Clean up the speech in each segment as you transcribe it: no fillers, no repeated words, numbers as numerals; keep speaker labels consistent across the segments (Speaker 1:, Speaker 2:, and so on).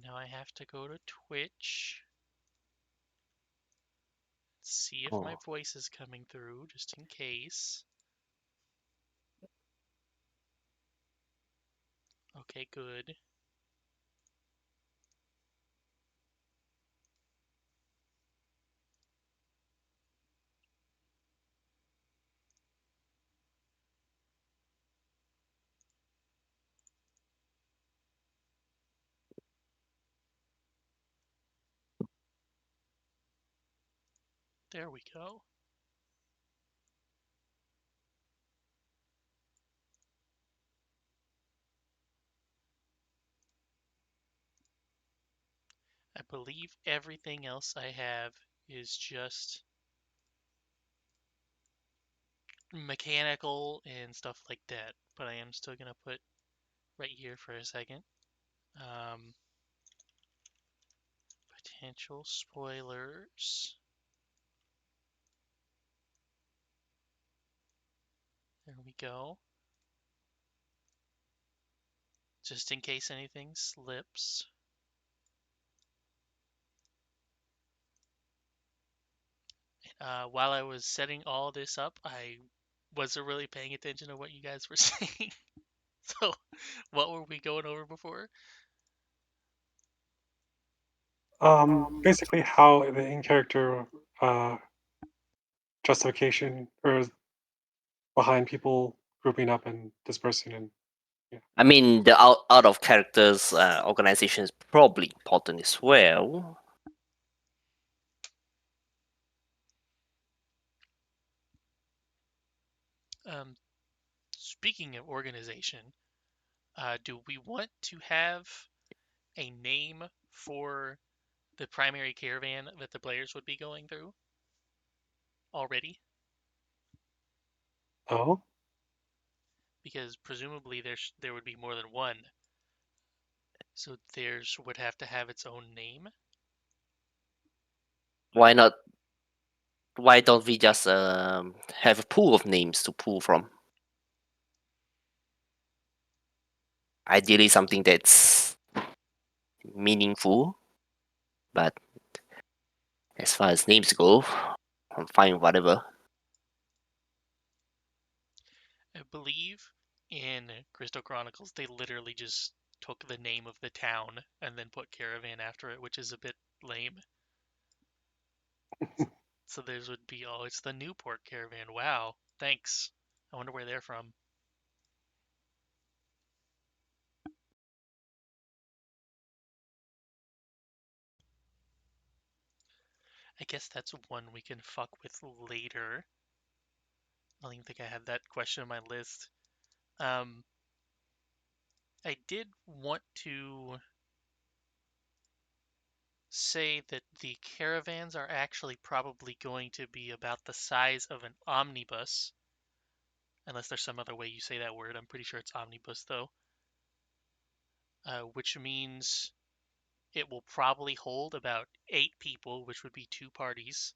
Speaker 1: Now I have to go to Twitch. See if my
Speaker 2: Oh.
Speaker 1: voice is coming through, just in case. Okay, good. There we go. I believe everything else I have is just mechanical and stuff like that, but I am still gonna put right here for a second. Um, Potential spoilers. There we go. Just in case anything slips. While I was setting all this up, I wasn't really paying attention to what you guys were saying. So, what were we going over before?
Speaker 3: Basically, how the in character uh, justification or behind people grouping up and dispersing and yeah.
Speaker 2: I mean, the out of characters organization is probably important as well.
Speaker 1: Um, Speaking of organization, do we want to have a name for the primary caravan that the players would be going through already?
Speaker 3: Oh,
Speaker 1: Because presumably there would be more than one, so theirs would have to have its own name.
Speaker 2: Why not? Why don't we just have a pool of names to pull from? Ideally, something that's meaningful, but as far as names go, I'm fine with whatever.
Speaker 1: I believe in Crystal Chronicles they literally just took the name of the town and then put caravan after it, which is a bit lame. So theirs would be, oh, it's the Newport caravan. Wow, thanks. I wonder where they're from. I guess that's one we can fuck with later. I don't even think I had that question on my list. Um, I did want to say that the caravans are actually probably going to be about the size of an omnibus, unless there's some other way you say that word. I'm pretty sure it's omnibus though, which means it will probably hold about 8 people, which would be 2 parties,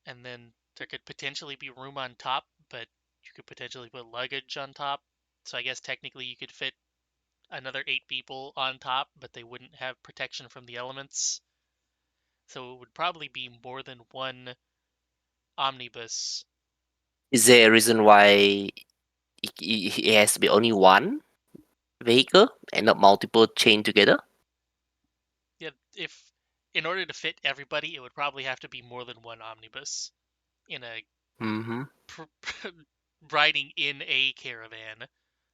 Speaker 1: and then there could potentially be room on top, but you could potentially put luggage on top. So I guess technically you could fit another 8 people on top, but they wouldn't have protection from the elements. So it would probably be more than one omnibus.
Speaker 2: Is there a reason why it has to be only one vehicle and not multiple chained together?
Speaker 1: Yeah, if in order to fit everybody, it would probably have to be more than one omnibus in a
Speaker 2: Mm-hmm.
Speaker 1: riding in a caravan.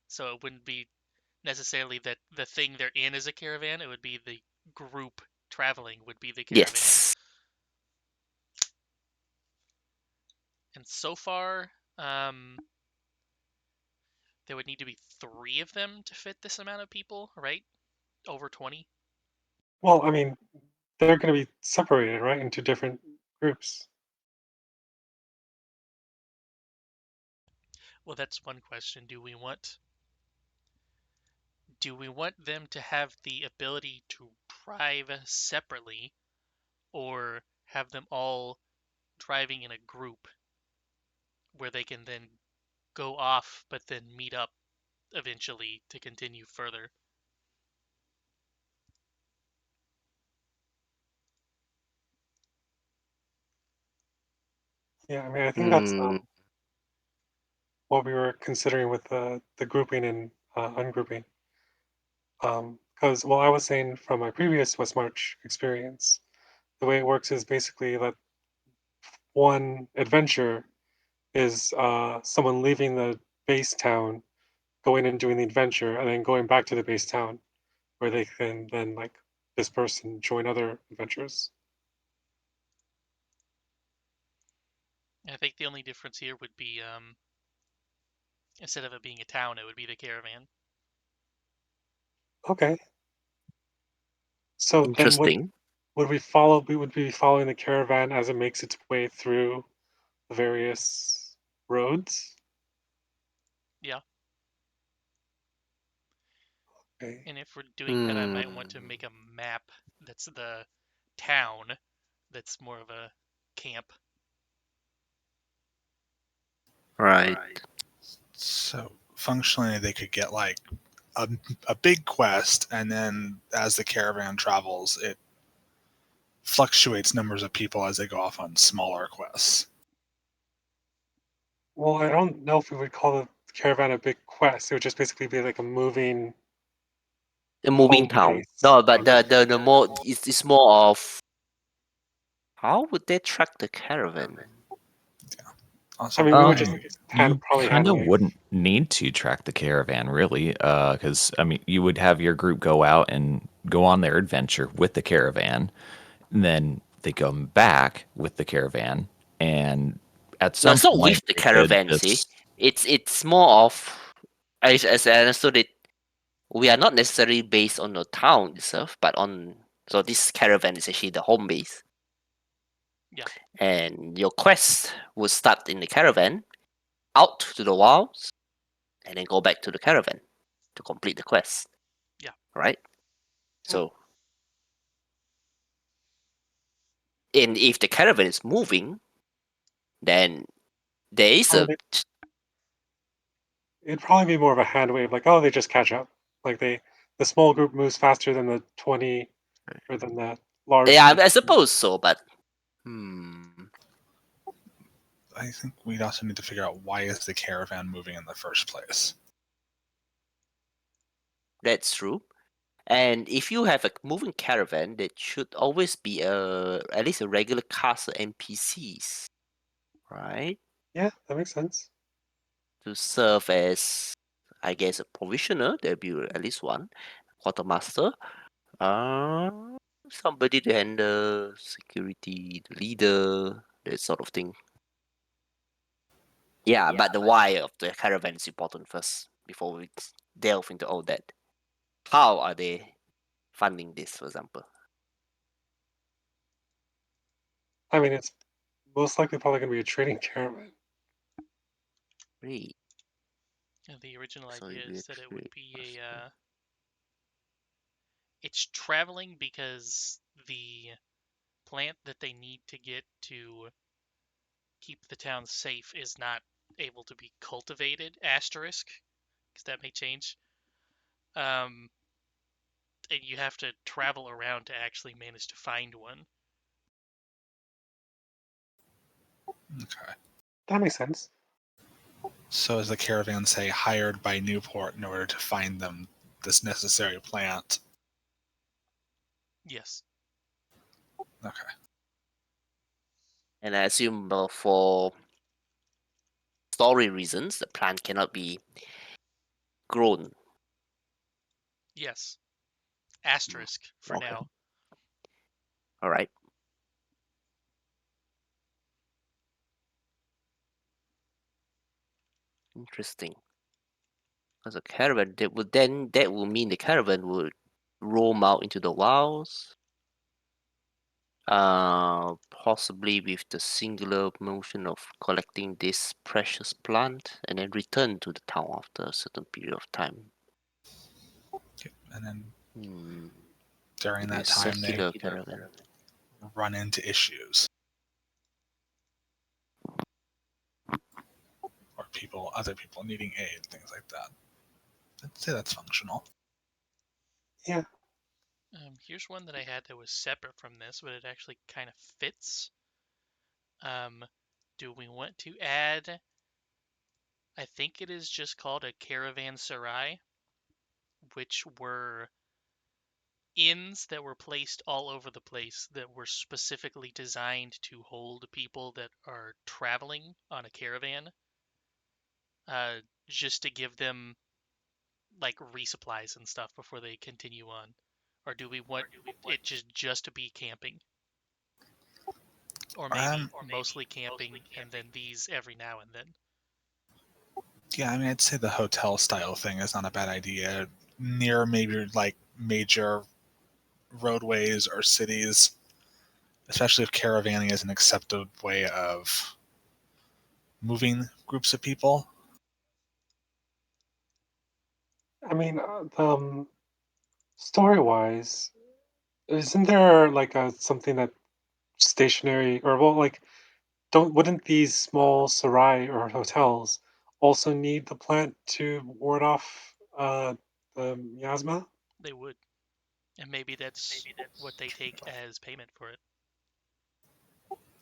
Speaker 1: So it wouldn't be necessarily that the thing they're in is a caravan. It would be the group traveling would be the caravan.
Speaker 2: Yes.
Speaker 1: And so far, um, there would need to be 3 of them to fit this amount of people, right? Over 20.
Speaker 3: well, I mean, they're going to be separated, right, into different groups.
Speaker 1: Well, that's one question. Do we want them to have the ability to drive separately, or have them all driving in a group where they can then go off but then meet up eventually to continue further?
Speaker 3: Yeah, I mean, I think that's
Speaker 2: Hmm.
Speaker 3: what we were considering with the grouping and ungrouping. Because, well, I was saying from my previous West March experience, the way it works is basically that one adventure is someone leaving the base town, going and doing the adventure, and then going back to the base town, where they can then like disperse and join other adventures.
Speaker 1: I think the only difference here would be instead of it being a town, it would be the caravan.
Speaker 3: Okay, so then
Speaker 2: Interesting.
Speaker 3: would we follow? We would be following the caravan as it makes its way through the various roads.
Speaker 1: Yeah.
Speaker 3: Okay.
Speaker 1: And if we're doing that, I might want to
Speaker 2: Hmm.
Speaker 1: make a map that's the town that's more of a camp.
Speaker 2: Right.
Speaker 4: So functionally, they could get like a, a big quest, and then as the caravan travels, it fluctuates numbers of people as they go off on smaller quests.
Speaker 3: Well, I don't know if we would call the caravan a big quest. It would just basically be like a moving
Speaker 2: A moving
Speaker 3: home
Speaker 2: town.
Speaker 3: base.
Speaker 2: No, but the more it's more of how would they track the caravan?
Speaker 3: I
Speaker 4: Also,
Speaker 3: mean, we would just
Speaker 5: You
Speaker 3: probably
Speaker 5: kind
Speaker 3: hand
Speaker 5: of
Speaker 3: wave.
Speaker 5: wouldn't need to track the caravan, really, because I mean, you would have your group go out and go on their adventure with the caravan, and then they come back with the caravan, and at
Speaker 2: No,
Speaker 5: some
Speaker 2: it's not
Speaker 5: point
Speaker 2: with the
Speaker 5: they could
Speaker 2: caravan. See,
Speaker 5: just
Speaker 2: it's more of as I understood it. We are not necessarily based on the town itself, but on so this caravan is actually the home base,
Speaker 1: Yeah.
Speaker 2: and your quest will start in the caravan, out to the wilds, and then go back to the caravan to complete the quest.
Speaker 1: Yeah.
Speaker 2: Right.
Speaker 3: Yeah.
Speaker 2: So, and if the caravan is moving, then there is
Speaker 3: Oh,
Speaker 2: a
Speaker 3: it'd probably be more of a hand wave, like, oh, they just catch up. Like the small group moves faster than the 20 or than the large
Speaker 2: yeah,
Speaker 3: group.
Speaker 2: I suppose so, but hmm,
Speaker 4: I think we'd also need to figure out why is the caravan moving in the first place.
Speaker 2: that's true. And if you have a moving caravan, there should always be at least a regular cast of NPCs, right?
Speaker 3: Yeah, that makes sense.
Speaker 2: To serve as, I guess, a provisioner. There'll be at least one quartermaster. Uh, somebody to handle security, the leader, that sort of thing. Yeah, but the why of the caravan is important first before we delve into all that. How are they funding this, for example?
Speaker 3: I mean, it's most likely probably going to be a trading caravan.
Speaker 2: Great.
Speaker 1: And the original
Speaker 2: So
Speaker 1: idea
Speaker 2: it'll be a
Speaker 1: is that it would
Speaker 2: trade.
Speaker 1: be it's traveling because the plant that they need to get to keep the town safe is not able to be cultivated, asterisk, because that may change. Um, and you have to travel around to actually manage to find one.
Speaker 4: Okay.
Speaker 3: That makes sense.
Speaker 4: So is the caravan, say, hired by Newport in order to find them this necessary plant?
Speaker 1: Yes.
Speaker 4: Okay.
Speaker 2: And I assume for story reasons, the plant cannot be grown.
Speaker 1: Yes. Asterisk for
Speaker 2: Okay.
Speaker 1: now.
Speaker 2: All right. Interesting. As a caravan, that will mean the caravan would roam out into the wilds. Possibly with the singular motion of collecting this precious plant and then return to the town after a certain period of time.
Speaker 4: Okay. And then
Speaker 2: Hmm.
Speaker 4: during
Speaker 2: Maybe a
Speaker 4: that time, they
Speaker 2: circular caravan.
Speaker 4: run into issues or other people needing aid, things like that. I'd say that's functional.
Speaker 3: Yeah.
Speaker 1: Here's one that I had that was separate from this, but it actually kind of fits. Um, Do we want to add? I think it is just called a caravanserai, which were inns that were placed all over the place that were specifically designed to hold people that are traveling on a caravan, just to give them like resupplies and stuff before they continue on? Or do we want it just to be camping? Or maybe mostly camping and then these every now and then?
Speaker 4: Yeah, I mean, I'd say the hotel style thing is not a bad idea near maybe like major roadways or cities, especially if caravanning is an accepted way of moving groups of people.
Speaker 3: I mean, story-wise, isn't there like something that stationary or well, like don't wouldn't these small sarai or hotels also need the plant to ward off the miasma?
Speaker 1: They would. And maybe that's what they take as payment for it.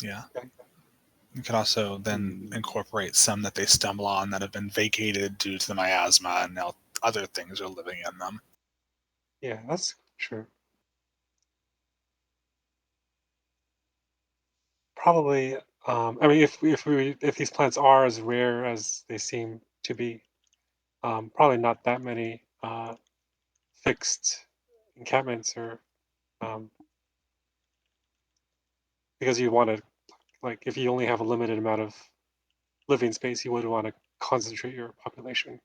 Speaker 4: Yeah.
Speaker 3: Okay.
Speaker 4: You could also then incorporate some that they stumble on that have been vacated due to the miasma, and now other things are living in them.
Speaker 3: Yeah, that's true. Probably. I mean, if these plants are as rare as they seem to be, probably not that many fixed encampments or um, because you want to like if you only have a limited amount of living space, you would want to concentrate your population.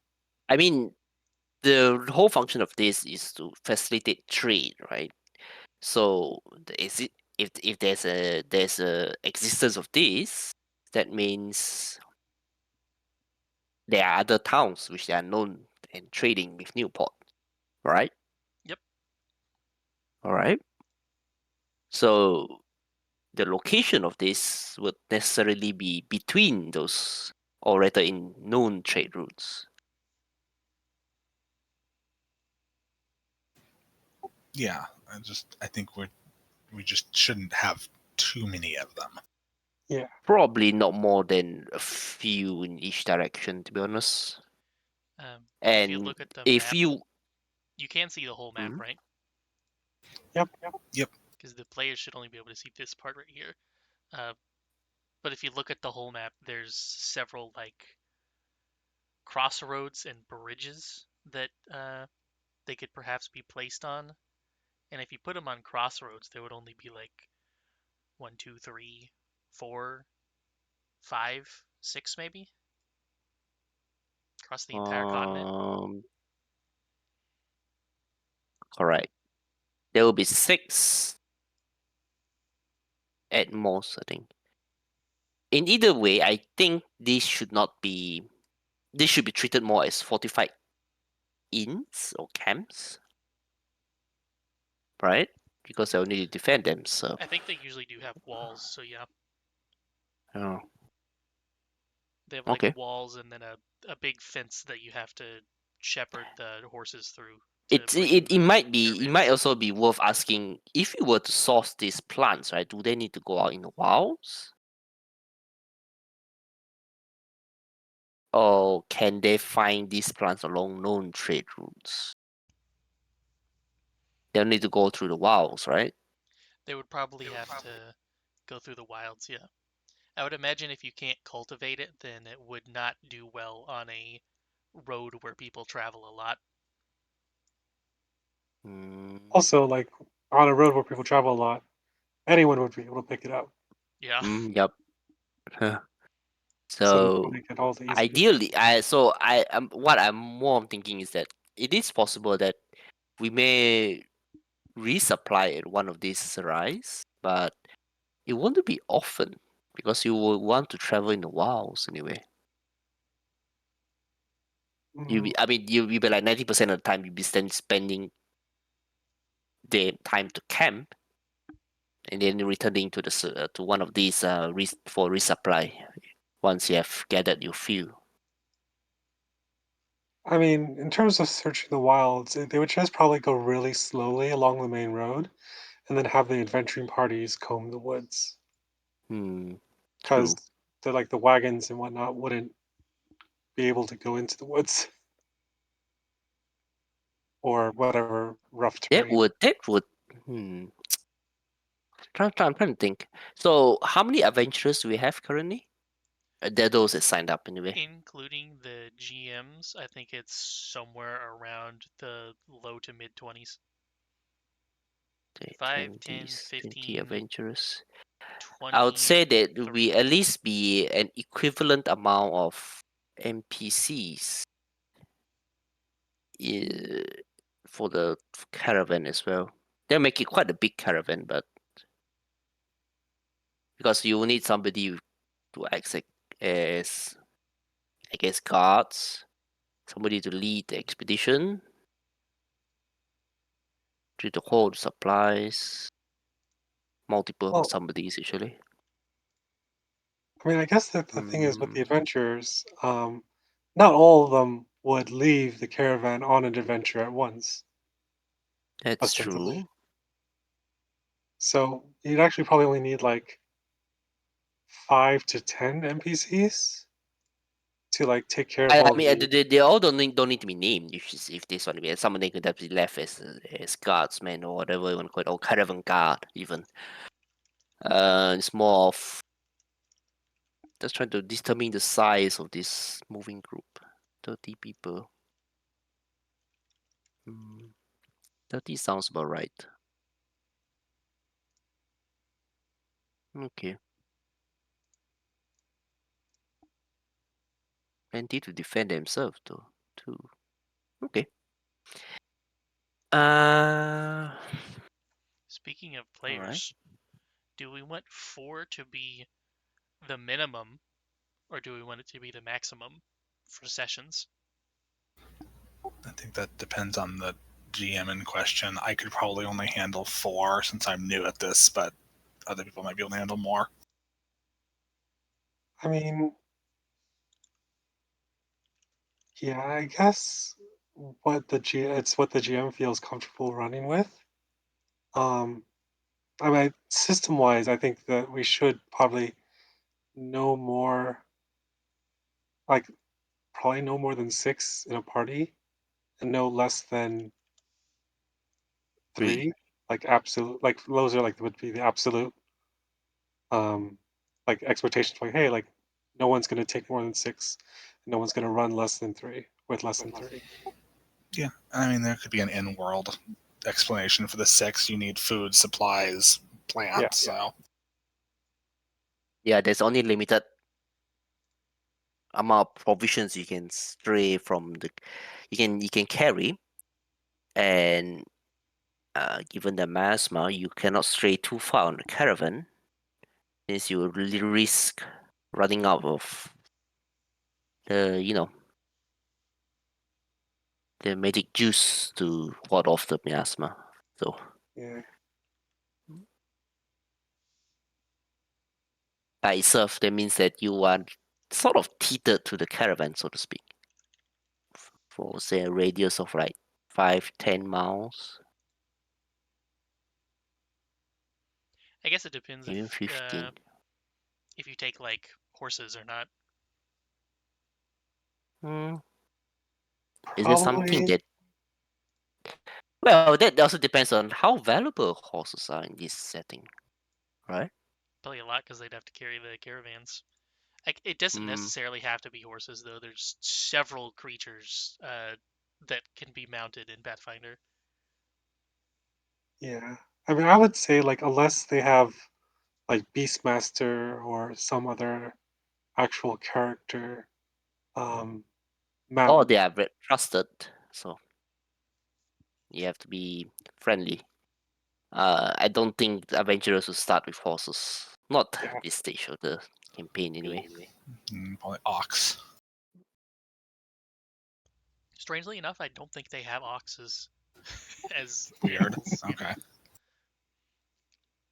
Speaker 2: I mean, the whole function of this is to facilitate trade, right? So is it if there's a existence of this, that means there are other towns which they are known and trading with Newport, right?
Speaker 1: Yep.
Speaker 2: All right. So the location of this would necessarily be between those, or rather in known trade routes.
Speaker 4: Yeah, I think we just shouldn't have too many of them.
Speaker 3: Yeah.
Speaker 2: Probably not more than a few in each direction, to be honest.
Speaker 1: If you
Speaker 2: And
Speaker 1: look at the
Speaker 2: if
Speaker 1: map,
Speaker 2: you,
Speaker 1: you can see the whole map,
Speaker 2: Mhm.
Speaker 1: right?
Speaker 3: Yep.
Speaker 4: Yep.
Speaker 1: Because the players should only be able to see this part right here. But if you look at the whole map, there's several like crossroads and bridges that they could perhaps be placed on. And if you put them on crossroads, there would only be like 1, 2, 3, 4, 5, 6 maybe across the entire continent.
Speaker 2: Correct. There will be 6 at most, I think. In either way, I think this should not be. This should be treated more as fortified inns or camps, right? Because they'll need to defend themselves.
Speaker 1: I think they usually do have walls, so yeah,
Speaker 2: Oh,
Speaker 1: they have like
Speaker 2: okay.
Speaker 1: walls and then a big fence that you have to shepherd the horses through to
Speaker 2: It's
Speaker 1: bring in
Speaker 2: it
Speaker 1: the
Speaker 2: might be, it might
Speaker 1: caravans.
Speaker 2: also be worth asking, if you were to source these plants, right? Do they need to go out in the wilds, or can they find these plants along known trade routes? They'll need to go through the wilds, right?
Speaker 1: They would probably have to go through the wilds, yeah. I would imagine if you can't cultivate it, then it would not do well on a road where people travel a lot.
Speaker 2: Mm,
Speaker 3: Also, like on a road where people travel a lot, anyone would be able to pick it up.
Speaker 1: Yeah.
Speaker 2: yep.
Speaker 3: So it would
Speaker 2: So
Speaker 3: make it all the easier.
Speaker 2: ideally, I am what I'm more thinking is that it is possible that we may resupply at one of these rice, but it won't be often because you will want to travel in the wilds anyway.
Speaker 3: Mm,
Speaker 2: I mean, you'll be like 90% of the time you'll be spending the time to camp and then returning to to one of these for resupply once you have gathered your few.
Speaker 3: I mean, in terms of searching the wilds, they would just probably go really slowly along the main road, and then have the adventuring parties comb the woods.
Speaker 2: Hmm.
Speaker 3: Because
Speaker 2: True.
Speaker 3: the wagons and whatnot wouldn't be able to go into the woods or whatever rough
Speaker 2: That
Speaker 3: terrain.
Speaker 2: would. Hmm. I'm trying to think. So, how many adventurers do we have currently? There are those that signed up anyway.
Speaker 1: Including the GMs, I think it's somewhere around the low to mid 20s.
Speaker 2: Okay,
Speaker 1: 5, 10,
Speaker 2: 20
Speaker 1: 15,
Speaker 2: adventurers.
Speaker 1: 20.
Speaker 2: I would say that we
Speaker 1: 30.
Speaker 2: at least be an equivalent amount of NPCs for the caravan as well. They'll make it quite a big caravan, but because you will need somebody to act as, I guess, guards, somebody to lead the expedition, to the hold supplies, multiple
Speaker 3: Well,
Speaker 2: somebodies usually.
Speaker 3: I mean, I guess that the thing is with the
Speaker 2: Mm,
Speaker 3: adventurers, not all of them would leave the caravan on an adventure at once,
Speaker 2: that's
Speaker 3: ostensibly.
Speaker 2: true.
Speaker 3: So you'd actually probably only need like 5 to 10 NPCs to like take care of
Speaker 2: I
Speaker 3: all
Speaker 2: mean,
Speaker 3: the.
Speaker 2: they all don't need to be named. If this one, someone they could have been left as guardsmen or whatever you want to call it, or caravan guard even. It's more of just trying to determine the size of this moving group. 30 people. 30 sounds about right. Okay. Plenty to defend themselves though, too. Okay. Uh,
Speaker 1: Speaking of
Speaker 2: all right.
Speaker 1: players, do we want 4 to be the minimum, or do we want it to be the maximum for sessions?
Speaker 4: I think that depends on the GM in question. I could probably only handle 4 since I'm new at this, but other people might be able to handle more.
Speaker 3: I mean, yeah, I guess it's what the GM feels comfortable running with. Um, I mean, system-wise, I think that we should probably no more, like probably no more than 6 in a party, and no less than
Speaker 2: 3.
Speaker 3: 3. Like absolute, like those are like would be the absolute, um, like expectations. Like, hey, like no one's gonna take more than 6, no one's gonna run less than 3 with less than 3.
Speaker 4: Yeah, I mean, there could be an in-world explanation for the 6. You need food, supplies,
Speaker 3: Yeah,
Speaker 4: plants, so...
Speaker 2: Yeah, there's only limited amount of provisions you can stray from the you can carry, and given the miasma, you cannot stray too far on the caravan, since you will really risk running out of the the magic juice to ward off the miasma. So
Speaker 3: yeah.
Speaker 2: by itself, that means that you are sort of tethered to the caravan, so to speak, for say a radius of like 5-10 miles,
Speaker 1: I guess it depends
Speaker 2: even 15.
Speaker 1: if you take like horses or not.
Speaker 2: Hmm. Is it something
Speaker 3: Probably,
Speaker 2: that well, that also depends on how valuable horses are in this setting, right?
Speaker 1: Probably a lot because they'd have to carry the caravans. Like it doesn't
Speaker 2: Hmm.
Speaker 1: necessarily have to be horses though. There's several creatures that can be mounted in Pathfinder.
Speaker 3: yeah. I mean, I would say like unless they have like Beastmaster or some other actual character um,
Speaker 2: Or
Speaker 3: mount.
Speaker 2: they are trusted, so you have to be friendly. I don't think the adventurers will start with horses. Not
Speaker 3: Yeah,
Speaker 2: this stage of the campaign, anyway.
Speaker 4: Probably ox.
Speaker 1: Strangely enough, I don't think they have oxes as
Speaker 4: Weird.
Speaker 1: animals. Yeah.
Speaker 4: Okay.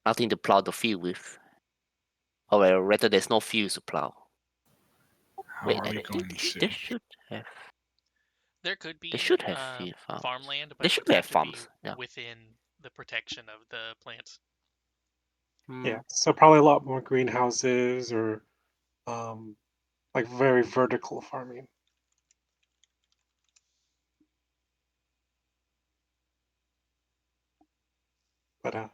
Speaker 2: Nothing to plow the field with. Or well, rather, there's no fields to plow.
Speaker 4: How
Speaker 2: Wait,
Speaker 4: are
Speaker 2: I
Speaker 4: we
Speaker 2: think
Speaker 4: going
Speaker 2: they
Speaker 4: to...
Speaker 2: have.
Speaker 1: There could
Speaker 2: They
Speaker 1: be
Speaker 2: should have field farms.
Speaker 1: farmland, but
Speaker 2: They
Speaker 1: it
Speaker 2: should
Speaker 1: would
Speaker 2: have
Speaker 1: have to be
Speaker 2: farms. Yeah.
Speaker 1: within the protection of the plants.
Speaker 3: yeah.
Speaker 2: Hmm.
Speaker 3: So probably a lot more greenhouses or like very vertical farming. But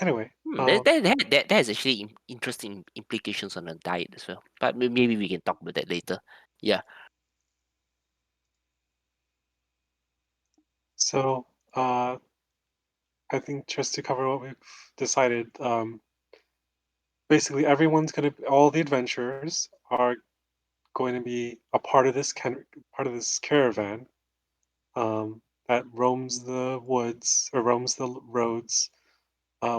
Speaker 3: anyway,
Speaker 2: That has actually interesting implications on the diet as well. But maybe we can talk about that later. Yeah.
Speaker 3: so I think just to cover what we've decided, basically all the adventurers are going to be a part of part of this caravan that roams the woods or roams the roads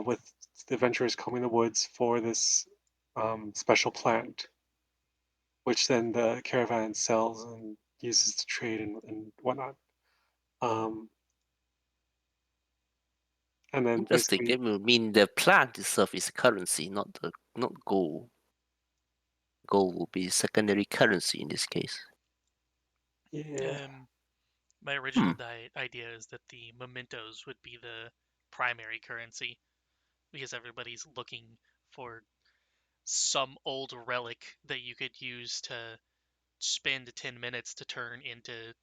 Speaker 3: with the adventurers combing the woods for this special plant, which then the caravan sells and uses to trade and whatnot. Um, and then
Speaker 2: Interesting.
Speaker 3: basically,
Speaker 2: That will mean the plant itself is currency, not gold. Gold will be secondary currency in this case.
Speaker 3: yeah,
Speaker 1: My
Speaker 2: Hmm.
Speaker 1: original idea is that the mementos would be the primary currency because everybody's looking for some old relic that you could use to spend 10 minutes to turn into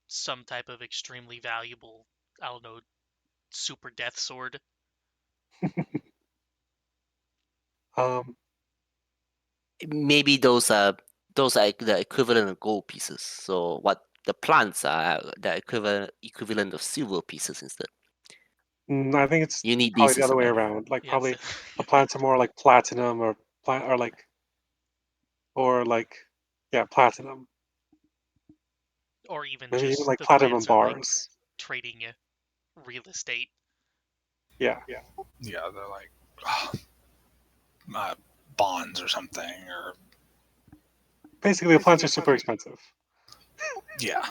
Speaker 1: some type of extremely valuable, I don't know, super death sword.
Speaker 3: um,
Speaker 2: Maybe those are the equivalent of gold pieces. So what the plants are the equivalent of silver pieces instead.
Speaker 3: I think it's
Speaker 2: You need
Speaker 3: probably
Speaker 2: these
Speaker 3: the
Speaker 2: to
Speaker 3: other way
Speaker 2: survive.
Speaker 3: around. Like
Speaker 1: Yes.
Speaker 3: probably the plants are more like platinum or or like yeah, platinum.
Speaker 1: Or even
Speaker 3: Maybe even
Speaker 1: just
Speaker 3: like
Speaker 1: the
Speaker 3: platinum
Speaker 1: plants are like
Speaker 3: bars.
Speaker 1: trading real estate.
Speaker 3: Yeah,
Speaker 4: Yeah, they're like uh, bonds or something, or
Speaker 3: basically the plants are super expensive.
Speaker 4: yeah.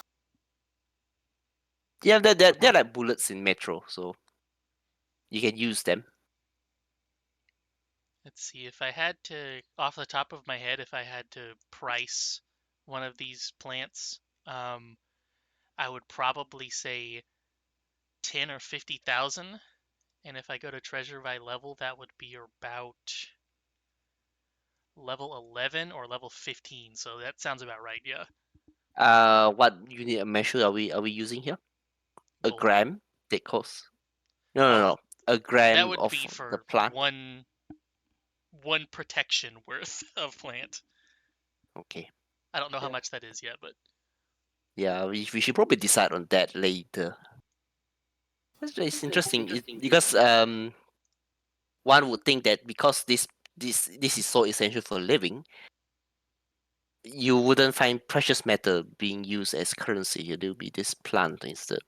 Speaker 2: Yeah, they're like bullets in Metro, so you can use them.
Speaker 1: Let's see, if I had to, off the top of my head, if I had to price one of these plants, I would probably say 10 or 50,000. And if I go to treasure by level, that would be about level 11 or level 15. So that sounds about right, yeah.
Speaker 2: What unit of measure are we using here? A
Speaker 1: Gold.
Speaker 2: gram that costs? No, no,
Speaker 1: Oh,
Speaker 2: no. A
Speaker 1: that
Speaker 2: gram
Speaker 1: would
Speaker 2: of
Speaker 1: be
Speaker 2: the
Speaker 1: for
Speaker 2: plant.
Speaker 1: one protection worth of plant.
Speaker 2: Okay.
Speaker 1: I don't know how
Speaker 3: Yeah.
Speaker 1: much that is yet, but
Speaker 2: Yeah, we should probably decide on that later. It's interesting because one would think that because this is so essential for living, you wouldn't find precious metal being used as currency. It'll be this plant instead,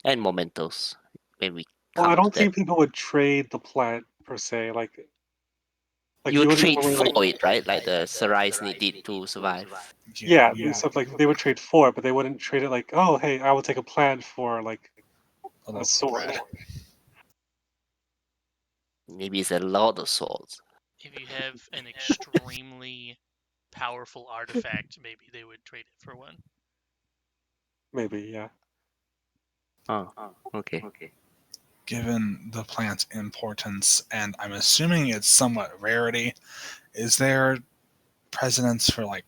Speaker 2: and mementos when we
Speaker 3: Well, I
Speaker 2: come to
Speaker 3: don't
Speaker 2: that.
Speaker 3: think people would trade the plant per se. Like
Speaker 2: You
Speaker 3: you
Speaker 2: would
Speaker 3: wouldn't
Speaker 2: trade
Speaker 3: normally
Speaker 2: for
Speaker 3: like
Speaker 2: it, right? Like the Sarais did to survive.
Speaker 4: Yeah,
Speaker 3: yeah,
Speaker 4: you
Speaker 3: stuff like they would trade for it, but they wouldn't trade it like, oh hey, I will take a plant for like
Speaker 4: a
Speaker 3: a
Speaker 4: loaf of
Speaker 3: sword.
Speaker 4: bread.
Speaker 2: Maybe it's a lot of swords.
Speaker 1: if you have an extremely powerful artifact, maybe they would trade it for one.
Speaker 3: Maybe, yeah.
Speaker 2: Oh, okay.
Speaker 4: Given the plant's importance, and I'm assuming it's somewhat rarity, is there precedence for like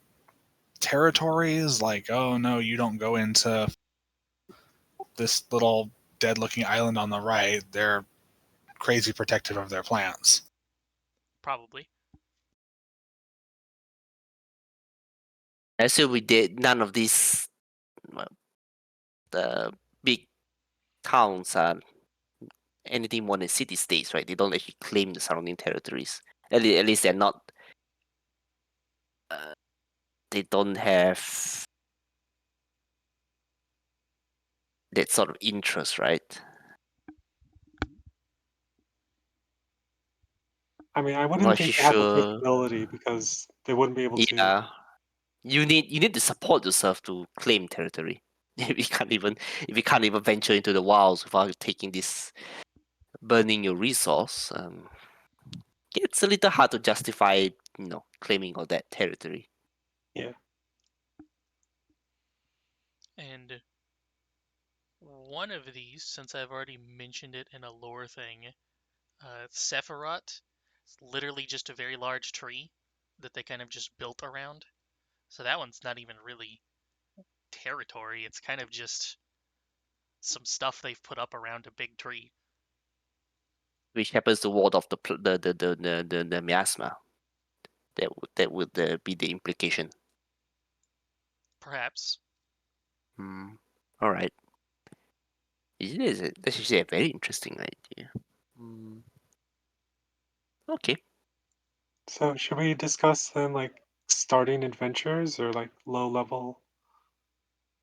Speaker 4: territories? Like, oh no, you don't go into this little dead-looking island on the right. They're crazy protective of their plants.
Speaker 1: Probably.
Speaker 2: I assume we did none of these. Well, the big towns are anything more than city states, right? They don't actually claim the surrounding territories. At least they're not. Uh, they don't have that sort of interest, right?
Speaker 3: I mean, I
Speaker 2: I'm
Speaker 3: wouldn't
Speaker 2: not
Speaker 3: think they have the
Speaker 2: sure.
Speaker 3: capability because they wouldn't be able to.
Speaker 2: Yeah, you need to support yourself to claim territory. If you can't even venture into the wilds without taking this burning your resource, it's a little hard to justify, claiming all that territory.
Speaker 3: Yeah.
Speaker 1: And one of these, since I've already mentioned it in a lore thing, Sephiroth, it's literally just a very large tree. that they kind of just built around. So that one's not even really territory. It's kind of just some stuff they've put up around a big tree.
Speaker 2: Which happens to ward off the miasma. That would be the implication.
Speaker 1: Perhaps.
Speaker 2: All right. That's actually a very interesting idea. Okay.
Speaker 3: So should we discuss then like starting adventures or like low level,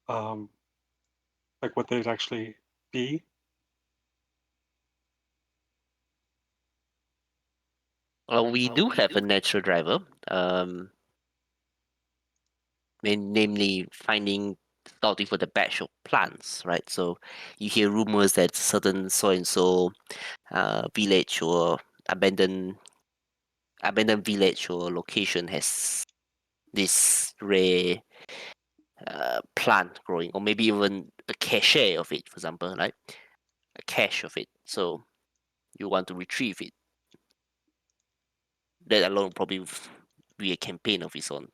Speaker 3: um, like what they'd actually be?
Speaker 2: Well, we do have a natural driver. Namely finding scouting for the batch of plants, right? So you hear rumors that certain so and so village or abandoned village or location has this rare plant growing, or maybe even a cache of it, for example, right? A cache of it. So you want to retrieve it. That alone probably be a campaign of its own,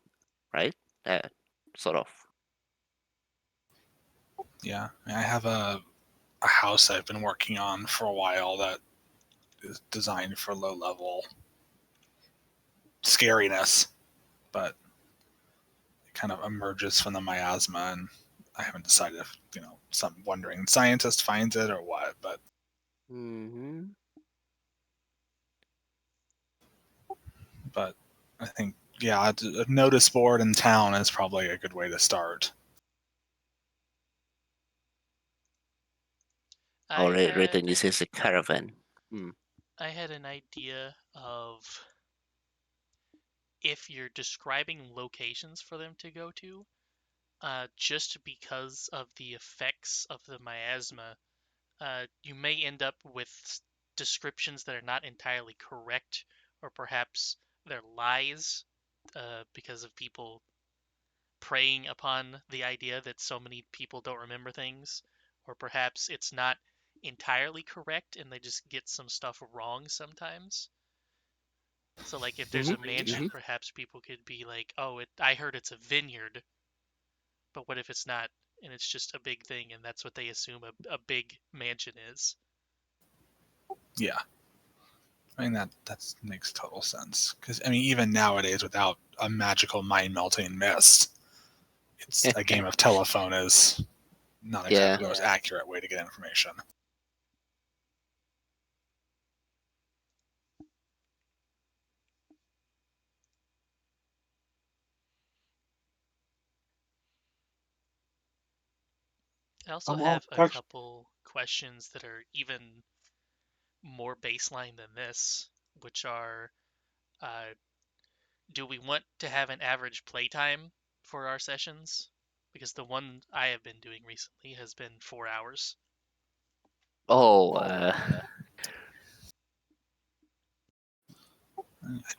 Speaker 2: right? Sort of.
Speaker 4: Yeah, I have a house I've been working on for a while that is designed for low level scariness, but it kind of emerges from the miasma, and I haven't decided if some wandering scientist finds it or what. But
Speaker 2: Mm-hmm.
Speaker 4: I think a notice board in town is probably a good way to start.
Speaker 2: Or
Speaker 1: I
Speaker 2: written
Speaker 1: had
Speaker 2: uses a caravan.
Speaker 1: I had an idea of if you're describing locations for them to go to, just because of the effects of the miasma, you may end up with descriptions that are not entirely correct, or perhaps they're lies, because of people preying upon the idea that so many people don't remember things, or perhaps it's not entirely correct and they just get some stuff wrong sometimes. So, like, if there's a mansion, perhaps people could be like, "Oh, I heard it's a vineyard," but what if it's not, and it's just a big thing, and that's what they assume a big mansion is?
Speaker 4: Yeah, I mean that makes total sense, because even nowadays, without a magical mind melting mist, it's a game of telephone is not exactly the most accurate way to get information.
Speaker 1: I also
Speaker 3: Well,
Speaker 1: have a
Speaker 3: actually,
Speaker 1: couple questions that are even more baseline than this, which are, uh, do we want to have an average playtime for our sessions? Because the one I have been doing recently has been 4 hours.
Speaker 4: I'd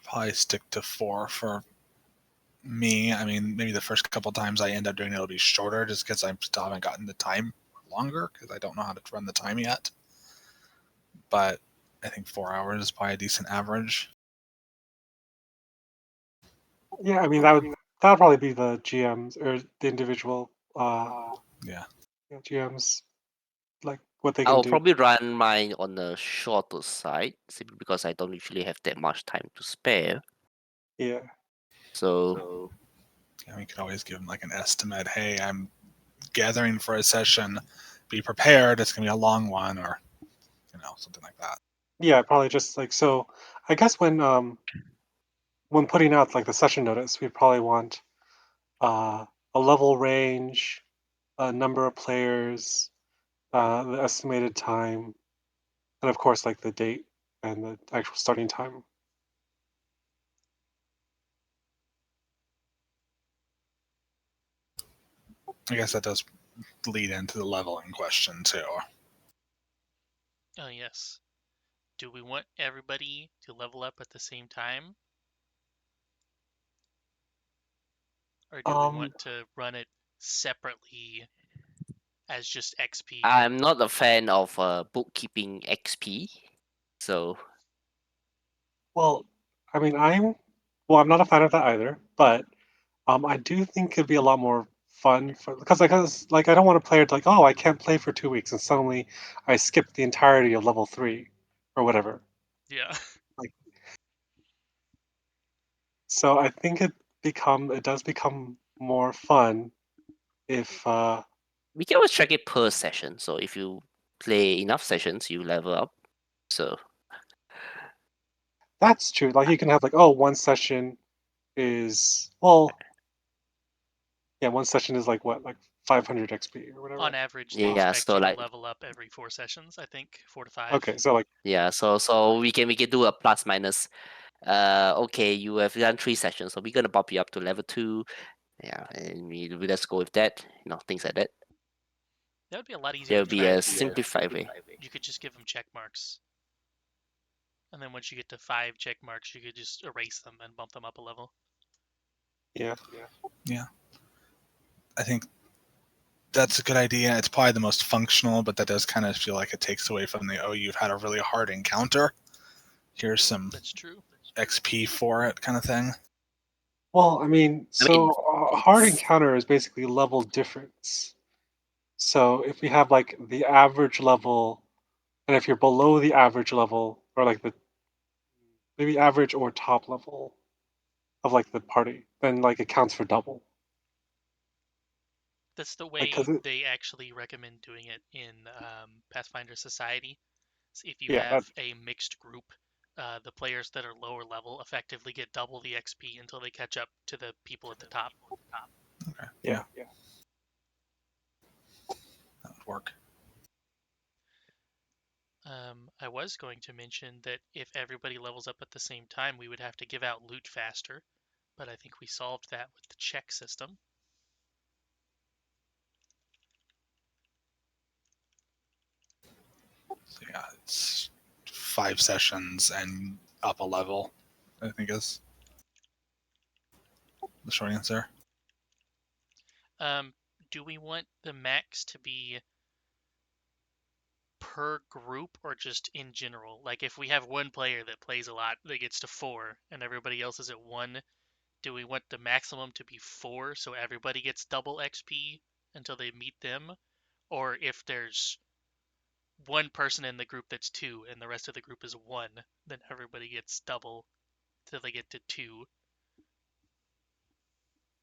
Speaker 4: probably stick to 4 for me. Maybe the first couple times I end up doing it'll be shorter, just because I still haven't gotten the time longer, because I don't know how to run the time yet. But I think 4 hours is probably a decent average.
Speaker 3: yeah, I mean that would probably be the GMs or the individual
Speaker 4: Yeah.
Speaker 3: GMs, like what they can
Speaker 2: I'll
Speaker 3: do.
Speaker 2: probably run mine on the shorter side, simply because I don't usually have that much time to spare.
Speaker 3: Yeah.
Speaker 2: So
Speaker 4: We could always give them like an estimate. Hey, I'm gathering for a session. Be prepared. It's gonna be a long one, or something like that.
Speaker 3: Yeah, probably just like so. I guess when putting out like the session notice, we probably want a level range, a number of players, the estimated time, and of course like the date and the actual starting time.
Speaker 4: I guess that does lead into the leveling question too.
Speaker 1: Oh, yes. Do we want everybody to level up at the same time? Or do we want
Speaker 3: Um,
Speaker 1: to run it separately as just XP?
Speaker 2: I'm not a fan of bookkeeping XP. So
Speaker 3: well, I mean, well, I'm not a fan of that either, but I do think it'd be a lot more fun because I don't want a player to like, oh, I can't play for 2 weeks and suddenly I skip the entirety of level 3 or whatever.
Speaker 1: Yeah.
Speaker 3: Like, so I think it does become more fun if
Speaker 2: We can always track it per session. So if you play enough sessions, you level up. So
Speaker 3: that's true. Like you can have like, oh, one session is well, yeah, one session is like what, like 500 XP or
Speaker 1: On
Speaker 3: whatever.
Speaker 1: average, they
Speaker 2: yeah,
Speaker 1: expect
Speaker 2: so
Speaker 1: you to
Speaker 2: like
Speaker 1: level up every 4 sessions, I think, 4 to 5.
Speaker 3: Okay, so like
Speaker 2: yeah, so we can do a plus minus. Okay, you have done 3 sessions, so we're gonna bump you up to level 2. Yeah, and we let's go with that. Things like that.
Speaker 1: That would be a lot easier
Speaker 2: There
Speaker 1: to
Speaker 2: will be
Speaker 1: track
Speaker 2: a
Speaker 1: too.
Speaker 2: simplified way.
Speaker 1: You could just give them check marks. And then once you get to 5 check marks, you could just erase them and bump them up a level.
Speaker 3: yeah.
Speaker 4: Yeah. I think that's a good idea. It's probably the most functional, but that does kind of feel like it takes away from the, oh, you've had a really hard encounter. Here's some
Speaker 1: That's true.
Speaker 4: XP for it kind of thing.
Speaker 3: Well, I mean,
Speaker 2: I mean,
Speaker 3: so hard encounter is basically level difference. So if we have like the average level, and if you're below the average level, or like the maybe average or top level of like the party, then like it counts for double.
Speaker 1: That's the
Speaker 3: Like,
Speaker 1: way
Speaker 3: cause it,
Speaker 1: they actually recommend doing it in Pathfinder Society. So if you
Speaker 3: yeah, that
Speaker 1: have a mixed group, the players that are lower level effectively get double the XP until they catch up to the people at the top.
Speaker 4: Okay.
Speaker 3: yeah.
Speaker 4: That would work.
Speaker 1: I was going to mention that if everybody levels up at the same time, we would have to give out loot faster, but I think we solved that with the check system.
Speaker 4: So yeah, it's 5 sessions and up a level, I think is the short answer.
Speaker 1: Do we want the max to be per group or just in general? Like if we have one player that plays a lot that gets to 4 and everybody else is at 1, do we want the maximum to be 4 so everybody gets double XP until they meet them? Or if there's one person in the group that's 2 and the rest of the group is 1, then everybody gets double till they get to 2.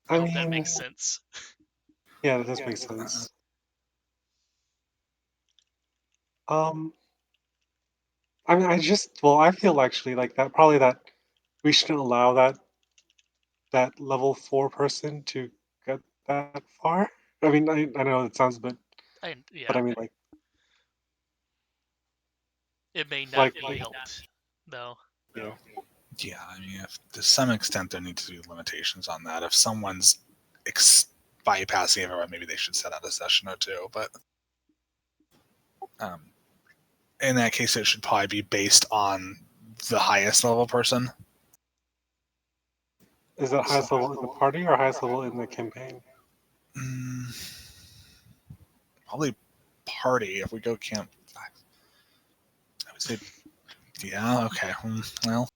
Speaker 1: I
Speaker 3: I
Speaker 1: hope that
Speaker 3: mean,
Speaker 1: makes sense.
Speaker 3: yeah, that does make sense. Um, I mean, I feel actually like that probably that we shouldn't allow that level 4 person to get that far. I mean, I know it sounds a bit, but
Speaker 1: Yeah,
Speaker 3: I mean
Speaker 1: it may not be
Speaker 3: like
Speaker 1: helped though.
Speaker 3: yeah.
Speaker 4: Yeah, I mean, if to some extent there needs to be limitations on that. If someone's bypassing everyone, maybe they should set out a session or two. But um, in that case, it should probably be based on the highest level person.
Speaker 3: Is that highest level in the party or highest level in the campaign?
Speaker 4: Probably party. If we go camp, I would say, yeah, okay. Well,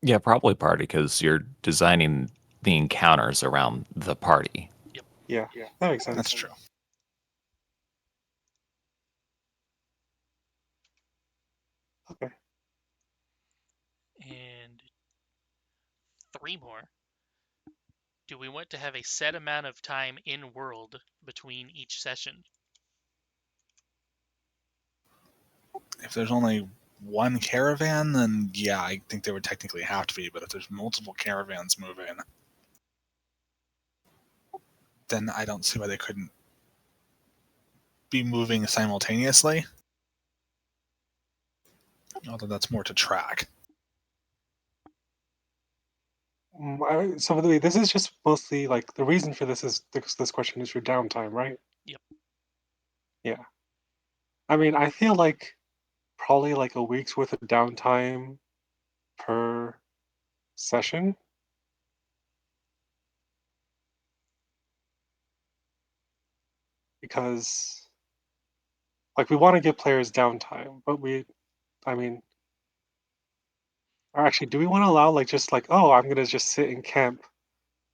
Speaker 5: Yeah, probably party because you're designing the encounters around the party.
Speaker 1: Yep.
Speaker 3: Yeah, that makes
Speaker 4: that's
Speaker 3: sense.
Speaker 4: true.
Speaker 3: Okay.
Speaker 1: And 3 more. Do we want to have a set amount of time in world between each session?
Speaker 4: If there's only one caravan, then yeah, I think there would technically have to be. But if there's multiple caravans moving, then I don't see why they couldn't be moving simultaneously. Although that's more to track.
Speaker 3: So by the way, this is just mostly like the reason for this question is for downtime, right?
Speaker 1: Yep.
Speaker 3: Yeah. I mean, I feel like probably like a week's worth of downtime per session. Because like we want to give players downtime, but I mean, Or actually, do we want to allow like just like, oh, I'm gonna just sit in camp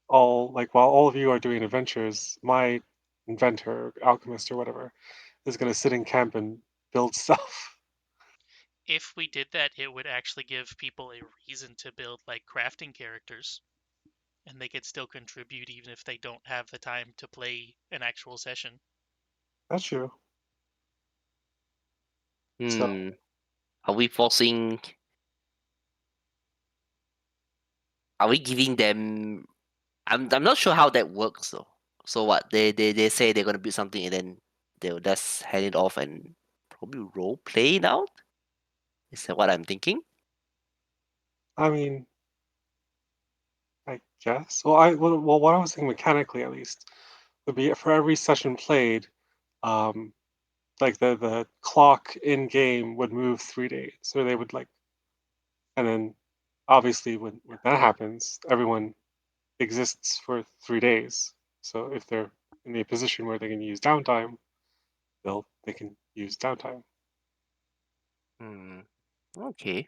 Speaker 3: all like while all of you are doing adventures, my inventor, alchemist, or whatever is gonna sit in camp and build stuff.
Speaker 1: If we did that, it would actually give people a reason to build like crafting characters, and they could still contribute even if they don't have the time to play an actual session.
Speaker 3: That's true. So
Speaker 2: Are we forcing? Are we giving them? I'm not sure how that works though. So what they say they're gonna build something and then they'll just hand it off and probably role play it out. Is that what I'm thinking?
Speaker 3: I mean, I guess. Well, what I was thinking mechanically at least would be for every session played, um, like the clock in game would move 3 days, so they would like, and then obviously when that happens, everyone exists for 3 days. So if they're in a position where they can use downtime, they can use downtime.
Speaker 2: Hmm. Okay.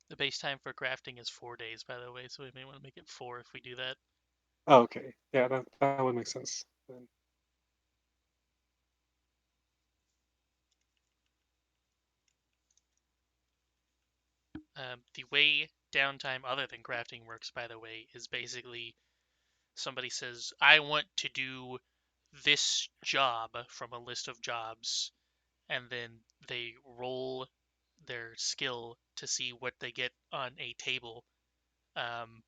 Speaker 1: The base time for crafting is 4 days, by the way, so we may want to make it 4 if we do that.
Speaker 3: Oh, okay, yeah, that would make sense. Then.
Speaker 1: The way downtime other than crafting works, by the way, is basically somebody says, I want to do this job from a list of jobs, and then they roll their skill to see what they get on a table. Um,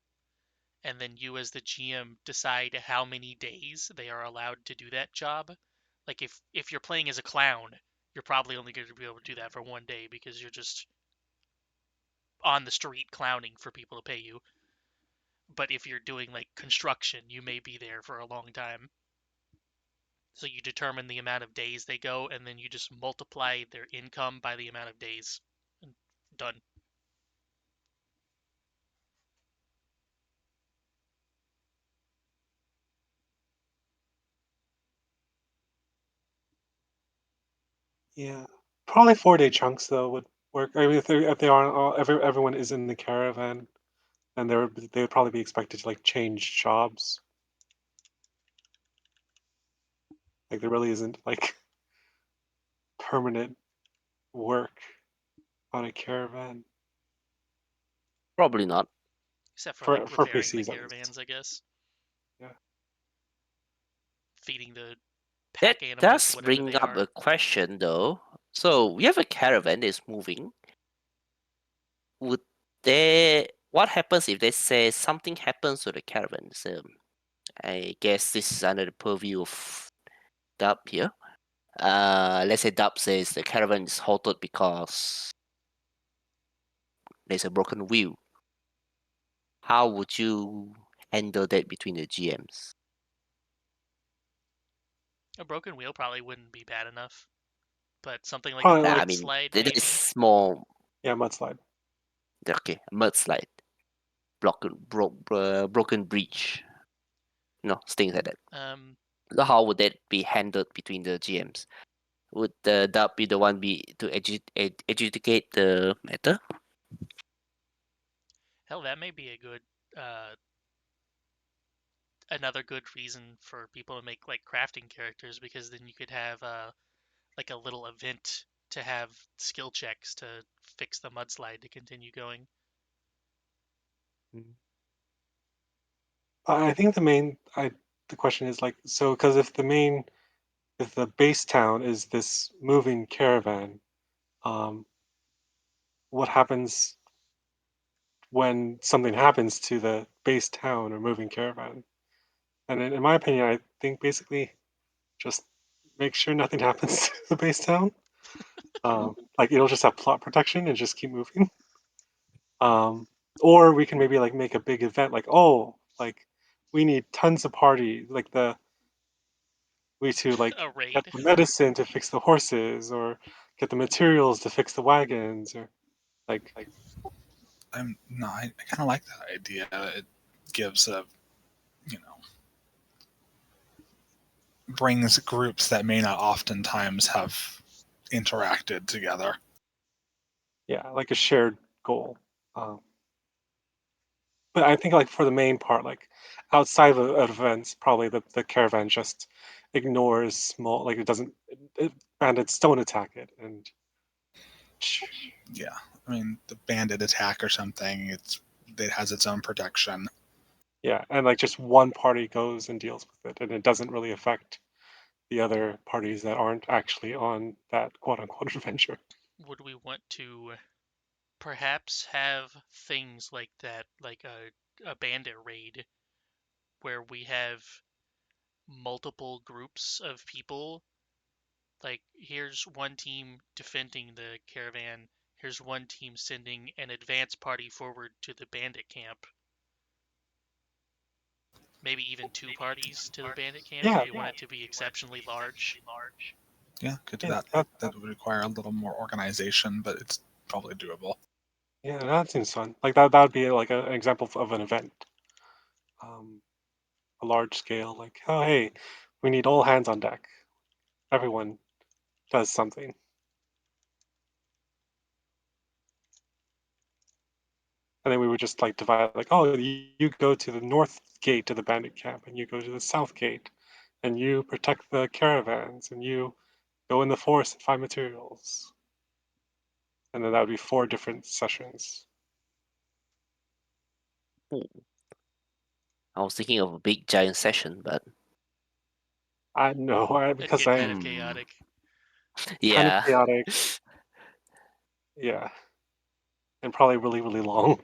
Speaker 1: and then you, as the GM, decide how many days they are allowed to do that job. Like if you're playing as a clown, you're probably only going to be able to do that for 1 day because you're just on the street clowning for people to pay you. But if you're doing like construction, you may be there for a long time. So you determine the amount of days they go, and then you just multiply their income by the amount of days. And done.
Speaker 3: Yeah, probably 4 day chunks though would work. I mean, if they are all, everyone is in the caravan, and they would probably be expected to like change jobs. Like there really isn't like permanent work on a caravan
Speaker 2: Probably not.
Speaker 1: Except for like
Speaker 3: for
Speaker 1: repairing the
Speaker 3: PCs at least.
Speaker 1: caravans, I guess.
Speaker 3: Yeah.
Speaker 1: Feeding the
Speaker 2: That
Speaker 1: pack animals,
Speaker 2: does
Speaker 1: whatever
Speaker 2: bring
Speaker 1: they
Speaker 2: up
Speaker 1: are.
Speaker 2: a question though. So we have a caravan that's moving. Would there? What happens if they say something happens to the caravan? So I guess this is under the purview of Dub here. Let's say Dub says the caravan is halted because there's a broken wheel. How would you handle that between the GMs?
Speaker 1: A broken wheel probably wouldn't be bad enough, but something like a
Speaker 3: Probably like
Speaker 2: I mean,
Speaker 1: mudslide,
Speaker 2: that
Speaker 1: maybe.
Speaker 2: is more
Speaker 3: yeah, mudslide.
Speaker 2: okay. Mudslide, broken breach. No, things like that.
Speaker 1: Um,
Speaker 2: So how would that be handled between the GMs? Would the Dub be the one be to adjudicate the matter?
Speaker 1: Hell, that may be a good, uh, another good reason for people to make like crafting characters because then you could have like a little event to have skill checks to fix the mudslide to continue going.
Speaker 2: Mm.
Speaker 3: I think the question is like, so because if the base town is this moving caravan, um, what happens when something happens to the base town or moving caravan? And in my opinion, I think basically just make sure nothing happens to the base town. Like it'll just have plot protection and just keep moving. Um, or we can maybe like make a big event, like oh, like we need tons of party, like we to like
Speaker 1: A
Speaker 3: get
Speaker 1: raid.
Speaker 3: the medicine to fix the horses, or get the materials to fix the wagons, or like
Speaker 4: I'm no, I kind of like that idea. It gives a, you know, brings groups that may not oftentimes have interacted together.
Speaker 3: Yeah, like a shared goal. Um, but I think like for the main part, like outside of events, probably the caravan just ignores small, like it doesn't, bandits don't attack it, and
Speaker 4: Yeah, I mean the bandit attack or something. It has its own protection.
Speaker 3: yeah, and like just one party goes and deals with it, and it doesn't really affect the other parties that aren't actually on that quote unquote adventure.
Speaker 1: Would we want to perhaps have things like that, like a bandit raid, where we have multiple groups of people? Like, here's one team defending the caravan, here's one team sending an advance party forward to the bandit camp. Maybe even two parties to the bandit camp
Speaker 3: Yeah,
Speaker 1: if you want it to be exceptionally large.
Speaker 4: Yeah, could do
Speaker 3: yeah,
Speaker 4: that. That would require a little more organization, but it's probably doable.
Speaker 3: yeah, that seems fun. Like that would be like an example of an event, um, a large scale. Like, oh hey, we need all hands on deck. Everyone does something. And then we would just like divide, like, oh, you go to the north gate of the bandit camp, and you go to the south gate, and you protect the caravans, and you go in the forest and find materials. And then that would be 4 different sessions.
Speaker 2: Ooh, I was thinking of a big giant session, but
Speaker 3: I know,
Speaker 1: It'd
Speaker 3: because
Speaker 1: get kind
Speaker 3: I
Speaker 1: of
Speaker 2: hmm,
Speaker 1: chaotic.
Speaker 3: kind of
Speaker 2: yeah.
Speaker 3: chaotic, yeah, and probably really, really long.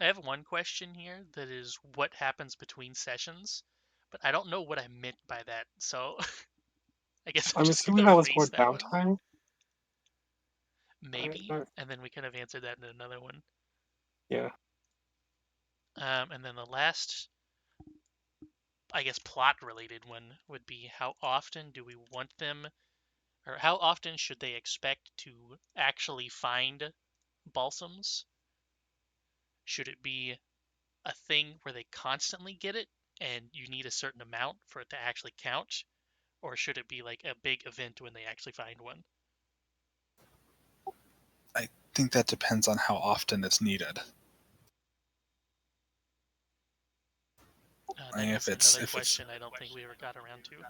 Speaker 1: I have one question here that is what happens between sessions, but I don't know what I meant by that, so I guess I'm
Speaker 3: I'm
Speaker 1: just
Speaker 3: assuming
Speaker 1: gonna
Speaker 3: that was more
Speaker 1: erase that one.
Speaker 3: downtime.
Speaker 1: Maybe,
Speaker 3: I,
Speaker 1: and then we kind of answered that in another one.
Speaker 3: yeah,
Speaker 1: And then the last, I guess, plot-related one would be how often do we want them, or how often should they expect to actually find balsams? Should it be a thing where they constantly get it and you need a certain amount for it to actually count? Or should it be like a big event when they actually find one?
Speaker 4: I think that depends on how often it's needed. I mean,
Speaker 1: That is another question I don't think we ever got around to.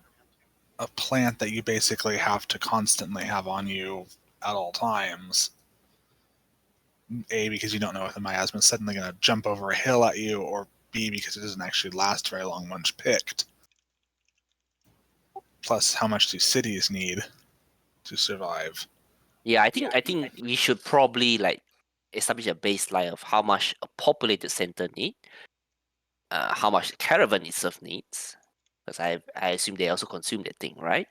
Speaker 4: a plant that you basically have to constantly have on you at all times, A, because you don't know if the miasma is suddenly going to jump over a hill at you, or B, because it doesn't actually last very long once picked. Plus, how much do cities need to survive?
Speaker 2: Yeah, I think we should probably like establish a baseline of how much a populated center need, how much the caravan itself needs, because I assume they also consume that thing, right?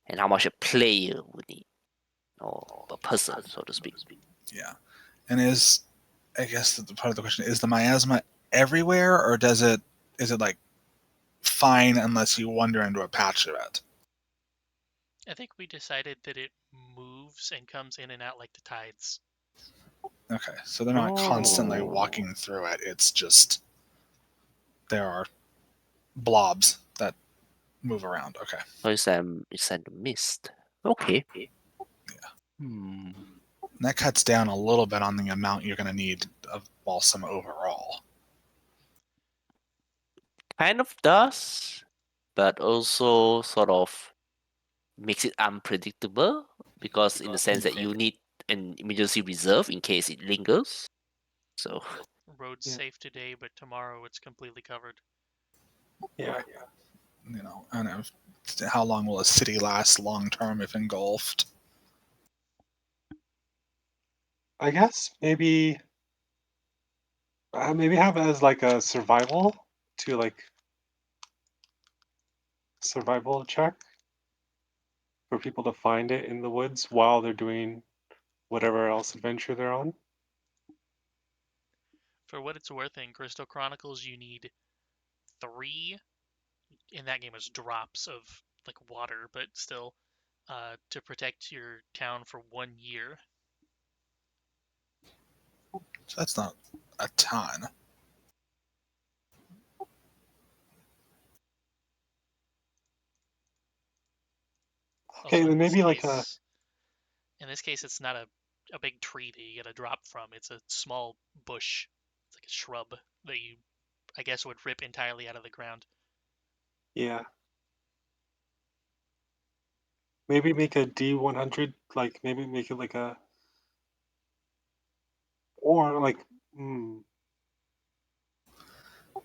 Speaker 2: And how much a player would need, or a person, so to speak.
Speaker 4: Yeah. And I guess the part of the question is the miasma everywhere, or is it like fine unless you wander into a patch of it?
Speaker 1: I think we decided that it moves and comes in and out like the tides.
Speaker 4: Okay, so they're not constantly
Speaker 2: Oh,
Speaker 4: walking through it. It's just there are blobs that move around. Okay.
Speaker 2: so it's a mist. Okay. Hmm.
Speaker 4: And that cuts down a little bit on the amount you're going to need of balsam overall.
Speaker 2: Kind of does, but also sort of makes it unpredictable because in the sense that you need an emergency reserve in case it lingers. So
Speaker 1: Road's
Speaker 3: yeah,
Speaker 1: safe today, but tomorrow it's completely covered.
Speaker 3: yeah.
Speaker 4: I don't know. How long will a city last long term if engulfed?
Speaker 3: I guess maybe have it as like a survival check for people to find it in the woods while they're doing whatever else adventure they're on.
Speaker 1: For what it's worth, in Crystal Chronicles, you need 3, in that game, is drops of like water, but still, to protect your town for 1 year.
Speaker 4: So that's not a ton.
Speaker 3: Okay,
Speaker 1: Also,
Speaker 3: then
Speaker 1: in this
Speaker 3: maybe like a
Speaker 1: case, In this case, it's not a big tree that you get a drop from. It's a small bush. It's like a shrub that you, I guess, would rip entirely out of the ground.
Speaker 3: Yeah. Maybe make a D100, like maybe make it like a, or like,
Speaker 4: I'm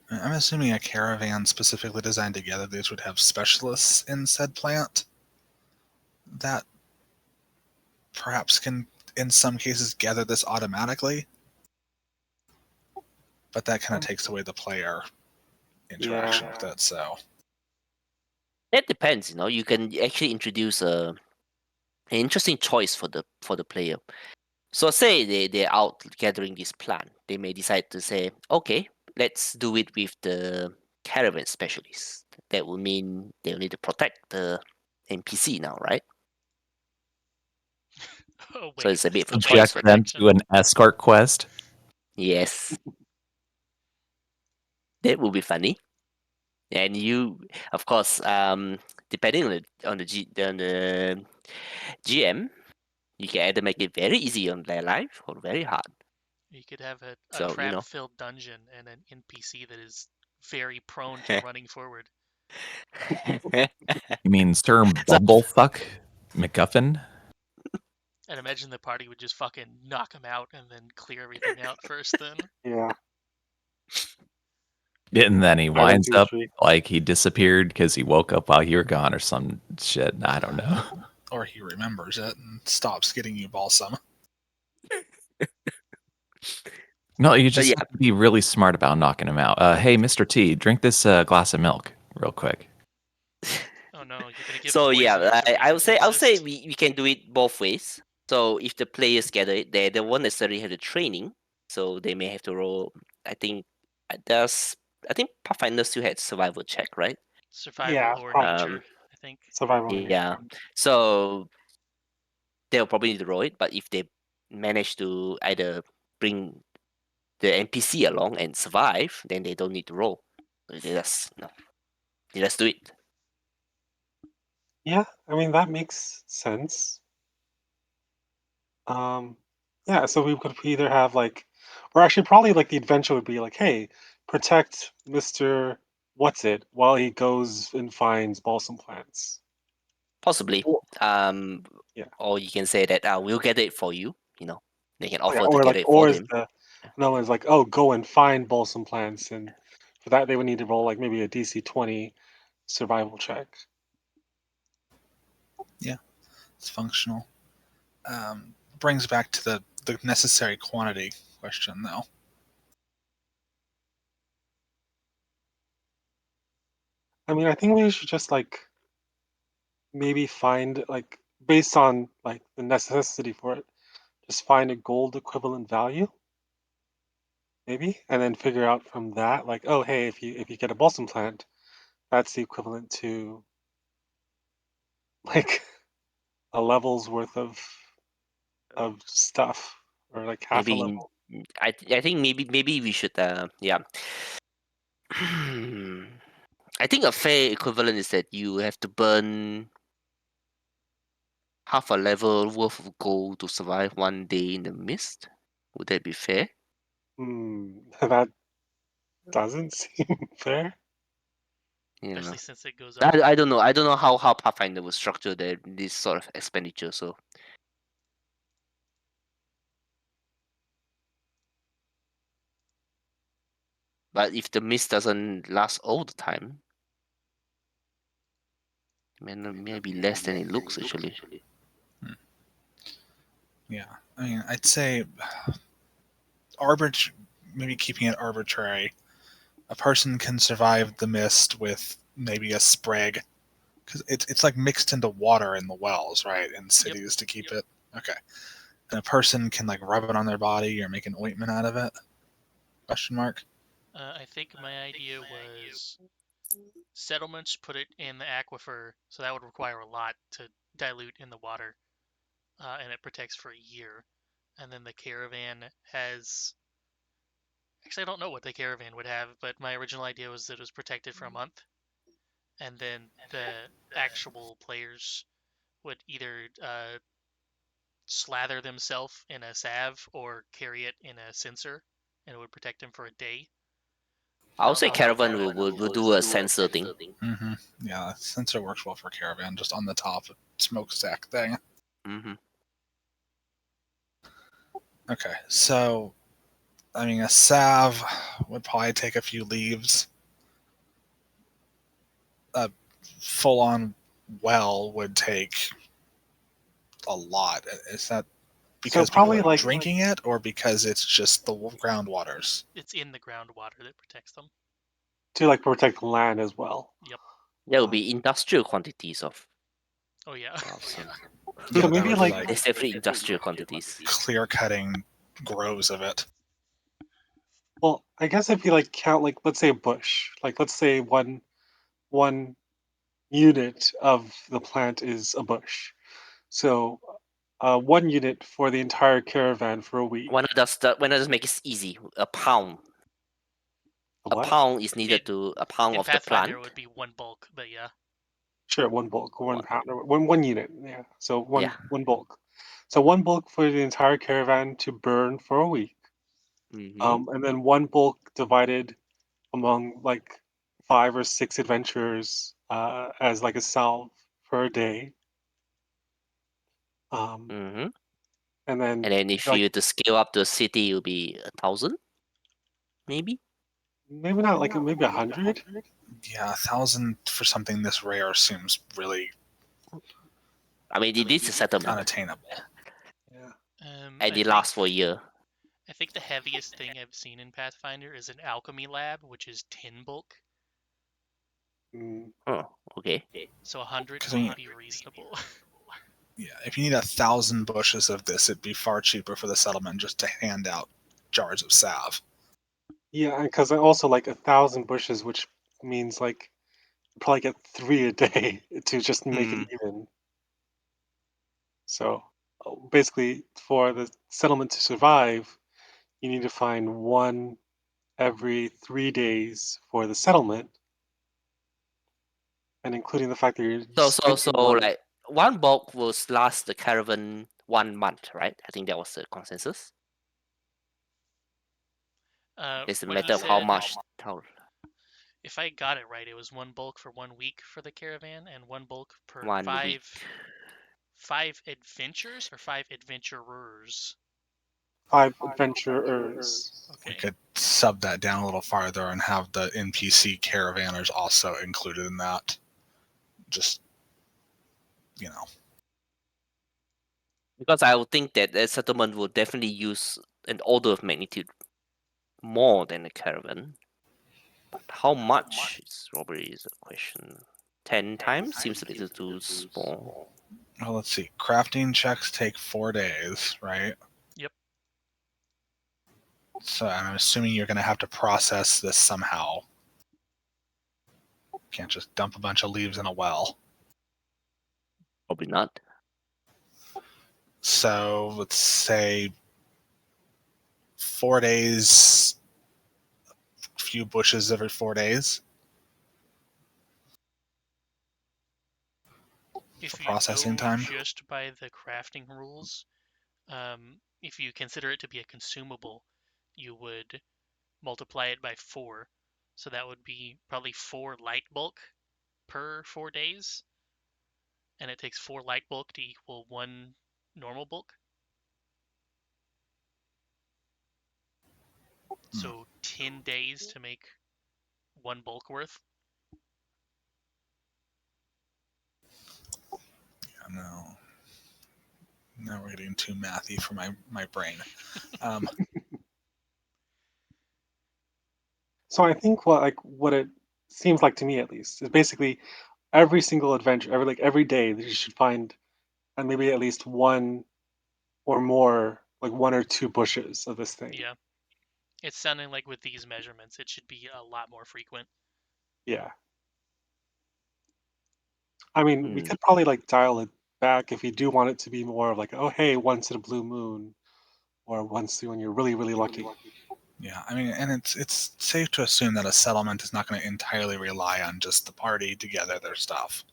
Speaker 4: assuming a caravan specifically designed to gather these would have specialists in said plant that perhaps can, in some cases, gather this automatically. But that kind of takes away the player interaction with it. So
Speaker 2: That depends. You can actually introduce an interesting choice for the player. So say they're out gathering this plant. They may decide to say, okay, let's do it with the caravan specialist. That will mean they'll need to protect the NPC now, right?
Speaker 1: Oh
Speaker 2: So
Speaker 1: wait,
Speaker 2: it's a bit of a
Speaker 1: the base
Speaker 2: choice
Speaker 5: Subject
Speaker 2: for them.
Speaker 5: them
Speaker 1: protection.
Speaker 5: to an escort quest.
Speaker 2: Yes, that will be funny. And you, of course, depending on the GM, you can either make it very easy on their life or very hard.
Speaker 1: You could have a
Speaker 2: So
Speaker 1: trap-filled dungeon and an NPC that is very prone to running forward.
Speaker 5: You mean Sir
Speaker 2: so
Speaker 5: Bumblefuck McGuffin?
Speaker 1: And imagine the party would just fucking knock him out and then clear everything out first. Then
Speaker 3: yeah,
Speaker 5: And then he
Speaker 3: right
Speaker 5: winds
Speaker 3: into a
Speaker 5: up
Speaker 3: tree.
Speaker 5: like he disappeared because he woke up while you were gone or some shit. I don't know.
Speaker 4: or he remembers it and stops getting you balsam.
Speaker 5: No, you just
Speaker 2: yeah,
Speaker 5: have to be really smart about knocking him out. Hey, Mr. T, drink this glass of milk real quick.
Speaker 1: oh no, you're gonna give
Speaker 2: so
Speaker 1: poison
Speaker 2: yeah,
Speaker 1: to a
Speaker 2: I
Speaker 1: reason
Speaker 2: would
Speaker 1: to
Speaker 2: say
Speaker 1: exist.
Speaker 2: we can do it both ways. So if the players gather it, they won't necessarily have the training, so they may have to roll. I think there's I think Pathfinder still had survival check, right?
Speaker 1: Survival
Speaker 3: Yeah,
Speaker 1: or
Speaker 3: probably
Speaker 1: nature, I think.
Speaker 3: survival in
Speaker 2: Yeah.
Speaker 3: nature.
Speaker 2: So they'll probably need to roll it, but if they manage to either bring the NPC along and survive, then they don't need to roll. So they just no, they just do it.
Speaker 3: Yeah, I mean that makes sense. Um, yeah, so we could either have like, or actually probably like the adventure would be like, hey, protect Mister What's it while he goes and finds balsam plants.
Speaker 2: Possibly.
Speaker 3: Or,
Speaker 2: Um,
Speaker 3: yeah,
Speaker 2: or you can say that we'll get it for you. They can
Speaker 3: yeah,
Speaker 2: offer to
Speaker 3: or
Speaker 2: get
Speaker 3: like,
Speaker 2: it for
Speaker 3: or is
Speaker 2: them.
Speaker 3: the another one's like, oh, go and find balsam plants, and for that they would need to roll like maybe a DC 20 survival check.
Speaker 4: Yeah, it's functional. Brings back to the necessary quantity question, though.
Speaker 3: I mean, I think we should just like maybe find like based on like the necessity for it, just find a gold equivalent value maybe, and then figure out from that like, oh hey, if you get a balsam plant, that's the equivalent to like a level's worth of stuff, or like half a
Speaker 2: Maybe
Speaker 3: level.
Speaker 2: I think maybe we should yeah. I think a fair equivalent is that you have to burn half a level worth of gold to survive one day in the mist. Would that be fair?
Speaker 3: That doesn't seem fair.
Speaker 2: Yeah.
Speaker 1: Especially since it goes up.
Speaker 2: I don't know. I don't know how Pathfinder will structure this sort of expenditure. So, but if the mist doesn't last all the time, it may be less than it looks actually.
Speaker 4: Hmm. Yeah, I mean, I'd say maybe keeping it arbitrary. A person can survive the mist with maybe a sprig, because it's like mixed into water in the wells, right? In
Speaker 1: Yep.
Speaker 4: cities to keep it. Okay, and a person can like rub it on their body or make an ointment out of it. Question mark.
Speaker 1: I think my idea was settlements put it in the aquifer, so that would require a lot to dilute in the water, and it protects for a year. And then the caravan has. Actually, I don't know what the caravan would have, but my original idea was that it was protected for a month, and then the actual players would either slather themselves in a salve or carry it in a censer, and it would protect them for a day.
Speaker 2: I would say
Speaker 1: I'll have
Speaker 2: caravan will do a sensor thing.
Speaker 4: Mm-hmm. Yeah, sensor works well for caravan, just on the top smokestack thing.
Speaker 2: Mm-hmm.
Speaker 4: Okay, so I mean, a salve would probably take a few leaves. A full-on well would take a lot. Is that
Speaker 3: So
Speaker 4: because people
Speaker 3: probably
Speaker 4: are
Speaker 3: like
Speaker 4: drinking it, or because it's just the groundwaters?
Speaker 1: It's in the groundwater that protects them.
Speaker 3: to like protect land as well.
Speaker 1: Yep.
Speaker 2: There will be industrial quantities of
Speaker 1: Oh yeah.
Speaker 2: calcium.
Speaker 3: So
Speaker 4: Yeah, that
Speaker 3: maybe
Speaker 4: would be
Speaker 3: like
Speaker 4: like
Speaker 2: There's definitely industrial quantities.
Speaker 4: clear-cutting groves of it.
Speaker 3: well, I guess if you like count like let's say a bush, like let's say one unit of the plant is a bush. So 1 unit for the entire caravan for a week.
Speaker 2: Why not just make it easy? A pound.
Speaker 3: A
Speaker 2: A
Speaker 3: what?
Speaker 2: pound is needed
Speaker 1: It,
Speaker 2: to a pound
Speaker 1: in
Speaker 2: of the
Speaker 1: Pathfinder, it
Speaker 2: plant.
Speaker 1: would be one bulk, but yeah.
Speaker 3: Sure, one bulk, one
Speaker 2: What?
Speaker 3: pound, or one unit. Yeah. So
Speaker 2: Yeah.
Speaker 3: one bulk. So one bulk for the entire caravan to burn for a week.
Speaker 2: Mm-hmm.
Speaker 3: And then one bulk divided among like 5 or 6 adventurers as like a salve for a day. Um,
Speaker 2: Mm-hmm.
Speaker 3: and then
Speaker 2: And then if
Speaker 3: like
Speaker 2: you to scale up to a city, it'll be 1,000, maybe.
Speaker 3: maybe not like maybe 100.
Speaker 4: Yeah, 1,000 for something this rare seems really
Speaker 2: I mean, it is a settlement,
Speaker 4: unattainable.
Speaker 3: Yeah.
Speaker 2: and
Speaker 1: I
Speaker 2: it
Speaker 1: think
Speaker 2: lasts for a year.
Speaker 1: I think the heaviest thing I've seen in Pathfinder is an alchemy lab, which is 10 bulk.
Speaker 3: Mm.
Speaker 2: Oh, okay.
Speaker 1: So 100
Speaker 4: 'Cause I
Speaker 1: may
Speaker 4: mean-
Speaker 1: be reasonable.
Speaker 4: Yeah, if you need 1,000 bushes of this, it'd be far cheaper for the settlement just to hand out jars of salve.
Speaker 3: Yeah, because I also like 1,000 bushes, which means like you probably get 3 a day to just make it
Speaker 2: Mm.
Speaker 3: even. So basically, for the settlement to survive, you need to find one every 3 days for the settlement, and including the fact that you're
Speaker 2: So
Speaker 3: spending one.
Speaker 2: like one bulk will last the caravan 1 month, right? I think that was the consensus. It's a
Speaker 1: What he
Speaker 2: matter of how
Speaker 1: said,
Speaker 2: much.
Speaker 1: if I got it right, it was one bulk for 1 week for the caravan and one bulk per
Speaker 2: 1 week.
Speaker 1: five adventures or 5 adventurers.
Speaker 3: 5 adventurers.
Speaker 4: We
Speaker 1: Okay.
Speaker 4: could sub that down a little farther and have the NPC caravanners also included in that. Just, you know.
Speaker 2: Because I would think that a settlement will definitely use an order of magnitude more than a caravan. But how much is probably is a question. 10 times seems a little too small.
Speaker 4: Well, let's see. Crafting checks take 4 days, right?
Speaker 1: Yep.
Speaker 4: So I'm assuming you're going to have to process this somehow. Can't just dump a bunch of leaves in a well.
Speaker 2: Probably not.
Speaker 4: So let's say 4 days, a few bushes every 4 days.
Speaker 1: If
Speaker 4: For
Speaker 1: you
Speaker 4: processing
Speaker 1: go
Speaker 4: time?
Speaker 1: just by the crafting rules, if you consider it to be a consumable, you would multiply it by 4. So that would be probably 4 light bulk per 4 days. And it takes 4 light bulk to equal 1 normal bulk. So 10 days to make 1 bulk worth.
Speaker 4: Yeah, no. Now we're getting too mathy for my brain.
Speaker 3: So I think what it seems like to me at least is basically every single adventure, every day that you should find, and maybe at least one or more, like 1 or 2 bushes of this thing.
Speaker 1: Yeah. It's sounding like with these measurements, it should be a lot more frequent.
Speaker 3: Yeah. I mean, we
Speaker 2: Hmm.
Speaker 3: could probably like dial it back if you do want it to be more of like, oh hey, once in a blue moon, or once when you're really, really lucky.
Speaker 4: Yeah, I mean, and it's safe to assume that a settlement is not going to entirely rely on just the party to gather their stuff.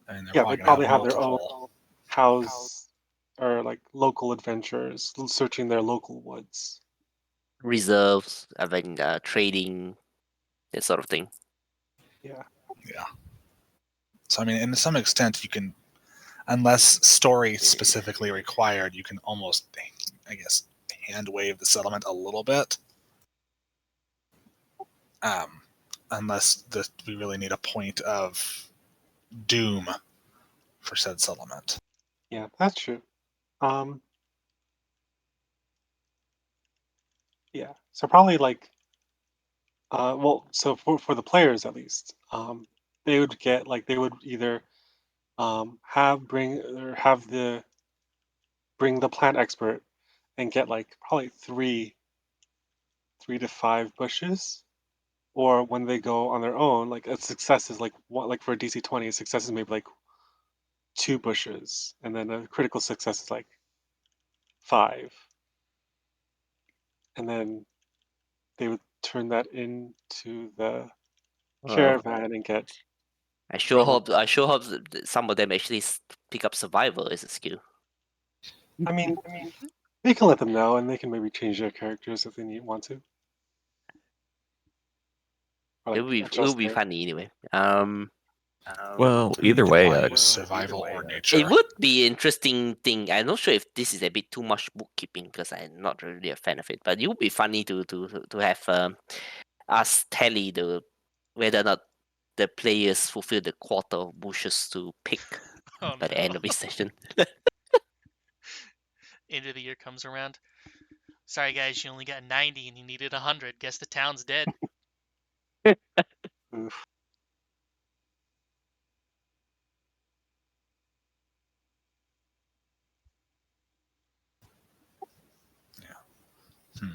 Speaker 4: I mean, they're
Speaker 3: Yeah,
Speaker 4: probably
Speaker 3: they
Speaker 4: going to
Speaker 3: probably
Speaker 4: have
Speaker 3: have their own
Speaker 4: multiple.
Speaker 3: house or like local adventurers searching their local woods.
Speaker 2: Reserves, having trading, that sort of thing.
Speaker 3: Yeah.
Speaker 4: Yeah. So I mean, in some extent, you can, unless story specifically required, you can almost, I guess, hand wave the settlement a little bit. Unless we really need a point of doom for said settlement.
Speaker 3: Yeah, that's true. Yeah. So probably like well, so for the players at least, they would get like they would either have the bring the plant expert and get like probably three to five bushes, or when they go on their own, like a success is like one, like for a DC 20, a success is maybe like 2 bushes, and then a critical success is like 5, and then they would turn that into the
Speaker 2: Uh,
Speaker 3: caravan and get
Speaker 2: I sure
Speaker 3: uh,
Speaker 2: hope. I sure hope that some of them actually pick up survival as a skill.
Speaker 3: I mean, they can let them know, and they can maybe change their characters if they want to, or like
Speaker 2: It will
Speaker 3: adjust
Speaker 2: be
Speaker 3: their.
Speaker 2: funny anyway.
Speaker 5: Well,
Speaker 4: Do we need
Speaker 5: either
Speaker 4: to
Speaker 5: way,
Speaker 4: play survival or
Speaker 2: It
Speaker 4: nature?
Speaker 2: would be interesting thing. I'm not sure if this is a bit too much bookkeeping because I'm not really a fan of it. But it would be funny to have us tally the whether or not the players fulfill the quarter of bushes to pick
Speaker 1: Oh
Speaker 2: by the
Speaker 1: no.
Speaker 2: end of each session.
Speaker 1: End of the year comes around. Sorry guys, you only got 90 and you needed 100. Guess the town's dead.
Speaker 3: Oof.
Speaker 4: Hmm.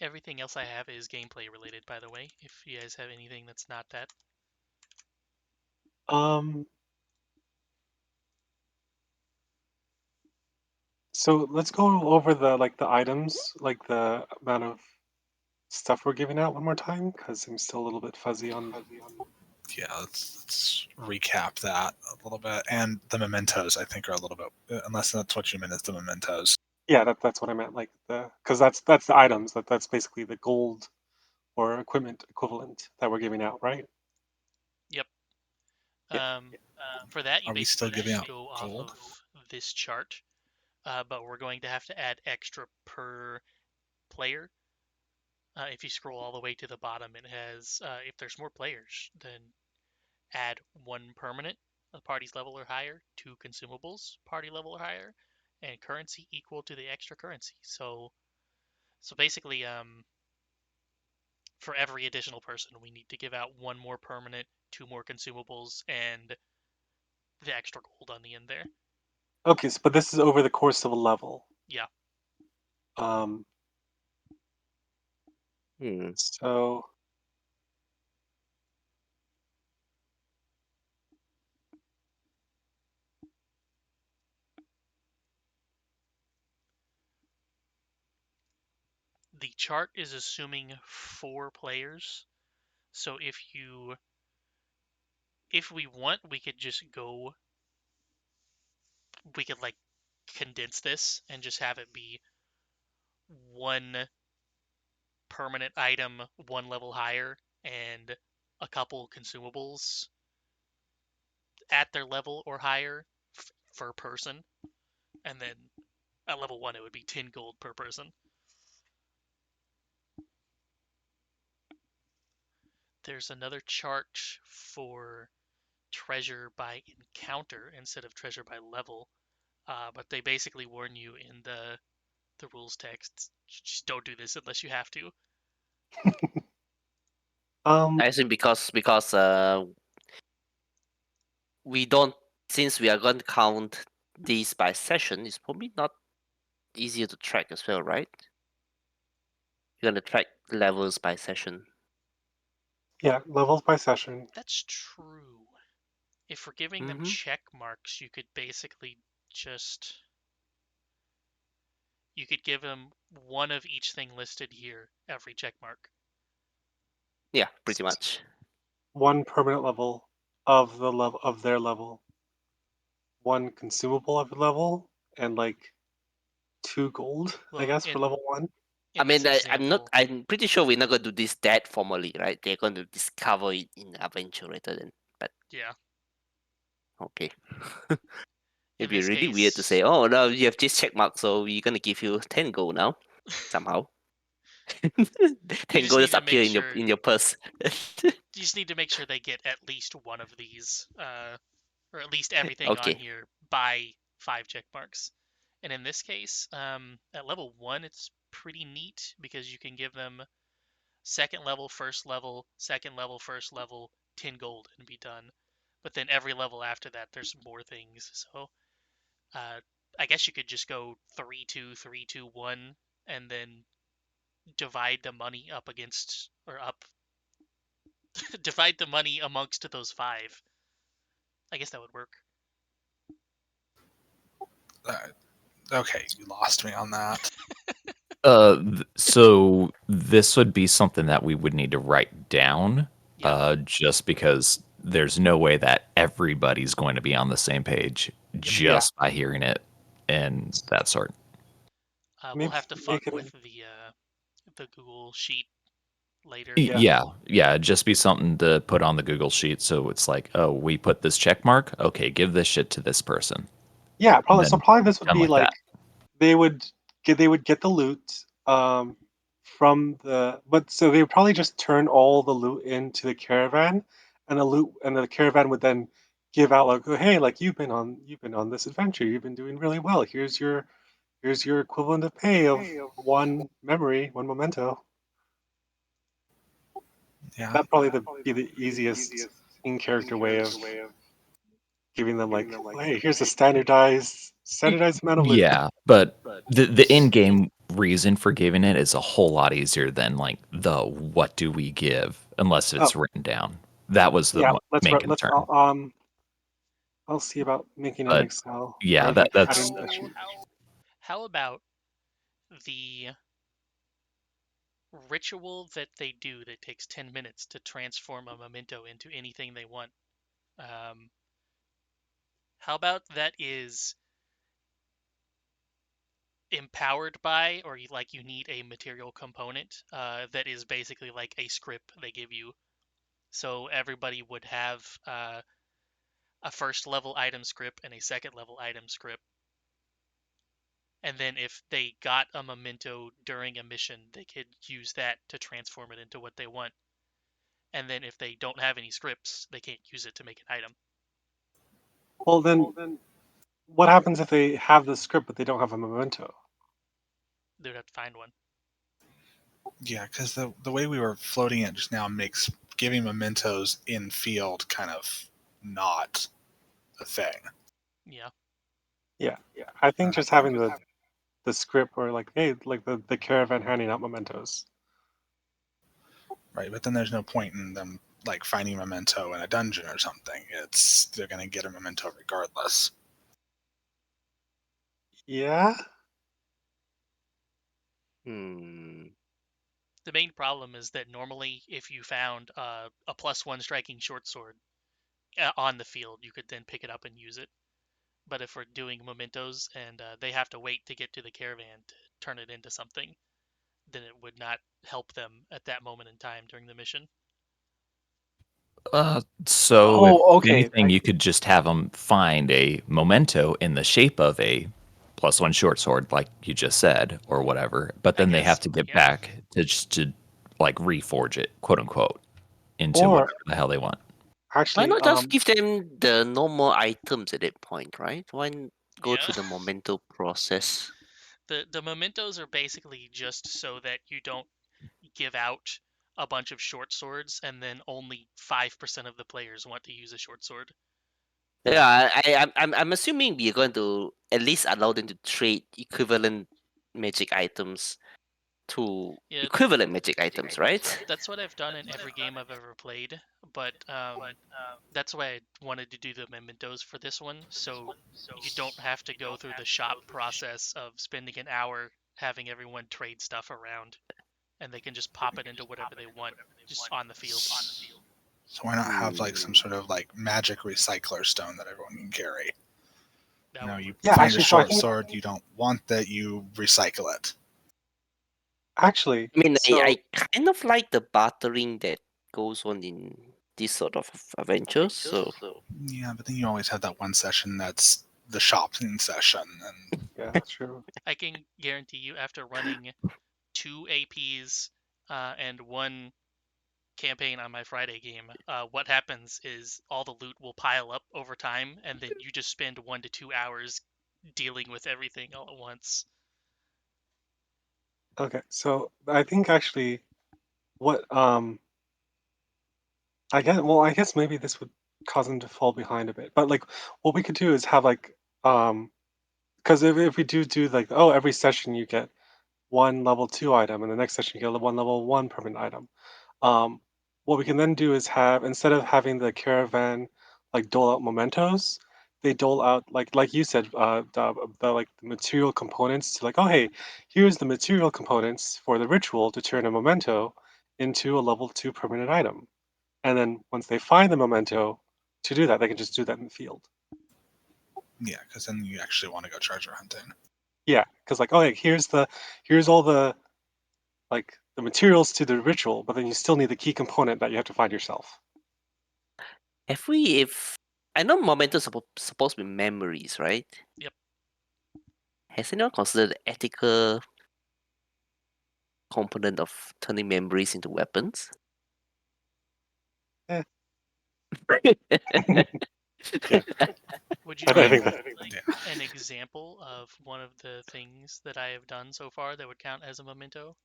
Speaker 1: Everything else I have is gameplay related, by the way, if you guys have anything that's not that.
Speaker 3: Um. So let's go over the like the items, like the amount of stuff we're giving out one more time, because I'm still a little bit fuzzy on.
Speaker 4: Yeah, let's recap that a little bit. And the mementos, I think, are a little bit, unless that's what you meant, is the mementos.
Speaker 3: Yeah, that's what I meant. Like the because that's the items that's basically the gold or equipment equivalent that we're giving out, right?
Speaker 1: Yep.
Speaker 3: Yeah.
Speaker 1: For that, you
Speaker 4: Are we still
Speaker 1: basically
Speaker 4: giving
Speaker 1: just
Speaker 4: out
Speaker 1: go off
Speaker 4: gold?
Speaker 1: of this chart, but we're going to have to add extra per player. If you scroll all the way to the bottom, it has if there's more players, then add 1 permanent, a party's level or higher, 2 consumables, party level or higher, and currency equal to the extra currency. So basically, for every additional person, we need to give out 1 more permanent, 2 more consumables, and the extra gold on the end there.
Speaker 3: Okay, so, but this is over the course of a level.
Speaker 1: Yeah.
Speaker 3: Um.
Speaker 2: Hmm.
Speaker 3: So
Speaker 1: The chart is assuming 4 players. So if we want, we could just go, we could like condense this and just have it be 1 permanent item 1 level higher and a couple consumables at their level or higher per person, and then at level 1 it would be 10 gold per person. There's another chart for treasure by encounter instead of treasure by level, but they basically warn you in the rules text, just don't do this unless you have to.
Speaker 3: um
Speaker 2: I assume because we don't since we are going to count these by session, it's probably not easier to track as well, right? You're gonna track levels by session.
Speaker 3: yeah, levels by session.
Speaker 1: That's true. If we're giving them
Speaker 2: Mm-hmm.
Speaker 1: check marks, you could basically just you could give them one of each thing listed here every check mark.
Speaker 2: Yeah, pretty much.
Speaker 3: One permanent level of the level of their level, one consumable of the level, and like 2 gold, I
Speaker 1: Well,
Speaker 3: guess, for level 1.
Speaker 2: I
Speaker 1: in this
Speaker 2: mean, I'm not.
Speaker 1: example,
Speaker 2: I'm pretty sure we're not going to do this that formally, right? They're going to discover it in adventure rather than. But
Speaker 1: yeah,
Speaker 2: okay,
Speaker 1: in
Speaker 2: it'd be
Speaker 1: this
Speaker 2: really weird to say,
Speaker 1: case,
Speaker 2: "Oh no, you have this check mark, so we're gonna give you 10 gold now." Somehow,
Speaker 1: you
Speaker 2: 10
Speaker 1: just
Speaker 2: gold
Speaker 1: need
Speaker 2: just
Speaker 1: to
Speaker 2: appear
Speaker 1: make
Speaker 2: in
Speaker 1: sure
Speaker 2: your purse.
Speaker 1: you just need to make sure they get at least one of these, or at least everything on
Speaker 2: Okay.
Speaker 1: here by 5 check marks. And in this case, at level 1, it's pretty neat because you can give them second level, first level, second level, first level, 10 gold, and be done. But then every level after that, there's more things. So uh, I guess you could just go 3-2, 3-2, 1, and then divide the money up against, or up, divide the money amongst those 5. I guess that would work.
Speaker 4: Uh, okay, you lost me on that.
Speaker 5: So this would be something that we would need to write down,
Speaker 1: Yep.
Speaker 5: just because there's no way that everybody's going to be on the same page
Speaker 1: Yep.
Speaker 3: Yeah,
Speaker 5: just by hearing it and that sort.
Speaker 1: We'll
Speaker 3: maybe
Speaker 1: have to fuck
Speaker 3: make it.
Speaker 1: with the Google sheet later.
Speaker 5: Y-
Speaker 3: Yeah,
Speaker 5: Yeah, yeah, just be something to put on the Google sheet. So it's like, oh, we put this check mark. Okay, give this shit to this person.
Speaker 3: yeah,
Speaker 5: And
Speaker 3: probably. So
Speaker 5: then
Speaker 3: probably this would
Speaker 5: done
Speaker 3: be
Speaker 5: like
Speaker 3: like
Speaker 5: that.
Speaker 3: they would get the loot from the but so they would probably just turn all the loot into the caravan, and the caravan would then give out like, oh, hey, like you've been on this adventure, you've been doing really well, here's your equivalent of pay of one memory, one memento.
Speaker 4: Yeah.
Speaker 3: That'd probably be the easiest in character way of giving them like, oh, hey, here's a standardized amount of loot.
Speaker 5: Yeah, but the in-game reason for giving it is a whole lot easier than like the what do we give unless
Speaker 3: Oh,
Speaker 5: it's written down. That was the
Speaker 3: yeah,
Speaker 5: main
Speaker 3: let's
Speaker 5: concern.
Speaker 3: I'll see about making an
Speaker 5: But
Speaker 3: Excel
Speaker 5: yeah,
Speaker 3: or like
Speaker 5: that's
Speaker 3: adding a sheet.
Speaker 1: How about the ritual that they do that takes 10 minutes to transform a memento into anything they want? Um, how about that is empowered by, or you need a material component that is basically like a script they give you. So everybody would have a first level item script and a second level item script. And then if they got a memento during a mission, they could use that to transform it into what they want. And then if they don't have any scripts, they can't use it to make an item.
Speaker 3: Well, then what happens if they have the script but they don't have a memento?
Speaker 1: They would have to find one.
Speaker 4: Yeah, because the way we were floating it just now makes giving mementos in field kind of not a thing.
Speaker 1: Yeah.
Speaker 3: Yeah, I think just
Speaker 4: Uh,
Speaker 3: having the script or like, hey, like the caravan handing out mementos.
Speaker 4: right, but then there's no point in them like finding a memento in a dungeon or something. They're gonna get a memento regardless.
Speaker 3: Yeah,
Speaker 2: Hmm.
Speaker 1: The main problem is that normally, if you found a +1 striking short sword on the field, you could then pick it up and use it. But if we're doing mementos and they have to wait to get to the caravan to turn it into something, then it would not help them at that moment in time during the mission.
Speaker 5: so if
Speaker 3: oh, okay.
Speaker 5: anything, you could just have them find a memento in the shape of a +1 short sword, like you just said, or whatever. But
Speaker 1: I
Speaker 5: then they have
Speaker 1: guess,
Speaker 5: to get
Speaker 1: yeah.
Speaker 5: back to just to like reforge it, quote unquote, into
Speaker 3: Or
Speaker 5: whatever the hell they want.
Speaker 2: Why
Speaker 3: actually,
Speaker 2: not just give them the normal items at that point, right? Why go
Speaker 1: Yeah.
Speaker 2: through the memento process?
Speaker 1: The mementos are basically just so that you don't give out a bunch of short swords and then only 5% of the players want to use a short sword.
Speaker 2: Yeah, I'm assuming we're going to at least allow them to trade magic items to
Speaker 1: Yeah,
Speaker 2: equivalent magic items, right?
Speaker 1: that's what I've done in every game I've ever played, but that's why I wanted to do the mementos for this one, so you don't have to go through the shop process of spending an hour having everyone trade stuff around and they can just pop it into whatever they want, just on the field.
Speaker 4: So why not have like some sort of like magic recycler stone that everyone can carry?
Speaker 1: That
Speaker 4: You know,
Speaker 1: would
Speaker 4: you
Speaker 1: work.
Speaker 3: Yeah,
Speaker 4: find
Speaker 3: actually,
Speaker 4: a
Speaker 3: so I
Speaker 4: short
Speaker 3: think
Speaker 4: sword, you don't want that, you recycle it.
Speaker 3: actually,
Speaker 2: I mean,
Speaker 3: so
Speaker 2: I kind of like the bartering that goes on in this sort of adventures. So
Speaker 4: Yeah, but then you always have that one session that's the shopping session, and
Speaker 3: yeah, that's true.
Speaker 1: I can guarantee you, after running 2 APs and 1 campaign on my Friday game, what happens is all the loot will pile up over time, and then you just spend 1 to 2 hours dealing with everything all at once.
Speaker 3: Okay, so I think actually, what I guess maybe this would cause them to fall behind a bit. But like, what we could do is have like because if we do like, oh, every session you get one level 2 item, and the next session you get one level 1 permanent item. Um, what we can then do is have, instead of having the caravan like dole out mementos, they dole out like you said, the like the material components to like, oh hey, here's the material components for the ritual to turn a memento into a level 2 permanent item. And then once they find the memento to do that, they can just do that in the field.
Speaker 4: yeah, because then you actually want to go treasure hunting.
Speaker 3: Yeah, because like, oh hey, here's all the like the materials to the ritual, but then you still need the key component that you have to find yourself.
Speaker 2: if I know mementos supposed to be memories, right?
Speaker 1: Yep.
Speaker 2: Has anyone considered the ethical component of turning memories into weapons?
Speaker 3: Eh.
Speaker 2: Yeah.
Speaker 1: Would you
Speaker 3: I
Speaker 4: I
Speaker 1: like
Speaker 3: think
Speaker 4: mean,
Speaker 3: that
Speaker 4: yeah,
Speaker 1: an example of one of the things that I have done so far that would count as a memento?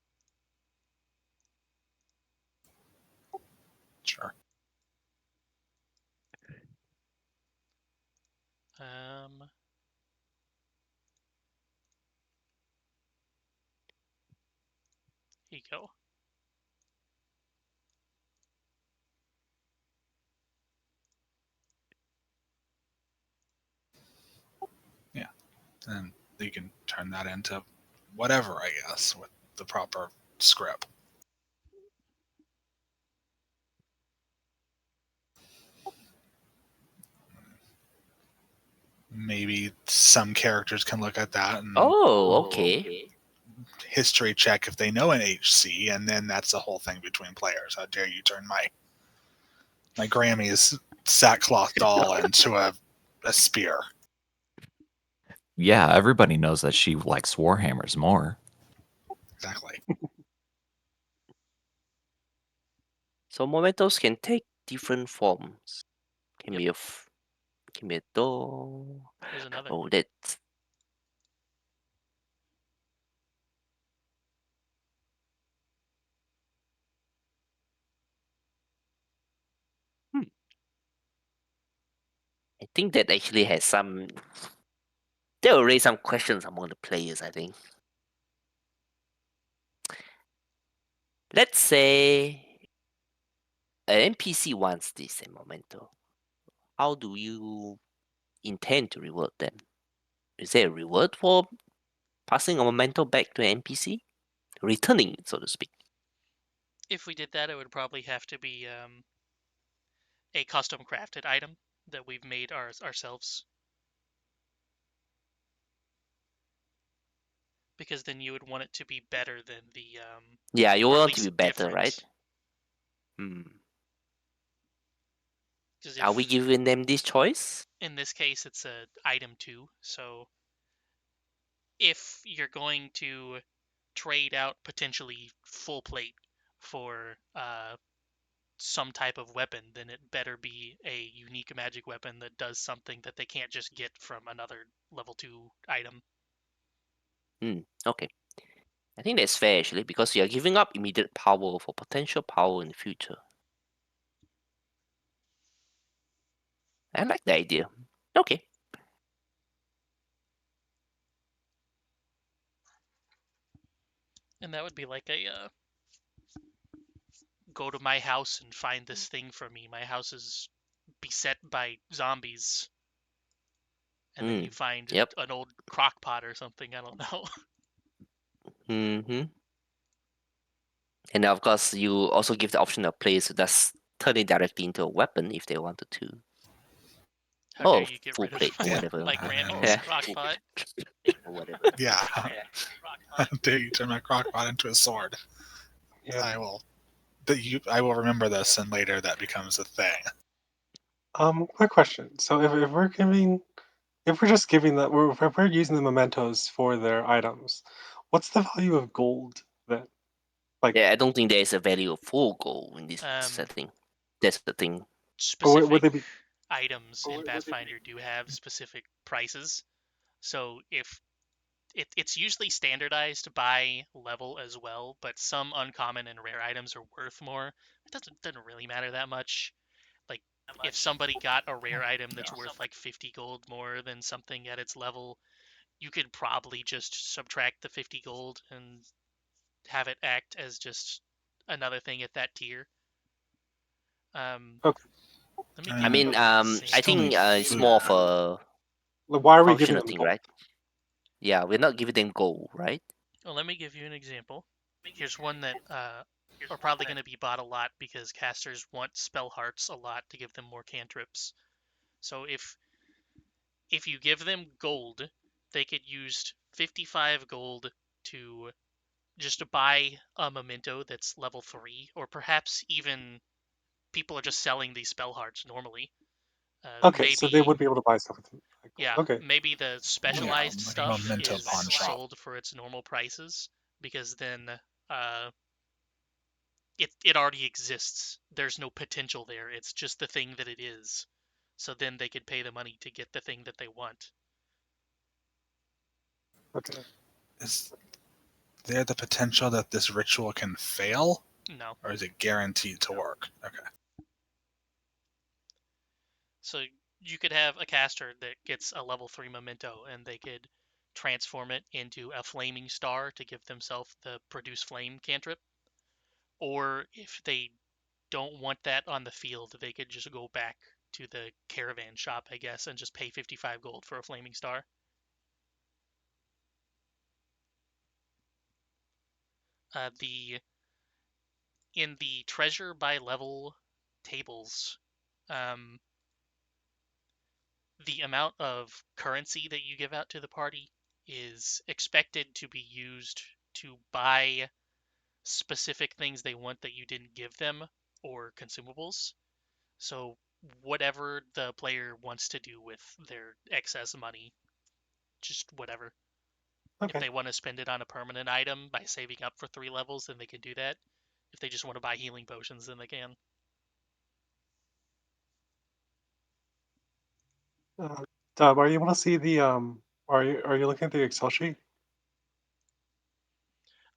Speaker 4: sure.
Speaker 1: Um, here you go.
Speaker 4: Yeah, and you can turn that into whatever, I guess, with the proper script. Maybe some characters can look at that and
Speaker 2: Oh, okay.
Speaker 4: history check if they know an HC, and then that's the whole thing between players. How dare you turn my Grammy's sackcloth doll into a spear?
Speaker 5: Yeah, everybody knows that she likes Warhammers more.
Speaker 4: Exactly.
Speaker 2: So mementos can take different forms. Can
Speaker 1: Yep.
Speaker 2: be can be a doll.
Speaker 1: Here's another.
Speaker 2: Oh, that's hmm. I think that actually has some. That will raise some questions among the players. I think. Let's say an NPC wants this a memento. How do you intend to reward them? Is there a reward for passing a memento back to an NPC? Returning it, so to speak.
Speaker 1: If we did that, it would probably have to be a custom crafted item that we've made ourselves. Because then you would want it to be better than the,
Speaker 2: Yeah, you
Speaker 1: or at
Speaker 2: want to be
Speaker 1: least
Speaker 2: better, right?
Speaker 1: different.
Speaker 2: Hmm.
Speaker 1: Because
Speaker 2: Are we
Speaker 1: if,
Speaker 2: giving them this choice?
Speaker 1: in this case, it's a item 2, so if you're going to trade out potentially full plate for some type of weapon, then it better be a unique magic weapon that does something that they can't just get from another level 2 item.
Speaker 2: Okay. I think that's fair actually, because you are giving up immediate power for potential power in the future. I like the idea. Okay.
Speaker 1: And that would be like a go to my house and find this thing for me. My house is beset by zombies. And then you find
Speaker 2: Yep.
Speaker 1: an old crock pot or something. I don't know.
Speaker 2: Mm-hmm. And of course, you also give the option of players to just turn it directly into a weapon if they wanted to.
Speaker 1: How dare
Speaker 2: Oh,
Speaker 1: you get
Speaker 2: full
Speaker 1: rid of
Speaker 2: plate or
Speaker 4: Yeah.
Speaker 2: whatever.
Speaker 1: like
Speaker 4: I know.
Speaker 1: Randy's crockpot?
Speaker 2: Or whatever.
Speaker 4: Yeah. Dare you turn my crockpot into a sword?
Speaker 3: Yeah.
Speaker 4: I will remember this, and later that becomes a thing.
Speaker 3: Quick question. So if we're just giving that, if we're using the mementos for their items, what's the value of gold then? Like,
Speaker 2: Yeah, I don't think there is a value of full gold in this
Speaker 1: Um,
Speaker 2: setting. That's the thing.
Speaker 3: or would
Speaker 1: Specific
Speaker 3: they be?
Speaker 1: items in Pathfinder do have specific prices. So if it's usually standardized by level as well, but some uncommon and rare items are worth more. It doesn't really matter that much. Like if somebody got a rare item that's worth like 50 gold more than something at its level, you could probably just subtract the 50 gold and have it act as just another thing at that tier. Um,
Speaker 3: Okay.
Speaker 1: let me
Speaker 4: I
Speaker 1: give
Speaker 2: I
Speaker 1: you
Speaker 4: mean,
Speaker 1: an
Speaker 2: mean, I
Speaker 4: still
Speaker 2: think
Speaker 4: need
Speaker 1: example.
Speaker 2: it's more of
Speaker 4: food.
Speaker 2: a
Speaker 3: Like, why are we giving
Speaker 2: functional
Speaker 3: them
Speaker 2: thing,
Speaker 3: gold?
Speaker 2: right? Yeah, we're not giving them gold, right?
Speaker 1: Well, let me give you an example. Here's one that are probably going to be bought a lot because casters want spell hearts a lot to give them more cantrips. So if you give them gold, they could use 55 gold to just buy a memento that's level 3, or perhaps even people are just selling these spell hearts normally.
Speaker 3: Okay, so they
Speaker 1: Maybe,
Speaker 3: would be able to buy stuff with like gold.
Speaker 1: yeah,
Speaker 3: Okay.
Speaker 1: maybe the
Speaker 4: Yeah,
Speaker 1: specialized
Speaker 4: like a
Speaker 1: stuff
Speaker 4: memento
Speaker 1: is
Speaker 4: pawn shop.
Speaker 1: sold for its normal prices because then uh, it already exists. There's no potential there. It's just the thing that it is. So then they could pay the money to get the thing that they want.
Speaker 3: Okay.
Speaker 4: Is there the potential that this ritual can fail,
Speaker 1: No.
Speaker 4: or is it guaranteed to work? Okay.
Speaker 1: So you could have a caster that gets a level 3 memento and they could transform it into a flaming star to give themselves the produce flame cantrip. Or if they don't want that on the field, they could just go back to the caravan shop, I guess, and just pay 55 gold for a flaming star. The in the treasure by level tables, um, the amount of currency that you give out to the party is expected to be used to buy specific things they want that you didn't give them or consumables. So whatever the player wants to do with their excess money, just whatever. If
Speaker 3: Okay.
Speaker 1: they want to spend it on a permanent item by saving up for 3 levels, then they can do that. If they just want to buy healing potions, then they can.
Speaker 3: Dub, are you able to see the Are you looking at the Excel sheet?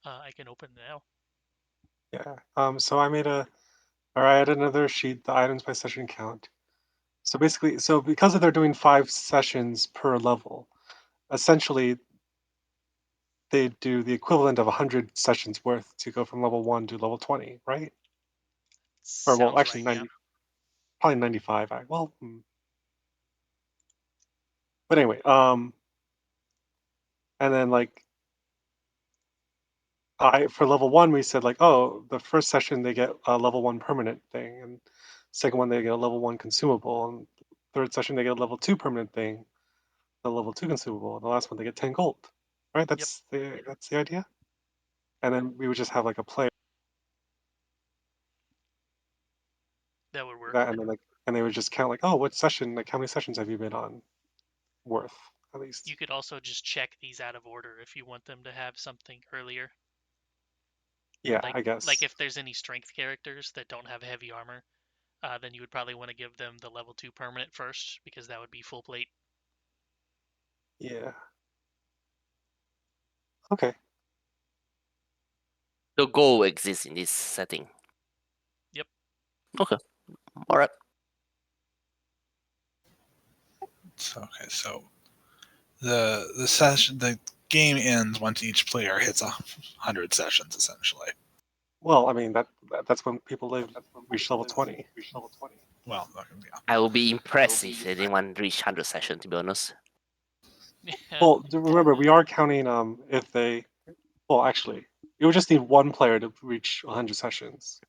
Speaker 1: I can open it now.
Speaker 3: Yeah. So I added another sheet, the items by session count. So basically, because they're doing 5 sessions per level, essentially they do the equivalent of 100 sessions worth to go from level 1 to level 20, right? Or well,
Speaker 1: Sounds
Speaker 3: actually
Speaker 1: right, yeah.
Speaker 3: 90, probably 95. But anyway, and then like I for level 1 we said like, oh, the first session they get a level 1 permanent thing, and second one they get a level 1 consumable, and third session they get a level 2 permanent thing, a level 2 consumable, and the last one they get 10 gold. Right?
Speaker 1: Yep,
Speaker 3: That's the idea. And then we would just have like a player
Speaker 1: that would work.
Speaker 3: that, and then like, and they would just count like, oh, what session? Like, how many sessions have you been on? Worth at least.
Speaker 1: You could also just check these out of order if you want them to have something earlier.
Speaker 3: Yeah,
Speaker 1: Like
Speaker 3: I
Speaker 1: like
Speaker 3: guess.
Speaker 1: if there's any strength characters that don't have heavy armor, then you would probably want to give them the level 2 permanent first because that would be full plate.
Speaker 3: Yeah. Okay.
Speaker 2: The gold exists in this setting.
Speaker 1: Yep.
Speaker 2: Okay, all right.
Speaker 4: So the game ends once each player hits 100 sessions, essentially.
Speaker 3: Well, I mean that's when people reach level 20.
Speaker 4: Well, yeah.
Speaker 2: I will be impressed if anyone reach 100 session. To be honest,
Speaker 1: Yeah.
Speaker 3: Well, remember we are counting if they. Well, actually, You would just need one player to reach 100 sessions.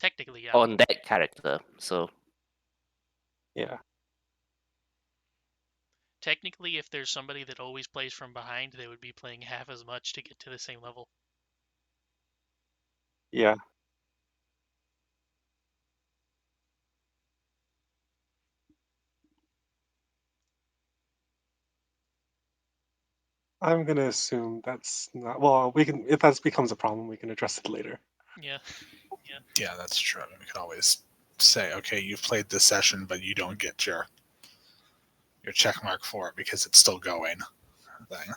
Speaker 1: Technically, yeah.
Speaker 2: on that character. So
Speaker 3: Yeah.
Speaker 1: Technically, if there's somebody that always plays from behind, they would be playing half as much to get to the same level.
Speaker 3: Yeah. I'm gonna assume that's not well. We can, if that becomes a problem, we can address it later.
Speaker 1: Yeah.
Speaker 4: Yeah, that's true. I mean, we could always say, okay, you've played this session, but you don't get your check mark for it because it's still going. Thing.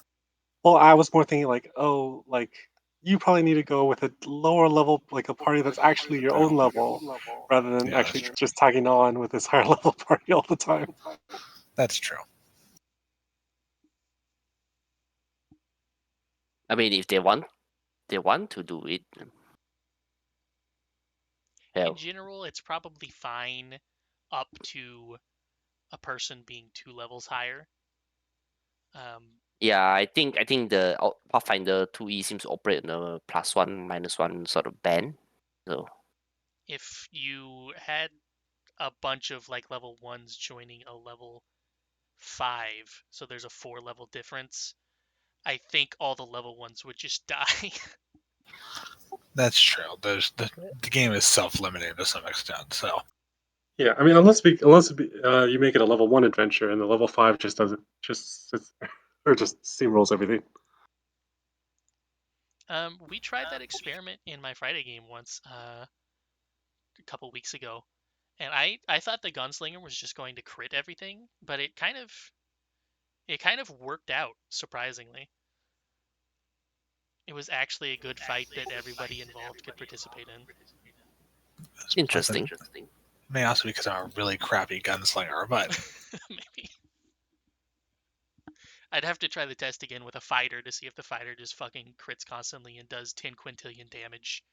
Speaker 3: Well, I was more thinking like, oh, like you probably need to go with a lower level, like a party that's actually your own level, rather than
Speaker 4: Yeah, that's
Speaker 3: actually
Speaker 4: true.
Speaker 3: just tagging on with this higher level party all the time.
Speaker 4: That's true.
Speaker 2: I mean, if they want to do it,
Speaker 1: In
Speaker 2: hell,
Speaker 1: general, it's probably fine up to a person being 2 levels higher.
Speaker 2: yeah, I think the Pathfinder 2E seems to operate in a +1 -1 sort of band. So
Speaker 1: If you had a bunch of like level 1s joining a level 5, so there's a 4 level difference, I think all the level 1s would just die.
Speaker 4: That's true. There's the game is self-limiting to some extent. So
Speaker 3: Yeah, I mean, you make it a level 1 adventure and the level 5 just doesn't just sits or just steamrolls everything.
Speaker 1: We tried that experiment in my Friday game once, a couple weeks ago, and I thought the gunslinger was just going to crit everything, but it kind of worked out surprisingly. It was actually a good fight that everybody involved could participate in.
Speaker 4: it's
Speaker 2: interesting.
Speaker 4: may also be because I'm a really crappy gunslinger, but
Speaker 1: Maybe I'd have to try the test again with a fighter to see if the fighter just fucking crits constantly and does 10 quintillion damage.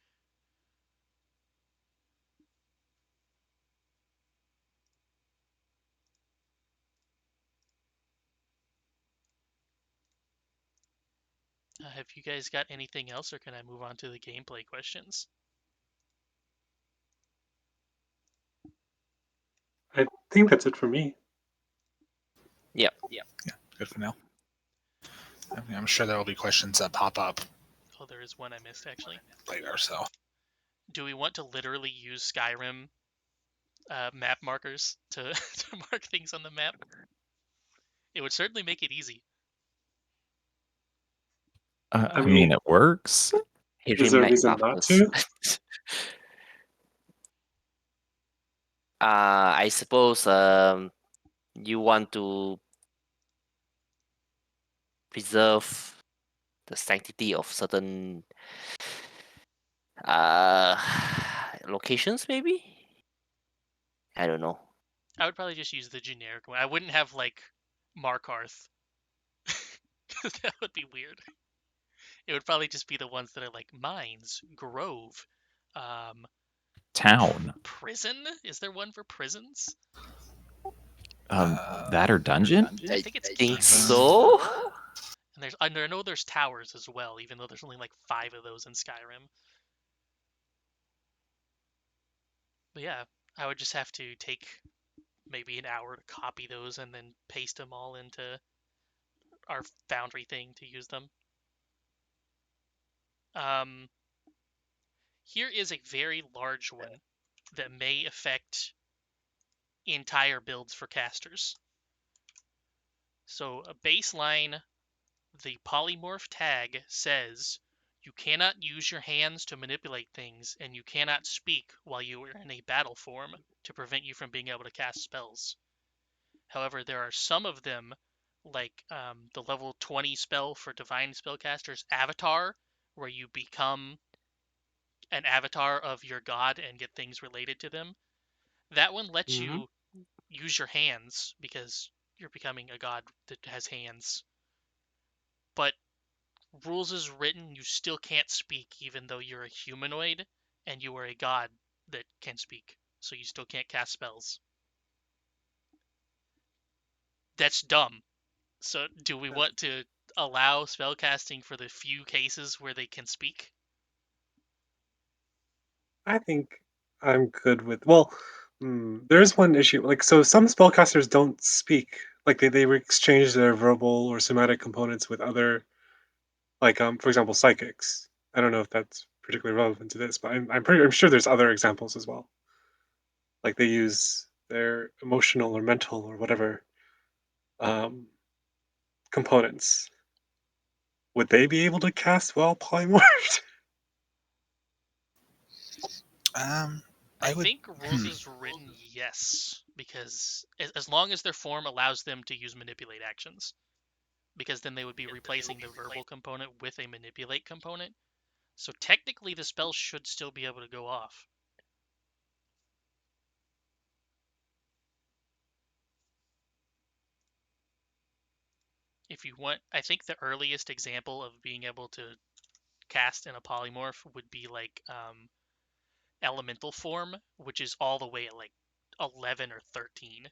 Speaker 1: Have you guys got anything else, or can I move on to the gameplay questions?
Speaker 3: I think that's it for me.
Speaker 2: Yeah.
Speaker 4: yeah, good for now. I mean, I'm sure there will be questions that pop up
Speaker 1: Oh, there is one I missed actually.
Speaker 4: later. So
Speaker 1: Do we want to literally use Skyrim map markers to, to mark things on the map? It would certainly make it easy.
Speaker 5: I
Speaker 3: I
Speaker 5: mean,
Speaker 3: mean,
Speaker 5: it works.
Speaker 3: is there a
Speaker 2: Mac
Speaker 3: reason not
Speaker 2: markers.
Speaker 3: to?
Speaker 2: I suppose you want to preserve the sanctity of certain uh locations, maybe. I don't know.
Speaker 1: I would probably just use the generic one. I wouldn't have like Markarth, because that would be weird. It would probably just be the ones that are like mines, grove, um,
Speaker 5: Town.
Speaker 1: prison. Is there one for prisons?
Speaker 5: That or dungeon?
Speaker 1: I
Speaker 2: I
Speaker 1: think it's
Speaker 2: think
Speaker 1: dungeons.
Speaker 2: so.
Speaker 1: And I know there's towers as well, even though there's only like 5 of those in Skyrim. But yeah, I would just have to take maybe an hour to copy those and then paste them all into our Foundry thing to use them. Um, Here is a very large one that may affect entire builds for casters. So a baseline, the polymorph tag says you cannot use your hands to manipulate things, and you cannot speak while you are in a battle form to prevent you from being able to cast spells. However, there are some of them, like the level 20 spell for Divine Spellcaster's Avatar, where you become an avatar of your god and get things related to them. That one lets
Speaker 2: Mm-hmm.
Speaker 1: you use your hands because you're becoming a god that has hands. But rules is written, you still can't speak even though you're a humanoid and you are a god that can speak. So you still can't cast spells. That's dumb. So do we want to allow spellcasting for the few cases where they can speak?
Speaker 3: I think I'm good with. Well, there's one issue. Like, so some spellcasters don't speak. Like, they exchange their verbal or somatic components with other, like, for example, psychics. I don't know if that's particularly relevant to this, but I'm sure there's other examples as well. Like, they use their emotional or mental or whatever um, components. Would they be able to cast well polymorphed?
Speaker 1: I
Speaker 4: I would.
Speaker 1: think rules is written yes, because as long as their form allows them to use manipulate actions, because then they would be replacing the verbal component with a manipulate component. So technically the spell should still be able to go off. If you want, I think the earliest example of being able to cast in a polymorph would be like elemental form, which is all the way at like 11 or 13.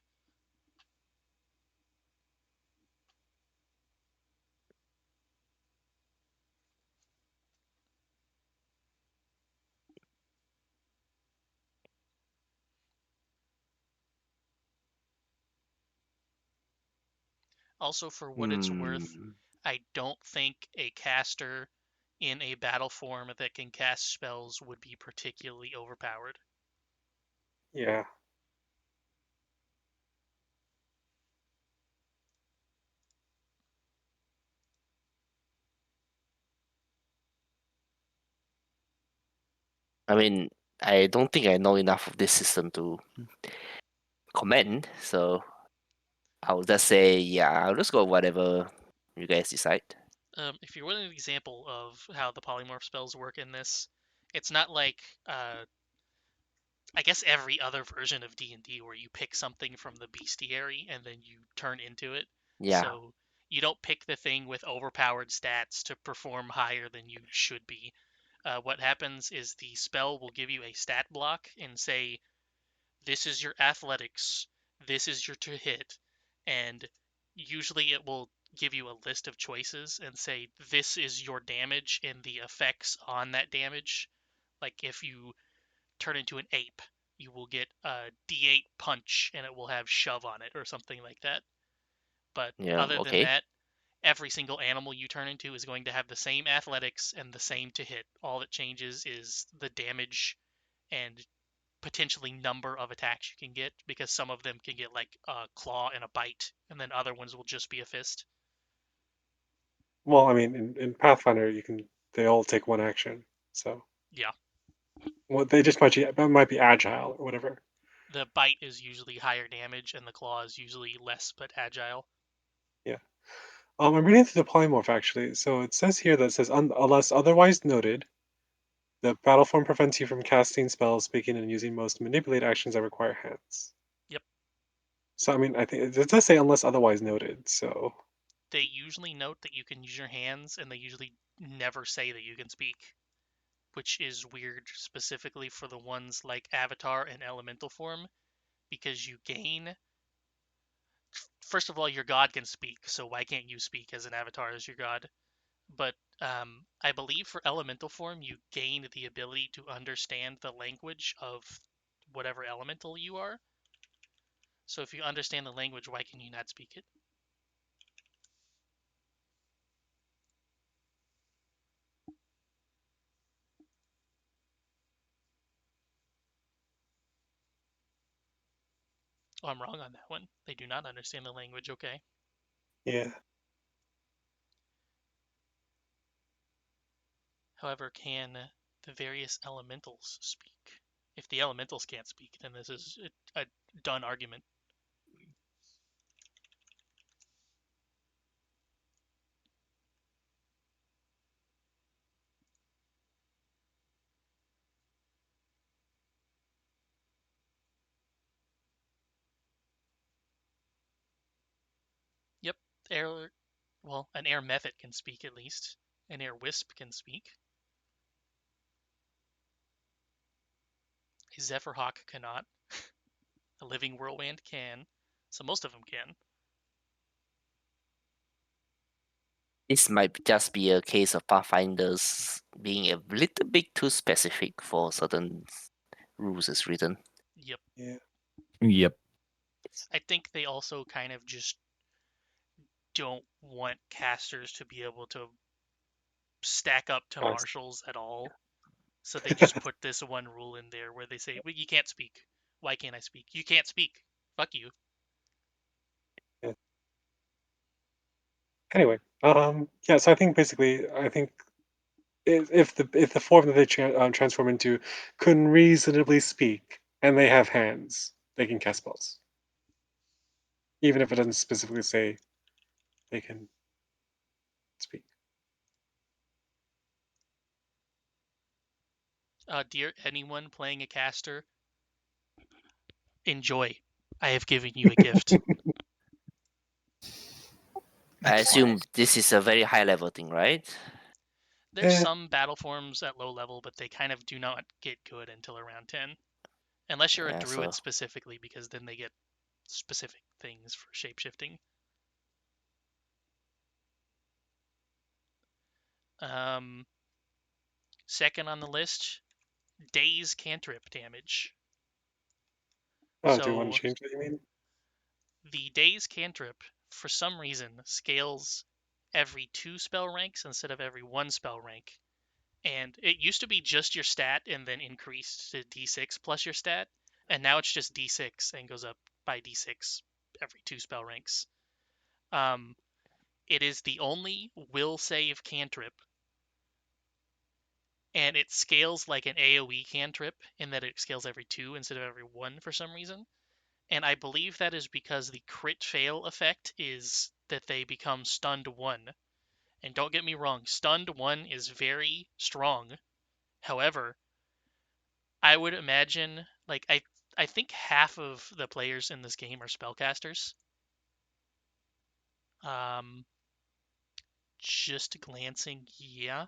Speaker 1: Also, for what it's worth,
Speaker 2: Hmm.
Speaker 1: I don't think a caster in a battle form that can cast spells would be particularly overpowered.
Speaker 3: Yeah.
Speaker 2: I mean, I don't think I know enough of this system to comment, so I'll just say, yeah, I'll just go whatever you guys decide.
Speaker 1: If you want an example of how the polymorph spells work in this, it's not like I guess every other version of D&D where you pick something from the bestiary and then you turn into it.
Speaker 2: Yeah,
Speaker 1: So you don't pick the thing with overpowered stats to perform higher than you should be. What happens is the spell will give you a stat block and say, this is your athletics, this is your to hit, and usually it will give you a list of choices and say, this is your damage and the effects on that damage. Like if you turn into an ape, you will get a D8 punch and it will have shove on it or something like that. But
Speaker 2: yeah,
Speaker 1: other than
Speaker 2: okay.
Speaker 1: that, every single animal you turn into is going to have the same athletics and the same to hit. All that changes is the damage and potentially number of attacks you can get, because some of them can get like a claw and a bite, and then other ones will just be a fist.
Speaker 3: Well, I mean, in Pathfinder, they all take one action, so
Speaker 1: Yeah,
Speaker 3: well, they just might be agile or whatever.
Speaker 1: the bite is usually higher damage, and the claw is usually less but agile.
Speaker 3: Yeah. I'm reading through the polymorph actually. So it says here that it says unless otherwise noted, the battle form prevents you from casting spells, speaking, and using most manipulate actions that require hands.
Speaker 1: Yep.
Speaker 3: So I mean, I think it does say unless otherwise noted. So
Speaker 1: They usually note that you can use your hands, and they usually never say that you can speak, which is weird specifically for the ones like Avatar and Elemental form, because you gain. First of all, your god can speak, so why can't you speak as an avatar as your god? But I believe for elemental form, you gain the ability to understand the language of whatever elemental you are. So if you understand the language, why can you not speak it? Oh, I'm wrong on that one. They do not understand the language, okay.
Speaker 3: yeah,
Speaker 1: However, can the various elementals speak? If the elementals can't speak, then this is a done argument. Yep, air. Well, an air method can speak at least. An air wisp can speak. A Zephyrhawk cannot. A living whirlwind can. So most of them can.
Speaker 2: This might just be a case of Pathfinders being a little bit too specific for certain rules as written.
Speaker 1: Yep.
Speaker 3: Yeah.
Speaker 5: Yep.
Speaker 1: I think they also kind of just don't want casters to be able to stack up to
Speaker 3: Nice.
Speaker 1: marshals at all. So they just put this one rule in there where they say, well, you can't speak. Why can't I speak? You can't speak. Fuck you.
Speaker 3: Yeah. Anyway, yeah. So I think basically, I think if the form that they transform into can reasonably speak and they have hands, they can cast spells, even if it doesn't specifically say they can speak.
Speaker 1: Dear anyone playing a caster, enjoy. I have given you a gift.
Speaker 2: I assume
Speaker 4: Excellent.
Speaker 2: this is a very high level thing, right?
Speaker 1: There's
Speaker 3: Eh,
Speaker 1: some battle forms at low level, but they kind of do not get good until around 10. Unless you're a
Speaker 2: Yeah,
Speaker 1: druid
Speaker 2: so
Speaker 1: specifically, because then they get specific things for shapeshifting. Second on the list, Daze cantrip damage.
Speaker 3: oh, do you want to
Speaker 1: So
Speaker 3: change that? You mean?
Speaker 1: the Daze cantrip, for some reason, scales every 2 spell ranks instead of every 1 spell rank. And it used to be just your stat and then increased to d6 plus your stat, and now it's just d6 and goes up by d6 every 2 spell ranks. It is the only will save cantrip, and it scales like an AoE cantrip in that it scales every 2 instead of every 1 for some reason. And I believe that is because the crit fail effect is that they become stunned 1. And don't get me wrong, stunned 1 is very strong. However, I would imagine, like, I think half of the players in this game are spellcasters. Um, just glancing, yeah.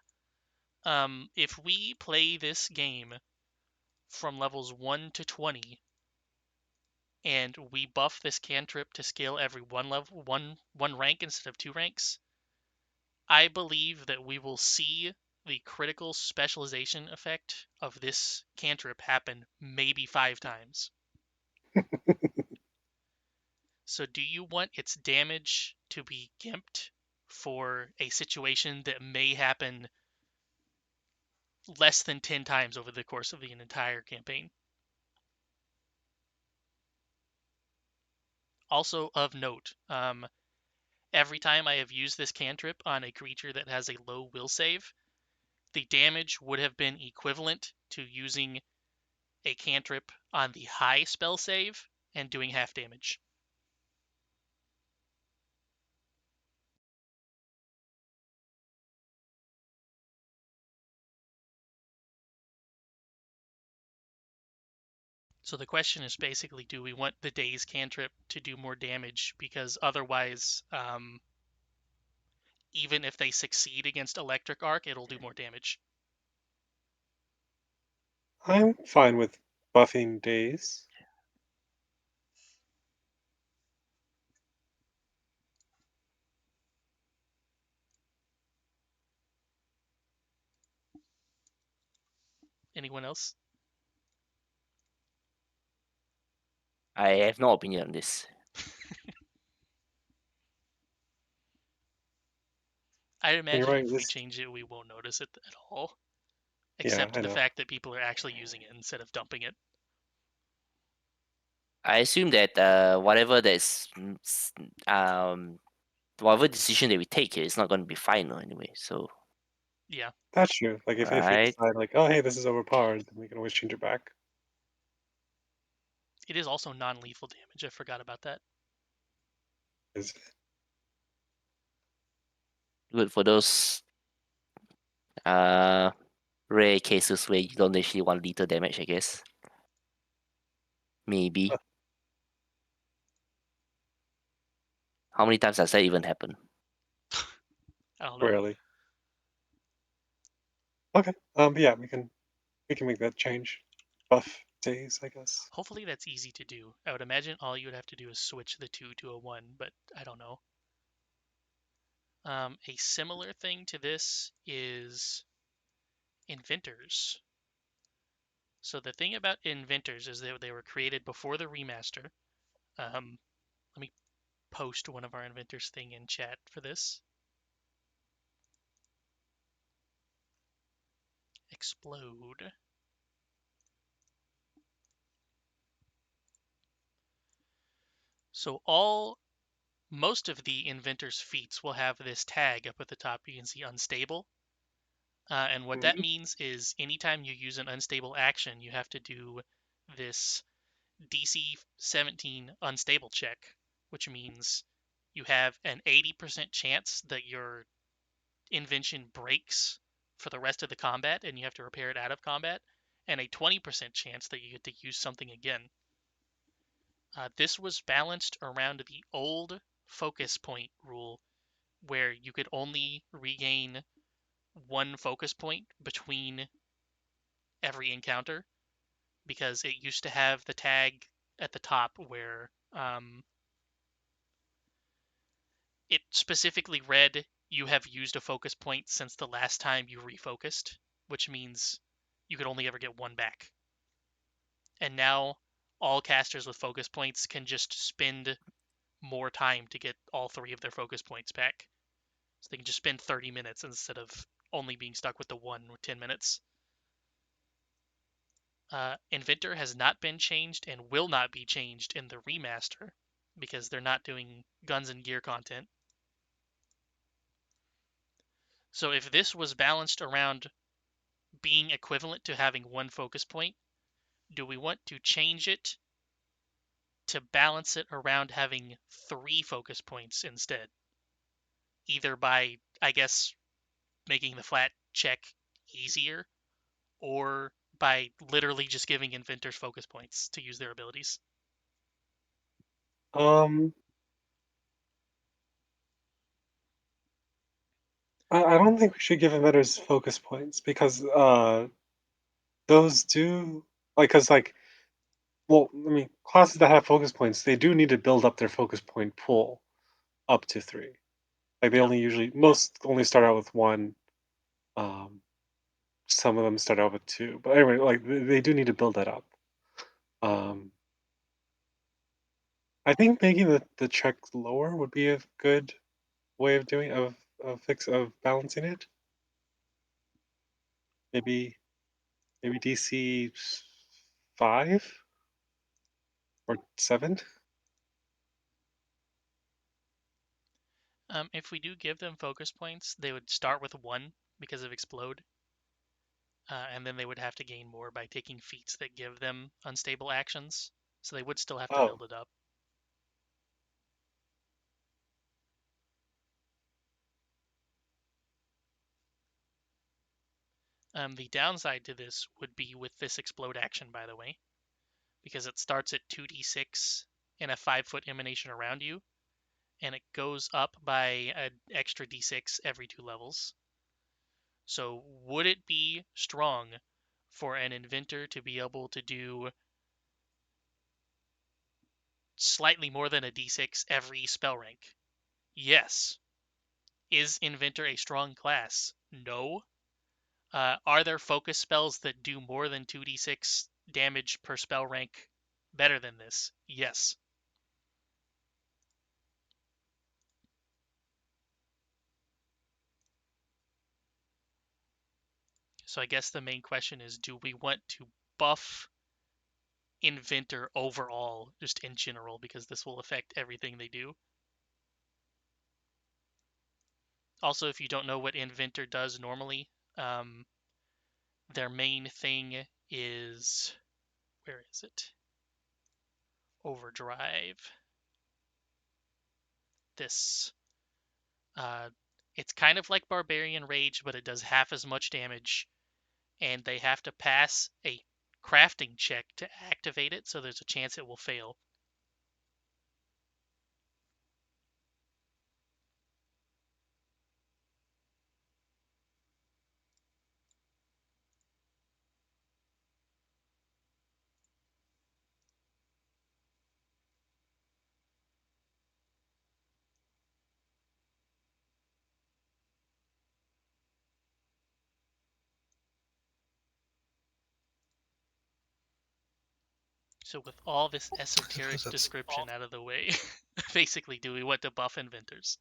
Speaker 1: If we play this game from levels 1 to 20, and we buff this cantrip to scale every one rank instead of 2 ranks, I believe that we will see the critical specialization effect of this cantrip happen maybe 5 times. So do you want its damage to be gimped for a situation that may happen less than 10 times over the course of the entire campaign? Also of note, every time I have used this cantrip on a creature that has a low will save, the damage would have been equivalent to using a cantrip on the high spell save and doing half damage. So the question is basically, do we want the Daze cantrip to do more damage? Because otherwise, even if they succeed against Electric Arc, it'll do more damage.
Speaker 3: I'm fine with buffing days.
Speaker 1: Anyone else?
Speaker 2: I have no opinion on this.
Speaker 1: I
Speaker 3: And you're
Speaker 1: imagine
Speaker 3: right.
Speaker 1: if we
Speaker 3: This,
Speaker 1: change it, we won't notice it at all,
Speaker 3: yeah,
Speaker 1: except
Speaker 3: I
Speaker 1: the
Speaker 3: know.
Speaker 1: fact that people are actually using it instead of dumping it.
Speaker 2: I assume that whatever decision that we take here is not going to be final anyway. So,
Speaker 1: Yeah,
Speaker 3: That's true. Like if we
Speaker 2: right?
Speaker 3: decide like, oh hey, this is overpowered, then we can always change it back.
Speaker 1: it is also non-lethal damage. I forgot about that.
Speaker 3: Is
Speaker 2: Good for those uh rare cases where you don't actually want lethal damage, I guess. Maybe. How many times does that even happen?
Speaker 1: I don't know.
Speaker 3: rarely. Okay. Yeah, we can make that change. Buff days, I guess.
Speaker 1: Hopefully that's easy to do. I would imagine all you would have to do is switch the 2 to a 1, but I don't know. A similar thing to this is inventors. So the thing about inventors is that they were created before the remaster. Let me post one of our inventors thing in chat for this. Explode. So most of the inventor's feats will have this tag up at the top. You can see unstable. And what that
Speaker 3: Mhm.
Speaker 1: means is anytime you use an unstable action, you have to do this DC 17 unstable check, which means you have an 80% chance that your invention breaks for the rest of the combat and you have to repair it out of combat, and a 20% chance that you get to use something again. This was balanced around the old focus point rule, where you could only regain one focus point between every encounter, because it used to have the tag at the top where it specifically read you have used a focus point since the last time you refocused, which means you could only ever get one back. And now all casters with focus points can just spend more time to get all 3 of their focus points back. So they can just spend 30 minutes instead of only being stuck with the one with 10 minutes. Inventor has not been changed and will not be changed in the remaster because they're not doing guns and gear content. So if this was balanced around being equivalent to having one focus point, do we want to change it to balance it around having 3 focus points instead? Either by, I guess, making the flat check easier, or by literally just giving inventors focus points to use their abilities.
Speaker 3: Um, I don't think we should give inventors focus points because those do because well, I mean, classes that have focus points, they do need to build up their focus point pool up to 3. Like they
Speaker 1: Yeah.
Speaker 3: only usually most only start out with 1. Um, some of them start out with 2, but anyway, like they do need to build that up. Um, I think making the check lower would be a good way of doing of balancing it. Maybe DC 5 or 7.
Speaker 1: If we do give them focus points, they would start with 1 because of explode, and then they would have to gain more by taking feats that give them unstable actions. So they would still have to
Speaker 3: Oh,
Speaker 1: build it up. The downside to this would be with this explode action, by the way, because it starts at 2d6 and a 5-foot emanation around you, and it goes up by an extra d6 every 2 levels. So would it be strong for an inventor to be able to do slightly more than a d6 every spell rank? Yes. Is inventor a strong class? No. Are there focus spells that do more than 2d6 damage per spell rank better than this? Yes. So I guess the main question is, do we want to buff inventor overall, just in general, because this will affect everything they do? Also, if you don't know what inventor does normally, their main thing is, where is it? Overdrive. This. Uh, it's kind of like Barbarian Rage, but it does half as much damage, and they have to pass a crafting check to activate it, so there's a chance it will fail. So with all this esoteric
Speaker 4: that's
Speaker 1: description out of the way, basically, do we want to buff inventors?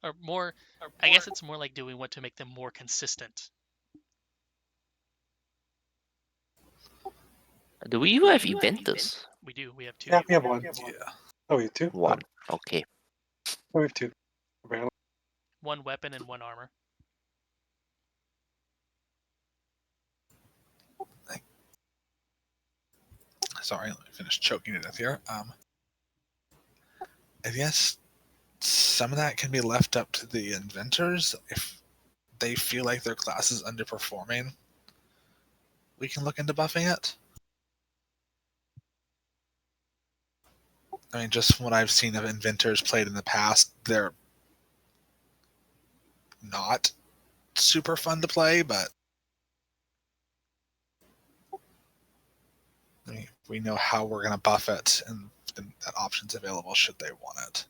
Speaker 1: Or more, I guess it's more like, do we want to make them more consistent?
Speaker 2: Do we even have inventors?
Speaker 1: We do. We have two.
Speaker 3: Yeah, we have one.
Speaker 4: yeah.
Speaker 3: Oh, we have two?
Speaker 2: One. Okay.
Speaker 3: Oh, we have two. Apparently.
Speaker 1: One weapon and one armor.
Speaker 4: Sorry, let me finish choking to death here. I guess some of that can be left up to the inventors if they feel like their class is underperforming. We can look into buffing it. I mean, just from what I've seen of inventors played in the past, they're not super fun to play, but I mean, we know how we're going to buff it, and that option's available should they want it.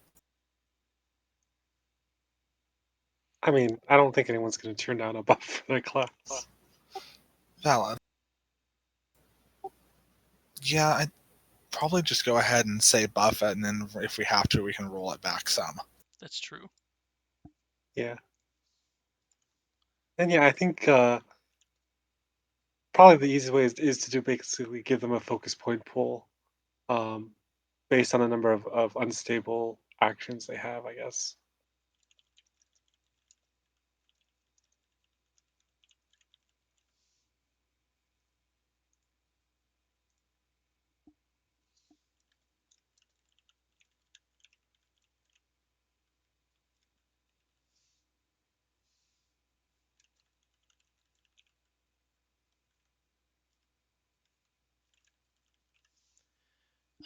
Speaker 3: I mean, I don't think anyone's going to turn down a buff for their class.
Speaker 4: Valid. Yeah, I'd probably just go ahead and say buff it, and then if we have to, we can roll it back some.
Speaker 1: That's true.
Speaker 3: Yeah. And yeah, I think probably the easiest way is to do basically give them a focus point pool based on the number of unstable actions they have, I guess.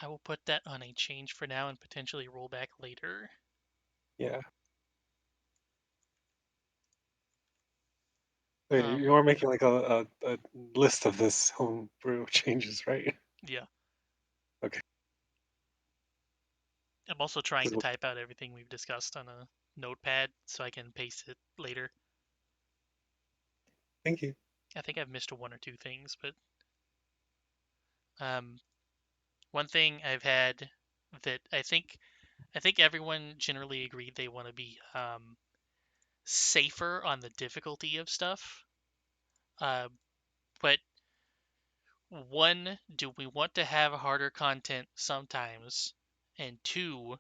Speaker 1: I will put that on a change for now and potentially roll back later.
Speaker 3: Yeah. Wait, you are making like a list of this homebrew changes, right?
Speaker 1: Yeah.
Speaker 3: Okay.
Speaker 1: I'm also trying to
Speaker 3: Good.
Speaker 1: type out everything we've discussed on a notepad so I can paste it later.
Speaker 3: Thank you.
Speaker 1: I think I've missed one or two things, but one thing I've had that I think everyone generally agreed they want to be safer on the difficulty of stuff. But one, do we want to have harder content sometimes? And two,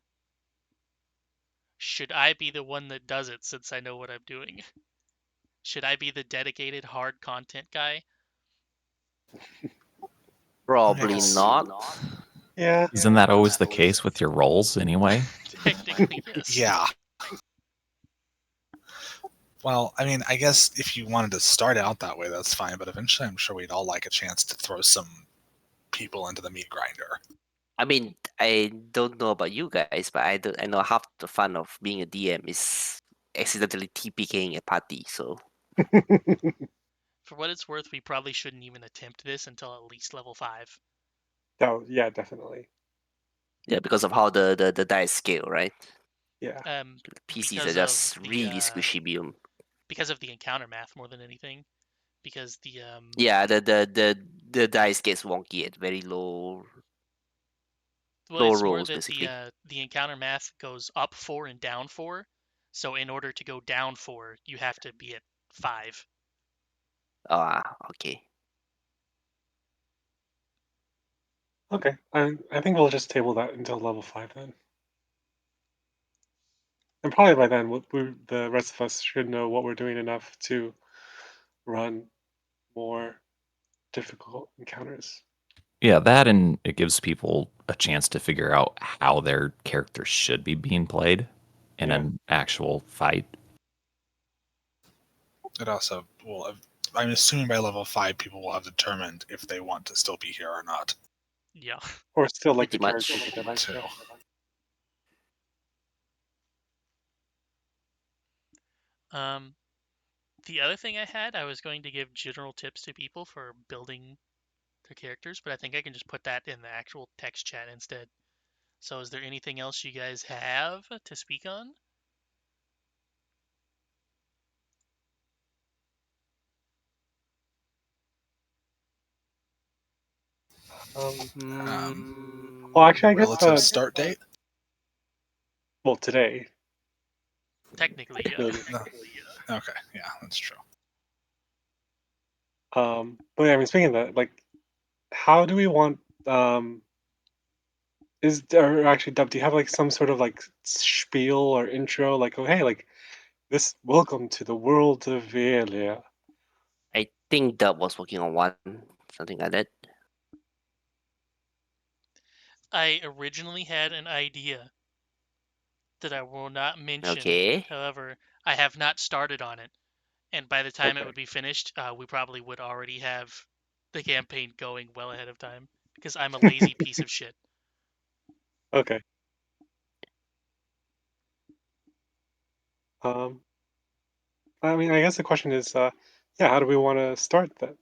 Speaker 1: should I be the one that does it since I know what I'm doing? Should I be the dedicated hard content guy?
Speaker 2: Probably
Speaker 4: Yes.
Speaker 2: not.
Speaker 3: Yeah.
Speaker 5: Isn't that always the case with your roles anyway?
Speaker 1: Technically, yes.
Speaker 4: Yeah. Well, I mean, I guess if you wanted to start out that way, that's fine. But eventually, I'm sure we'd all like a chance to throw some people into the meat grinder.
Speaker 2: I mean, I don't know about you guys, but I know half the fun of being a DM is accidentally TPKing a party. So
Speaker 1: For what it's worth, we probably shouldn't even attempt this until at least level 5.
Speaker 3: Oh, yeah, definitely.
Speaker 2: yeah, because of how the dice scale, right?
Speaker 3: Yeah.
Speaker 2: PCs are
Speaker 1: Because
Speaker 2: just
Speaker 1: of the
Speaker 2: really squishy beyond.
Speaker 1: because of the encounter math more than anything. Because the
Speaker 2: Yeah, the dice gets wonky at very
Speaker 1: well,
Speaker 2: low
Speaker 1: it's more
Speaker 2: rolls
Speaker 1: that
Speaker 2: basically.
Speaker 1: the encounter math goes up 4 and down 4. So in order to go down 4, you have to be at 5.
Speaker 2: Okay.
Speaker 3: Okay. I think we'll just table that until level 5 then. And probably by then, the rest of us should know what we're doing enough to run more difficult encounters.
Speaker 5: Yeah, that and it gives people a chance to figure out how their characters should be being played in
Speaker 3: Yeah.
Speaker 5: an actual fight.
Speaker 4: It also will. I'm assuming by level 5, people will have determined if they want to still be here or not.
Speaker 1: Yeah.
Speaker 3: Or still like the
Speaker 2: Pretty much.
Speaker 3: character they like.
Speaker 4: Too.
Speaker 3: Yeah.
Speaker 1: The other thing I was going to give general tips to people for building their characters, but I think I can just put that in the actual text chat instead. So is there anything else you guys have to speak on?
Speaker 3: Well, actually, I guess
Speaker 4: Relative start date?
Speaker 3: well, today
Speaker 1: Technically, yeah.
Speaker 3: maybe.
Speaker 4: No. Okay, yeah, that's true.
Speaker 3: But yeah, I mean, speaking of that, like, how do we want or actually, Dub, do you have like some sort of like spiel or intro, like, oh hey, like this, welcome to the world of Velia.
Speaker 2: I think Dub was working on one, something like that.
Speaker 1: I originally had an idea that I will not mention.
Speaker 2: Okay.
Speaker 1: However, I have not started on it, and by the time it
Speaker 3: Okay.
Speaker 1: would be finished, we probably would already have the campaign going well ahead of time because I'm a lazy piece of shit.
Speaker 3: Okay. Um, I mean, I guess the question is, yeah, how do we want to start that?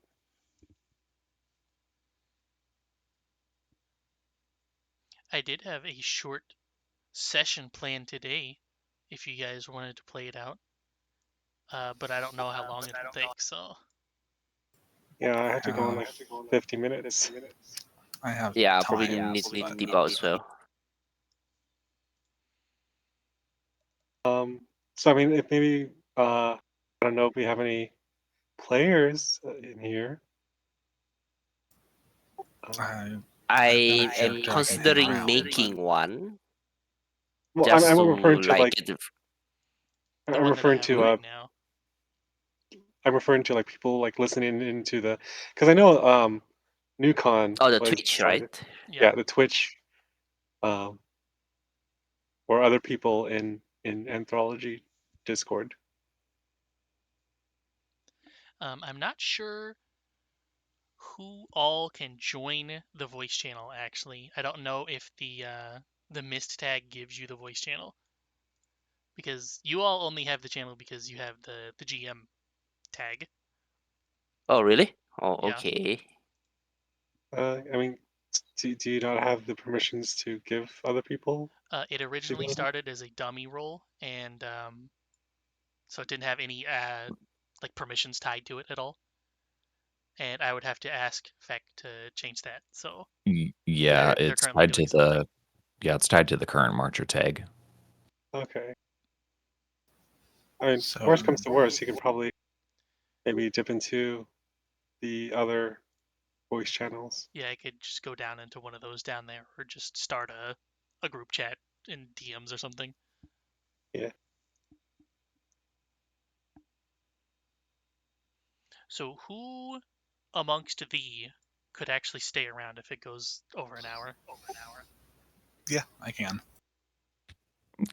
Speaker 1: I did have a short session planned today, if you guys wanted to play it out, but I don't know how long it'll take. So
Speaker 3: Yeah, I have to go in
Speaker 4: Uh,
Speaker 3: like 50 minutes.
Speaker 4: I have
Speaker 2: Yeah, I'll probably
Speaker 4: time,
Speaker 2: need to
Speaker 4: but
Speaker 2: dip out as well.
Speaker 3: So I mean, if maybe, I don't know if we have any players in here.
Speaker 4: I I've
Speaker 2: I
Speaker 4: been a
Speaker 2: am
Speaker 4: character I can hang
Speaker 2: considering
Speaker 4: around, but
Speaker 2: making one
Speaker 3: Well,
Speaker 2: just
Speaker 3: I'm
Speaker 2: to
Speaker 3: referring to
Speaker 2: like
Speaker 3: like,
Speaker 2: get the.
Speaker 1: the
Speaker 3: I'm
Speaker 1: one that I
Speaker 3: referring
Speaker 1: have
Speaker 3: to
Speaker 1: right now.
Speaker 3: I'm referring to like people like listening into the, because I know NewCon
Speaker 2: Oh, the
Speaker 3: was
Speaker 2: Twitch,
Speaker 3: started.
Speaker 2: right?
Speaker 1: Yeah.
Speaker 3: Yeah, the Twitch, um, or other people in Anthology Discord.
Speaker 1: I'm not sure who all can join the voice channel. Actually, I don't know if the mist tag gives you the voice channel because you all only have the channel because you have the GM tag.
Speaker 2: Oh, really? Oh,
Speaker 1: Yeah.
Speaker 2: okay.
Speaker 3: I mean, do you not have the permissions to give other people
Speaker 1: It
Speaker 3: to
Speaker 1: originally
Speaker 3: go there?
Speaker 1: started as a dummy role, and so it didn't have any like permissions tied to it at all. And I would have to ask Feck to change that. So
Speaker 5: Yeah,
Speaker 1: they're
Speaker 5: it's
Speaker 1: currently
Speaker 5: tied
Speaker 1: doing
Speaker 5: to
Speaker 1: something.
Speaker 5: it's tied to the current marcher tag.
Speaker 3: Okay. I mean,
Speaker 4: so
Speaker 3: worst comes to worst, you can probably maybe dip into the other voice channels.
Speaker 1: Yeah, I could just go down into one of those down there, or just start a group chat in DMs or something.
Speaker 3: Yeah.
Speaker 1: So who amongst thee could actually stay around if it goes over an hour?
Speaker 4: yeah, I can.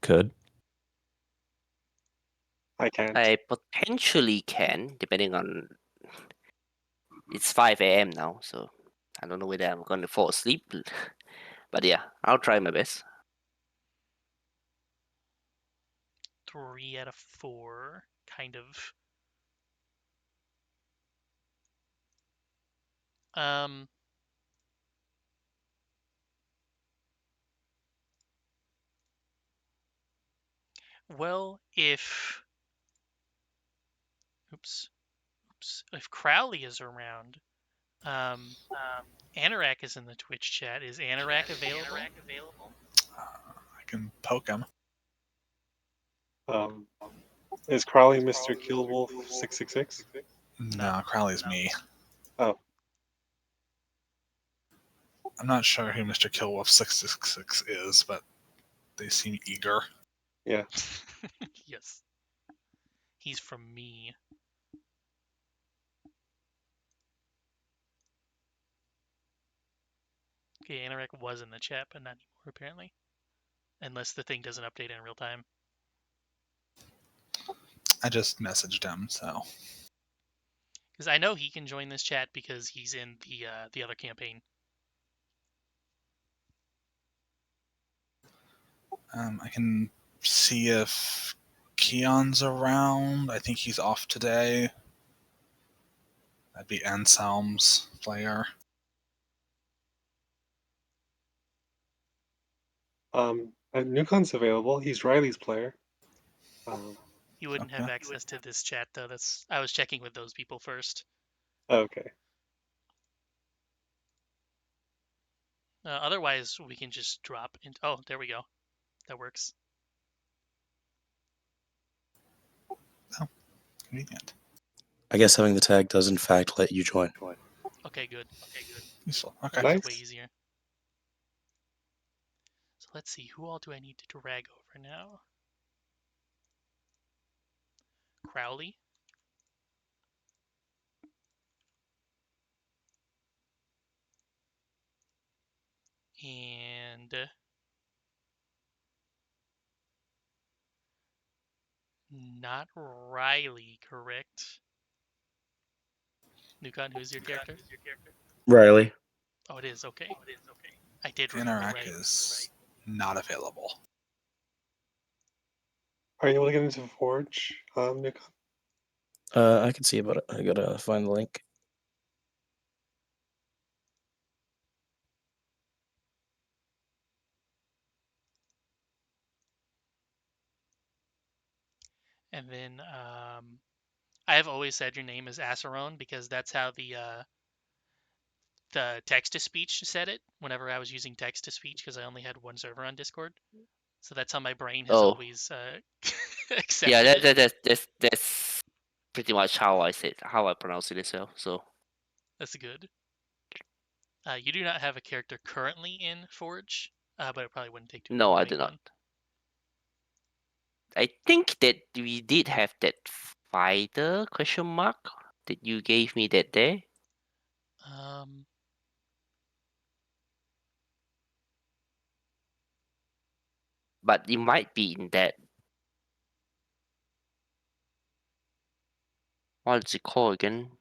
Speaker 5: Could.
Speaker 3: I can't.
Speaker 2: I potentially can, depending on. It's 5 a.m. now, so I don't know whether I'm going to fall asleep. But yeah, I'll try my best.
Speaker 1: 3 out of 4, kind of. Um, well, oops, if Crowley is around, um, Anorak is in the Twitch chat. Is Anorak available?
Speaker 4: I can poke him.
Speaker 3: Um, is Crowley Mr. Killwolf 666?
Speaker 1: No.
Speaker 4: No, Crowley's me.
Speaker 3: Oh,
Speaker 4: I'm not sure who Mr. Killwolf 666 is, but they seem eager.
Speaker 3: yeah.
Speaker 1: Yes. He's from me. Okay, Anorak was in the chat, but not anymore, apparently. Unless the thing doesn't update in real time.
Speaker 4: I just messaged him, so
Speaker 1: Because I know he can join this chat because he's in the other campaign.
Speaker 4: I can see if Keon's around. I think he's off today. That'd be Anselm's player.
Speaker 3: Nukon's available. He's Riley's player.
Speaker 1: He wouldn't have
Speaker 4: Okay.
Speaker 1: access to this chat though. I was checking with those people first.
Speaker 3: Okay.
Speaker 1: Otherwise, we can just drop into. Oh, there we go. That works.
Speaker 4: Convenient.
Speaker 6: I guess having the tag does in fact let you join.
Speaker 1: Okay, good.
Speaker 4: Useful.
Speaker 1: That
Speaker 4: Okay.
Speaker 1: makes it
Speaker 3: Nice.
Speaker 1: way easier. So let's see. Who all do I need to drag over now? Crowley. And not Riley, correct? Nukon, who's your character?
Speaker 6: Riley.
Speaker 1: Oh, it is. Okay. I did remember
Speaker 4: Interact
Speaker 1: right.
Speaker 4: is not available.
Speaker 3: Are you able to get into Forge, Nukon?
Speaker 6: I can see about it. I gotta find the link.
Speaker 1: And then I have always said your name is Acerone because that's how the text to speech said it whenever I was using text to speech because I only had one server on Discord. So that's how my brain has
Speaker 2: Oh,
Speaker 1: always
Speaker 2: yeah,
Speaker 1: accepted it.
Speaker 2: that's pretty much how I pronounce it as well. So
Speaker 1: That's good. You do not have a character currently in Forge, but it probably wouldn't take too
Speaker 2: no,
Speaker 1: long to
Speaker 2: I
Speaker 1: make
Speaker 2: do not.
Speaker 1: one.
Speaker 2: I think that we did have that fighter question mark that you gave me that day.
Speaker 1: Um,
Speaker 2: But it might be in that. What's it called again?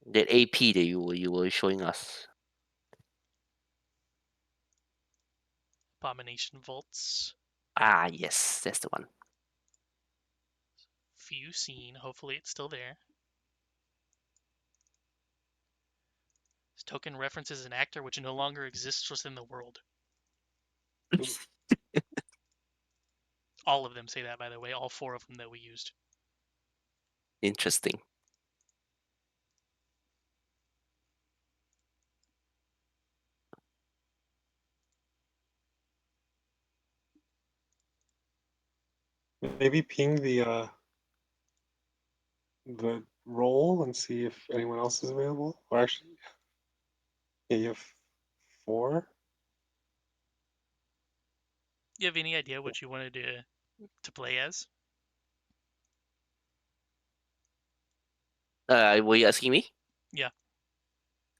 Speaker 2: That AP that you were showing us.
Speaker 1: Abomination Vaults.
Speaker 2: Ah, yes, that's the one.
Speaker 1: Few seen. Hopefully it's still there. This token references an actor which no longer exists within the world. All of them say that, by the way. All 4 of them that we used.
Speaker 2: Interesting.
Speaker 3: Maybe ping the role and see if anyone else is available. Or actually, yeah, you have 4.
Speaker 1: You have any idea what you wanted to play as?
Speaker 2: Were you asking me?
Speaker 1: Yeah.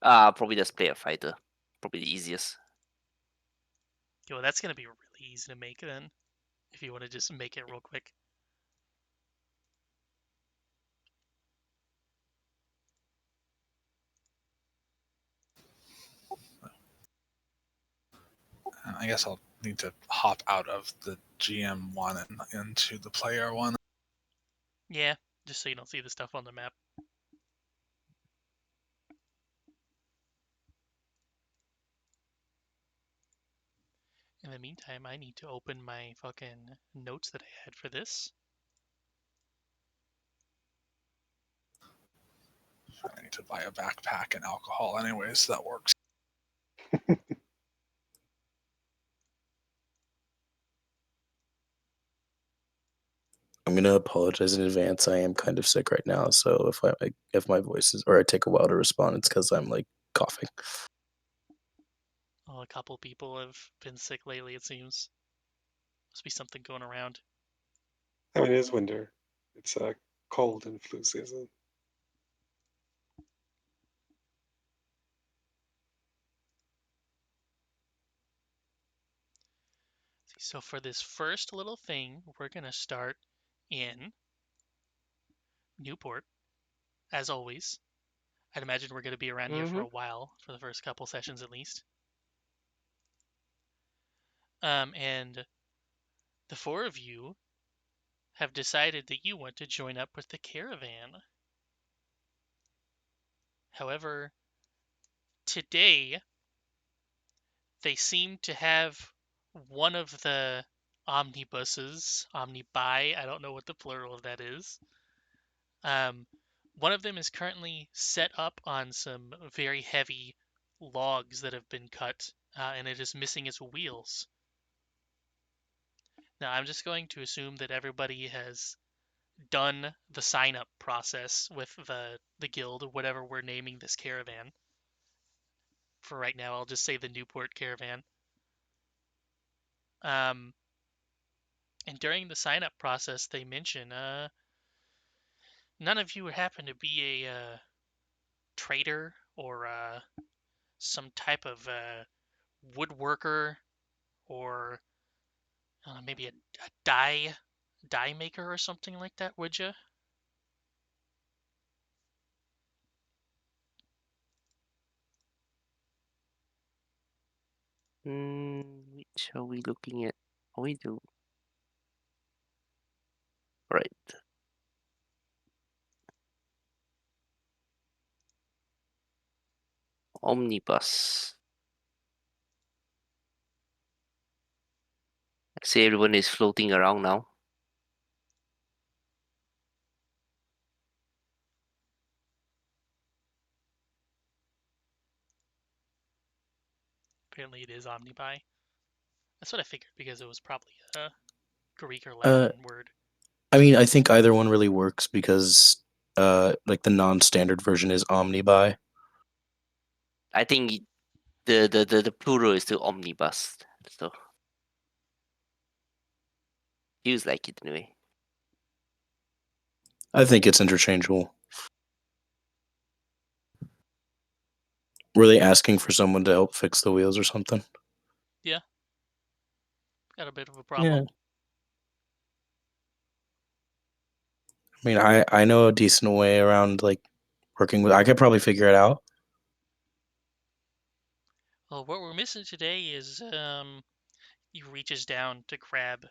Speaker 2: Probably just play a fighter. Probably the easiest.
Speaker 1: Okay, well, that's going to be really easy to make then, if you want to just make it real quick.
Speaker 4: I guess I'll need to hop out of the GM one and into the player one.
Speaker 1: Yeah, just so you don't see the stuff on the map. In the meantime, I need to open my fucking notes that I had for this.
Speaker 4: I need to buy a backpack and alcohol anyway, so that works.
Speaker 6: I'm gonna apologize in advance. I am kind of sick right now, so if my voice is or I take a while to respond, it's because I'm like coughing.
Speaker 1: Oh, a couple people have been sick lately, it seems. Must be something going around.
Speaker 3: I mean, it is winter. It's cold and flu season.
Speaker 1: So for this first little thing, we're going to start in Newport, as always. I'd imagine we're going to be around here for
Speaker 2: Mm-hmm.
Speaker 1: a while, for the first couple sessions at least. And the 4 of you have decided that you want to join up with the caravan. However, today they seem to have one of the omnibuses, omnibi, I don't know what the plural of that is. One of them is currently set up on some very heavy logs that have been cut and it is missing its wheels. Now, I'm just going to assume that everybody has done the sign-up process with the guild, whatever we're naming this caravan. For right now, I'll just say the Newport Caravan. And during the sign-up process, they mention, none of you happen to be a trader or some type of woodworker or maybe a dye maker or something like that, would you?
Speaker 2: Which are we looking at? Oh, we do. Right. Omnibus. I see everyone is floating around now.
Speaker 1: Apparently it is omnibuy. That's what I figured because it was probably a Greek or
Speaker 6: Uh,
Speaker 1: Latin word.
Speaker 6: I mean, I think either one really works because, like the non-standard version is omnibuy.
Speaker 2: I think the plural is still omnibus. So feels like it anyway.
Speaker 6: I think it's interchangeable. Were they asking for someone to help fix the wheels or something?
Speaker 1: Yeah. Got a bit of a
Speaker 6: Yeah.
Speaker 1: problem.
Speaker 6: I mean, I know a decent way around like working with. I could probably figure it out.
Speaker 1: Well, what we're missing today is he reaches down to grab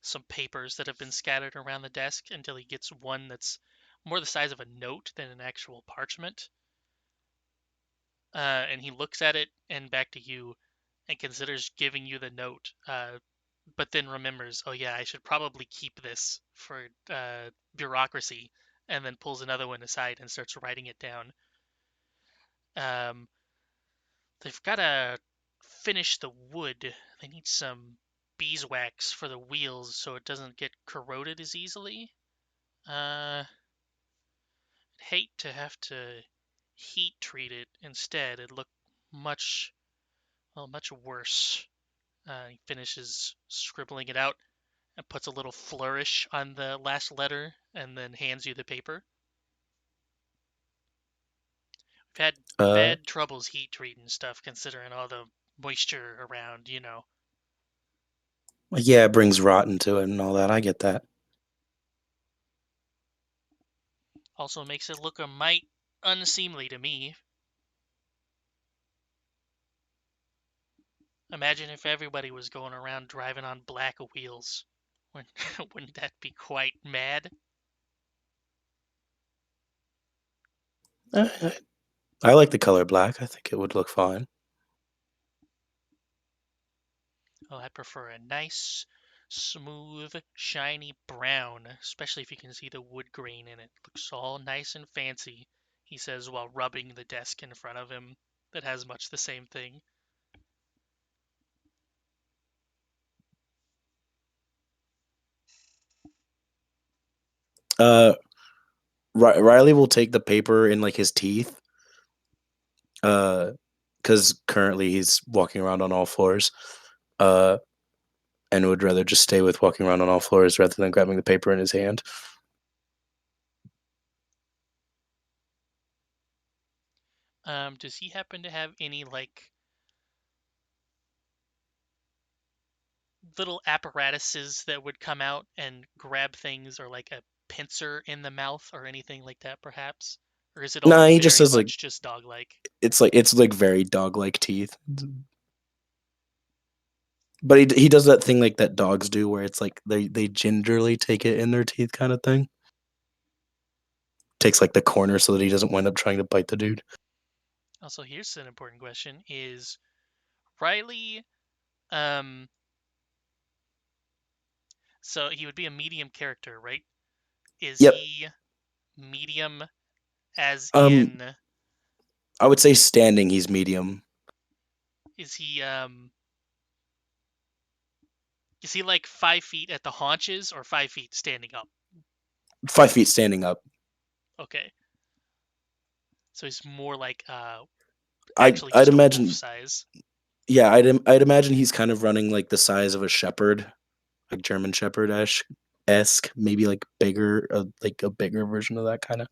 Speaker 1: some papers that have been scattered around the desk until he gets one that's more the size of a note than an actual parchment. And he looks at it and back to you and considers giving you the note, but then remembers, oh yeah, I should probably keep this for bureaucracy, and then pulls another one aside and starts writing it down. Um, they've got to finish the wood. They need some beeswax for the wheels so it doesn't get corroded as easily. I'd hate to have to heat treat it instead. It'd look much, well, much worse. He finishes scribbling it out and puts a little flourish on the last letter and then hands you the paper. We've had
Speaker 6: Uh,
Speaker 1: bad troubles heat treating stuff considering all the moisture around, you know.
Speaker 6: yeah, it brings rot into it and all that. I get that.
Speaker 1: Also makes it look a mite unseemly to me. Imagine if everybody was going around driving on black wheels. Wouldn't that be quite mad?
Speaker 6: Uh, I like the color black. I think it would look fine.
Speaker 1: Oh, I prefer a nice, smooth, shiny brown, especially if you can see the wood grain in it. Looks all nice and fancy, he says while rubbing the desk in front of him that has much the same thing.
Speaker 6: Uh, Riley will take the paper in like his teeth. Because currently he's walking around on all fours. Uh, and would rather just stay with walking around on all floors rather than grabbing the paper in his hand.
Speaker 1: Does he happen to have any like little apparatuses that would come out and grab things, or like a pincer in the mouth or anything like that, perhaps? Or is it all
Speaker 6: Nah, he just
Speaker 1: very
Speaker 6: has like
Speaker 1: much just dog-like?
Speaker 6: it's like very dog like teeth. But he does that thing like that dogs do where it's like they gingerly take it in their teeth kind of thing. Takes like the corner so that he doesn't wind up trying to bite the dude.
Speaker 1: Also, here's an important question: is Riley, um, so he would be a medium character, right? Is
Speaker 6: Yep.
Speaker 1: he medium as
Speaker 6: Um
Speaker 1: in,
Speaker 6: I would say standing he's medium.
Speaker 1: Is he like 5 feet at the haunches or 5 feet standing up?
Speaker 6: 5 feet standing up.
Speaker 1: Okay. So he's more like
Speaker 6: I'd
Speaker 1: actually
Speaker 6: I'd
Speaker 1: just a wolf
Speaker 6: imagine.
Speaker 1: size.
Speaker 6: Yeah, I'd imagine he's kind of running like the size of a shepherd, like German shepherd esque, maybe like bigger, like a bigger version of that kind of.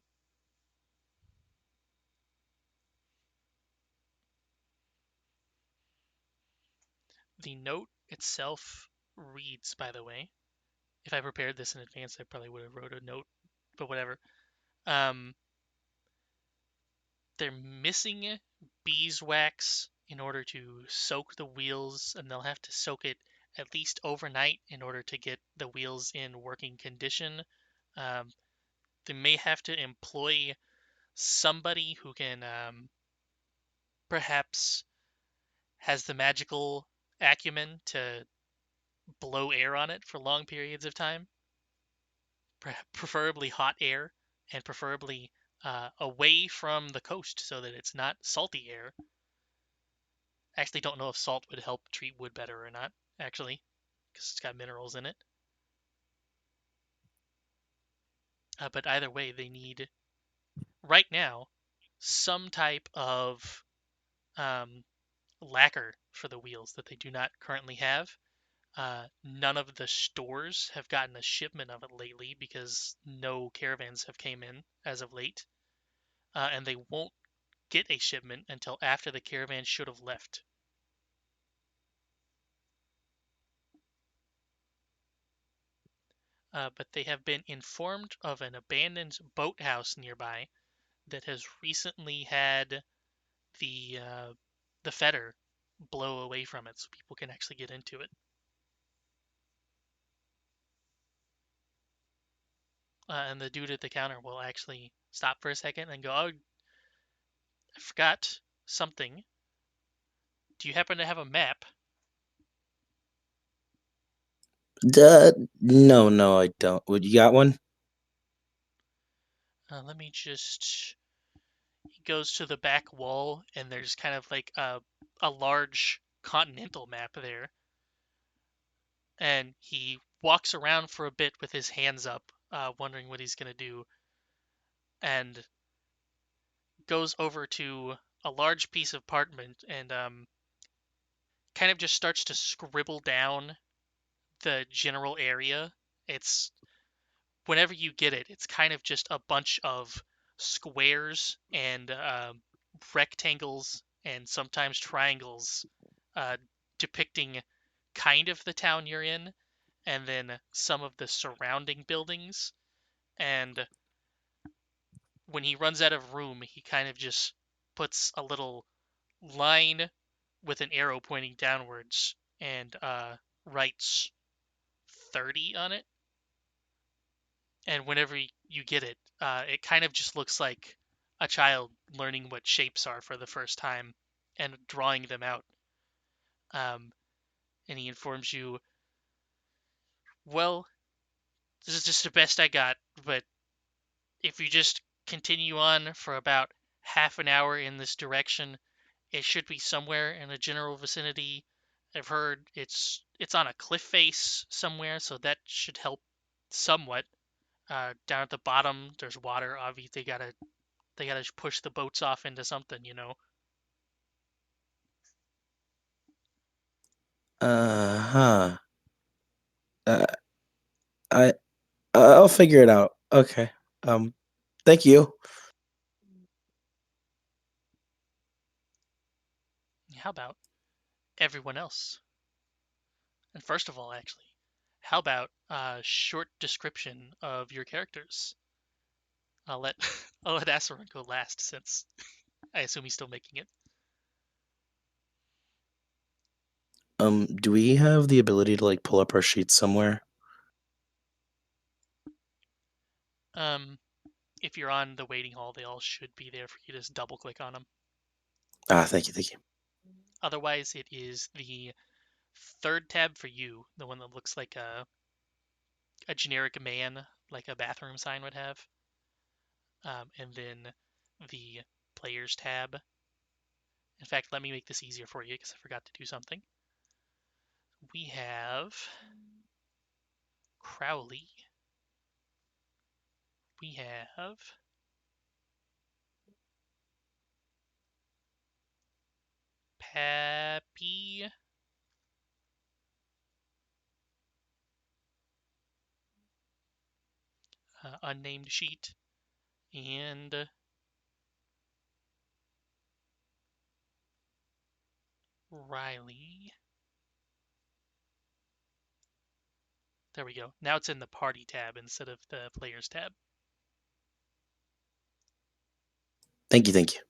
Speaker 1: The note itself reads, by the way, if I prepared this in advance, I probably would have wrote a note, but whatever. Um, they're missing beeswax in order to soak the wheels, and they'll have to soak it at least overnight in order to get the wheels in working condition. Um, they may have to employ somebody who can perhaps has the magical acumen to blow air on it for long periods of time, preferably hot air, and preferably away from the coast so that it's not salty air. I actually don't know if salt would help treat wood better or not, actually, because it's got minerals in it. But either way, they need, right now, some type of um, lacquer for the wheels that they do not currently have. None of the stores have gotten a shipment of it lately because no caravans have came in as of late, and they won't get a shipment until after the caravan should have left. But they have been informed of an abandoned boathouse nearby that has recently had the uh, the fetter blow away from it, so people can actually get into it. And the dude at the counter will actually stop for a second and go, "Oh, I forgot something. Do you happen to have a map?"
Speaker 6: No, no, I don't. Would you got one?
Speaker 1: Let me just. He goes to the back wall, and there's kind of like a large continental map there. And he walks around for a bit with his hands up, wondering what he's going to do, and goes over to a large piece of parchment and kind of just starts to scribble down the general area. It's whenever you get it, it's kind of just a bunch of squares and rectangles and sometimes triangles uh, depicting kind of the town you're in, and then some of the surrounding buildings. And when he runs out of room, he kind of just puts a little line with an arrow pointing downwards and writes 30 on it. And whenever you get it, it kind of just looks like a child learning what shapes are for the first time and drawing them out. Um, and he informs you, well, this is just the best I got, but if you just continue on for about half an hour in this direction, it should be somewhere in the general vicinity. I've heard it's on a cliff face somewhere, so that should help somewhat. Down at the bottom, there's water. Obviously, they gotta push the boats off into something, you know.
Speaker 6: Huh. Uh, I I'll figure it out. Okay. Um, Thank you.
Speaker 1: How about everyone else? And first of all, actually, how about a short description of your characters? I'll let I'll let Asaron go last since I assume he's still making it.
Speaker 6: Do we have the ability to like pull up our sheets somewhere?
Speaker 1: Um, if you're on the waiting hall, they all should be there for you to just double click on them.
Speaker 6: Thank you, thank you.
Speaker 1: Otherwise, it is the third tab for you, the one that looks like a generic man, like a bathroom sign would have. And then the players tab, In fact, let me make this easier for you because I forgot to do something. We have Crowley. We have Pappy. Unnamed sheet. And Riley. There we go. Now it's in the party tab instead of the players tab.
Speaker 6: Thank you, thank you.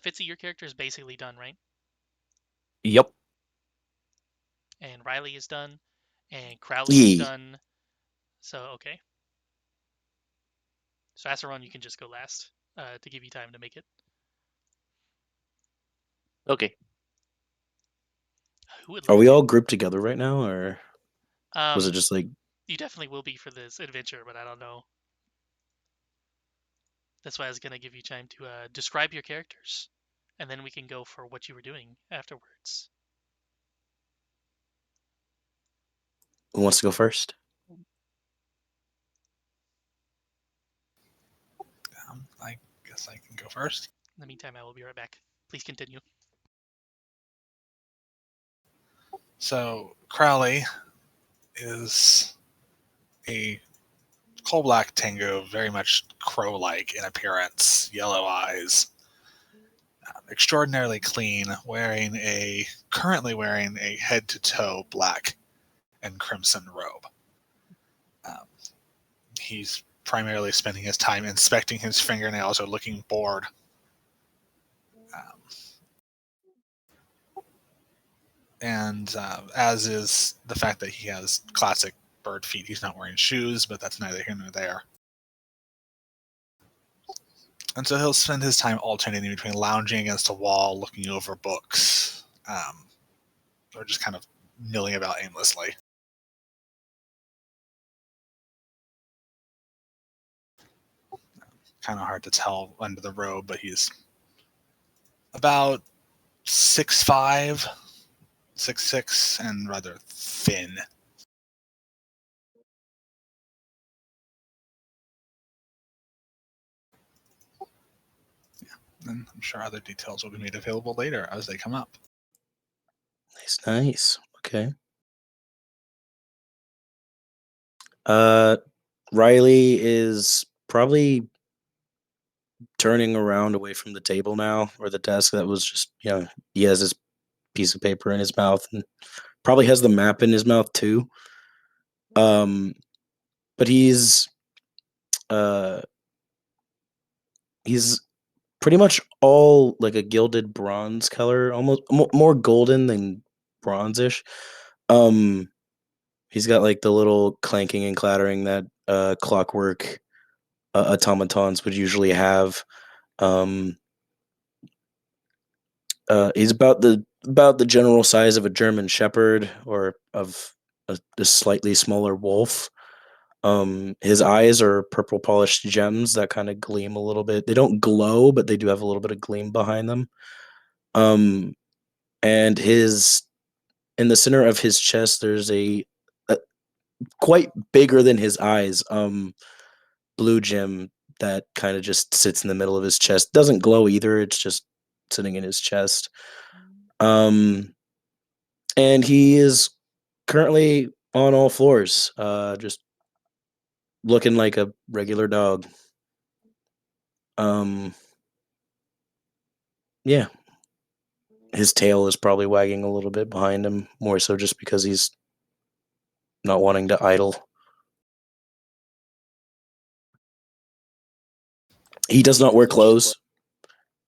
Speaker 1: Fitzy, your character is basically done, right?
Speaker 5: Yep.
Speaker 1: And Riley is done. And Crowley is
Speaker 6: Yee.
Speaker 1: done. So, okay. So Asaron, you can just go last to give you time to make it.
Speaker 2: Okay.
Speaker 1: Who would
Speaker 6: Are
Speaker 1: like
Speaker 6: we
Speaker 1: to?
Speaker 6: all grouped together right now, or was it just like?
Speaker 1: You definitely will be for this adventure, but I don't know. That's why I was gonna give you time to describe your characters, and then we can go for what you were doing afterwards.
Speaker 6: Who wants to go first?
Speaker 4: I guess I can go first.
Speaker 1: In the meantime, I will be right back. Please continue.
Speaker 4: So Crowley is a coal black tango, very much crow-like in appearance, yellow eyes, extraordinarily clean, currently wearing a head-to-toe black and crimson robe. He's primarily spending his time inspecting his fingernails or looking bored. And as is the fact that he has classic bird feet. He's not wearing shoes, but that's neither here nor there. And so he'll spend his time alternating between lounging against a wall, looking over books, or just kind of milling about aimlessly. Kind of hard to tell under the robe, but he's about 6'5", 6'6", and rather thin. And I'm sure other details will be made available later as they come up.
Speaker 6: Nice, nice. Okay. Riley is probably turning around away from the table now, or the desk that was just, he has his piece of paper in his mouth and probably has the map in his mouth too. But he's pretty much all like a gilded bronze color, almost more golden than bronzish. He's got like the little clanking and clattering that clockwork automatons would usually have. He's about the general size of a German Shepherd or of a slightly smaller wolf. His eyes are purple polished gems that kind of gleam a little bit. They don't glow, but they do have a little bit of gleam behind them. And in the center of his chest, there's a quite bigger than his eyes, blue gem that kind of just sits in the middle of his chest. Doesn't glow either. It's just sitting in his chest. And he is currently on all floors, just looking like a regular dog. Yeah. His tail is probably wagging a little bit behind him, more so just because he's not wanting to idle. He does not wear clothes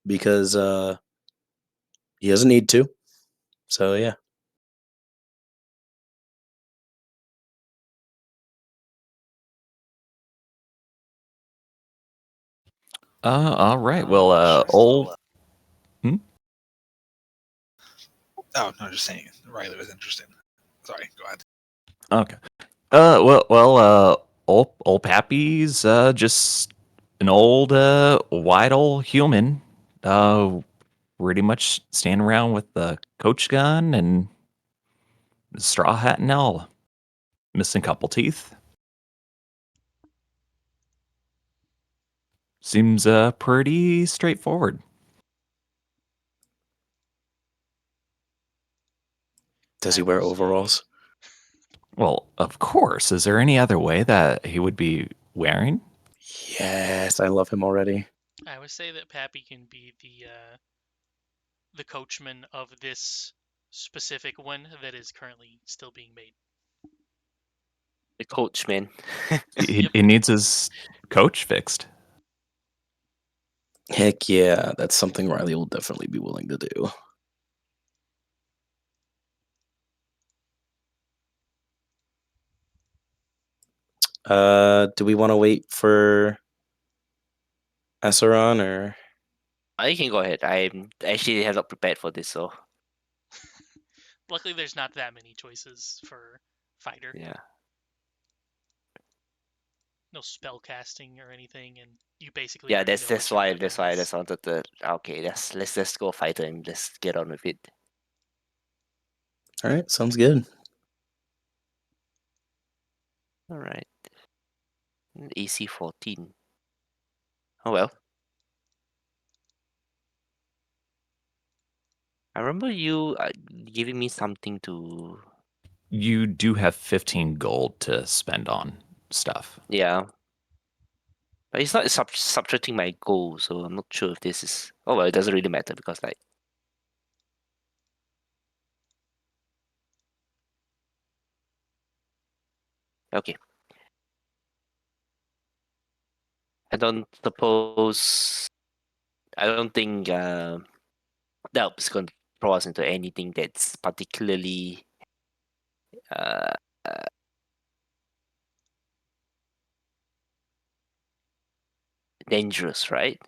Speaker 6: because he doesn't need to. So yeah.
Speaker 5: All right. Well, old.
Speaker 4: Oh, no, just saying. Riley was interesting. Sorry, go ahead.
Speaker 5: Okay. Old Pappy's just an old, white old human. Pretty much standing around with the coach gun and straw hat and all. Missing a couple teeth. Seems pretty straightforward.
Speaker 6: Does he
Speaker 1: I
Speaker 6: wear
Speaker 1: will say,
Speaker 6: overalls?
Speaker 5: Well, of course. Is there any other way that he would be wearing?
Speaker 6: Yes, I love him already.
Speaker 1: I would say that Pappy can be the coachman of this specific one that is currently still being made.
Speaker 2: The coach, man.
Speaker 5: He,
Speaker 1: Yep.
Speaker 5: he needs his coach fixed.
Speaker 6: Heck yeah, that's something Riley will definitely be willing to do. Do we want to wait for Aceron or?
Speaker 2: You can go ahead. I actually have not prepared for this, so
Speaker 1: Luckily, there's not that many choices for fighter.
Speaker 2: yeah.
Speaker 1: No spell casting or anything, and you basically
Speaker 2: Yeah,
Speaker 1: already
Speaker 2: that's
Speaker 1: know
Speaker 2: that's
Speaker 1: what your
Speaker 2: why
Speaker 1: weapon
Speaker 2: that's why I
Speaker 1: is.
Speaker 2: just wanted to. Okay, let's just go fighter and let's get on with it.
Speaker 6: All right, sounds good.
Speaker 2: All right. AC 14. Oh well. I remember you giving me something to.
Speaker 5: You do have 15 gold to spend on stuff.
Speaker 2: Yeah, but it's not subtracting my goal, so I'm not sure if this is. Oh well, it doesn't really matter because like. Okay. I don't suppose. I don't think that is going to throw us into anything that's particularly uh, uh, dangerous, right?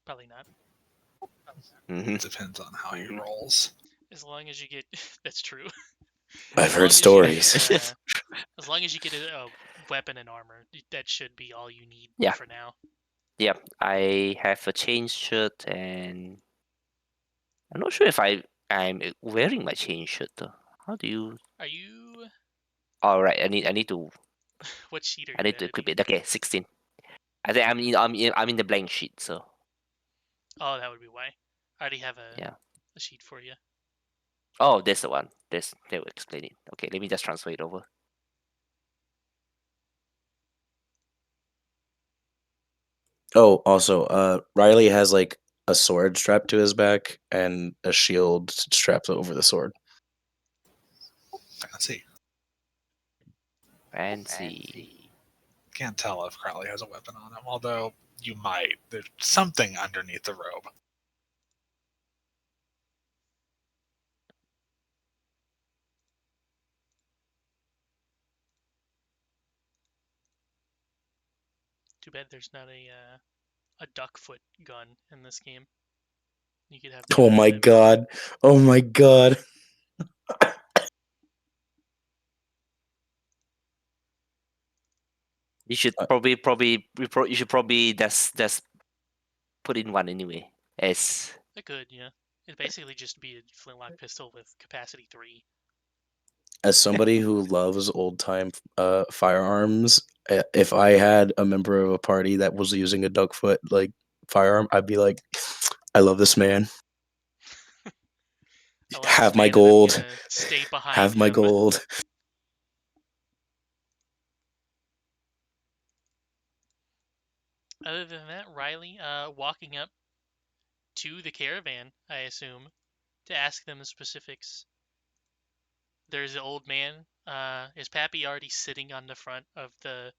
Speaker 1: Probably not.
Speaker 2: Hmm.
Speaker 4: Depends on how he rolls.
Speaker 1: As long as you get, that's true.
Speaker 6: I've
Speaker 1: As
Speaker 6: heard
Speaker 1: long as you get,
Speaker 6: stories.
Speaker 1: as long as you get a weapon and armor, that should be all you need
Speaker 2: Yeah.
Speaker 1: for now.
Speaker 2: Yeah, I have a chain shirt, and I'm not sure if I'm wearing my chain shirt though. How do you?
Speaker 1: Are you?
Speaker 2: All right, I need to
Speaker 1: What sheet are
Speaker 2: I
Speaker 1: you
Speaker 2: need to equip
Speaker 1: editing?
Speaker 2: it. Okay, 16. I think I'm in the blank sheet, so
Speaker 1: Oh, that would be why. I already have
Speaker 2: yeah.
Speaker 1: a sheet for you.
Speaker 2: Oh, that's the one. They will explain it. Okay, let me just transfer it over.
Speaker 6: Oh, also, Riley has like a sword strapped to his back and a shield strapped over the sword.
Speaker 4: Fancy.
Speaker 2: Fancy.
Speaker 4: Can't tell if Crowley has a weapon on him, although you might. There's something underneath the robe.
Speaker 1: Too bad there's not a duck foot gun in this game. You could have
Speaker 6: Oh
Speaker 1: duck
Speaker 6: my
Speaker 1: flip.
Speaker 6: god. Oh my god.
Speaker 2: You should
Speaker 6: Uh,
Speaker 2: you should probably just put in one anyway. As
Speaker 1: It could, yeah. It'd basically just be a flintlock pistol with capacity 3.
Speaker 6: As somebody who loves old time firearms, if I had a member of a party that was using a duckfoot like firearm, I'd be like, I love this man.
Speaker 1: I love this
Speaker 6: Have my
Speaker 1: man, and I'm
Speaker 6: gold.
Speaker 1: gonna stay behind
Speaker 6: Have my
Speaker 1: him.
Speaker 6: gold.
Speaker 1: Other than that, Riley, walking up to the caravan, I assume, to ask them the specifics. There's the old man. Is Pappy already sitting on the front of the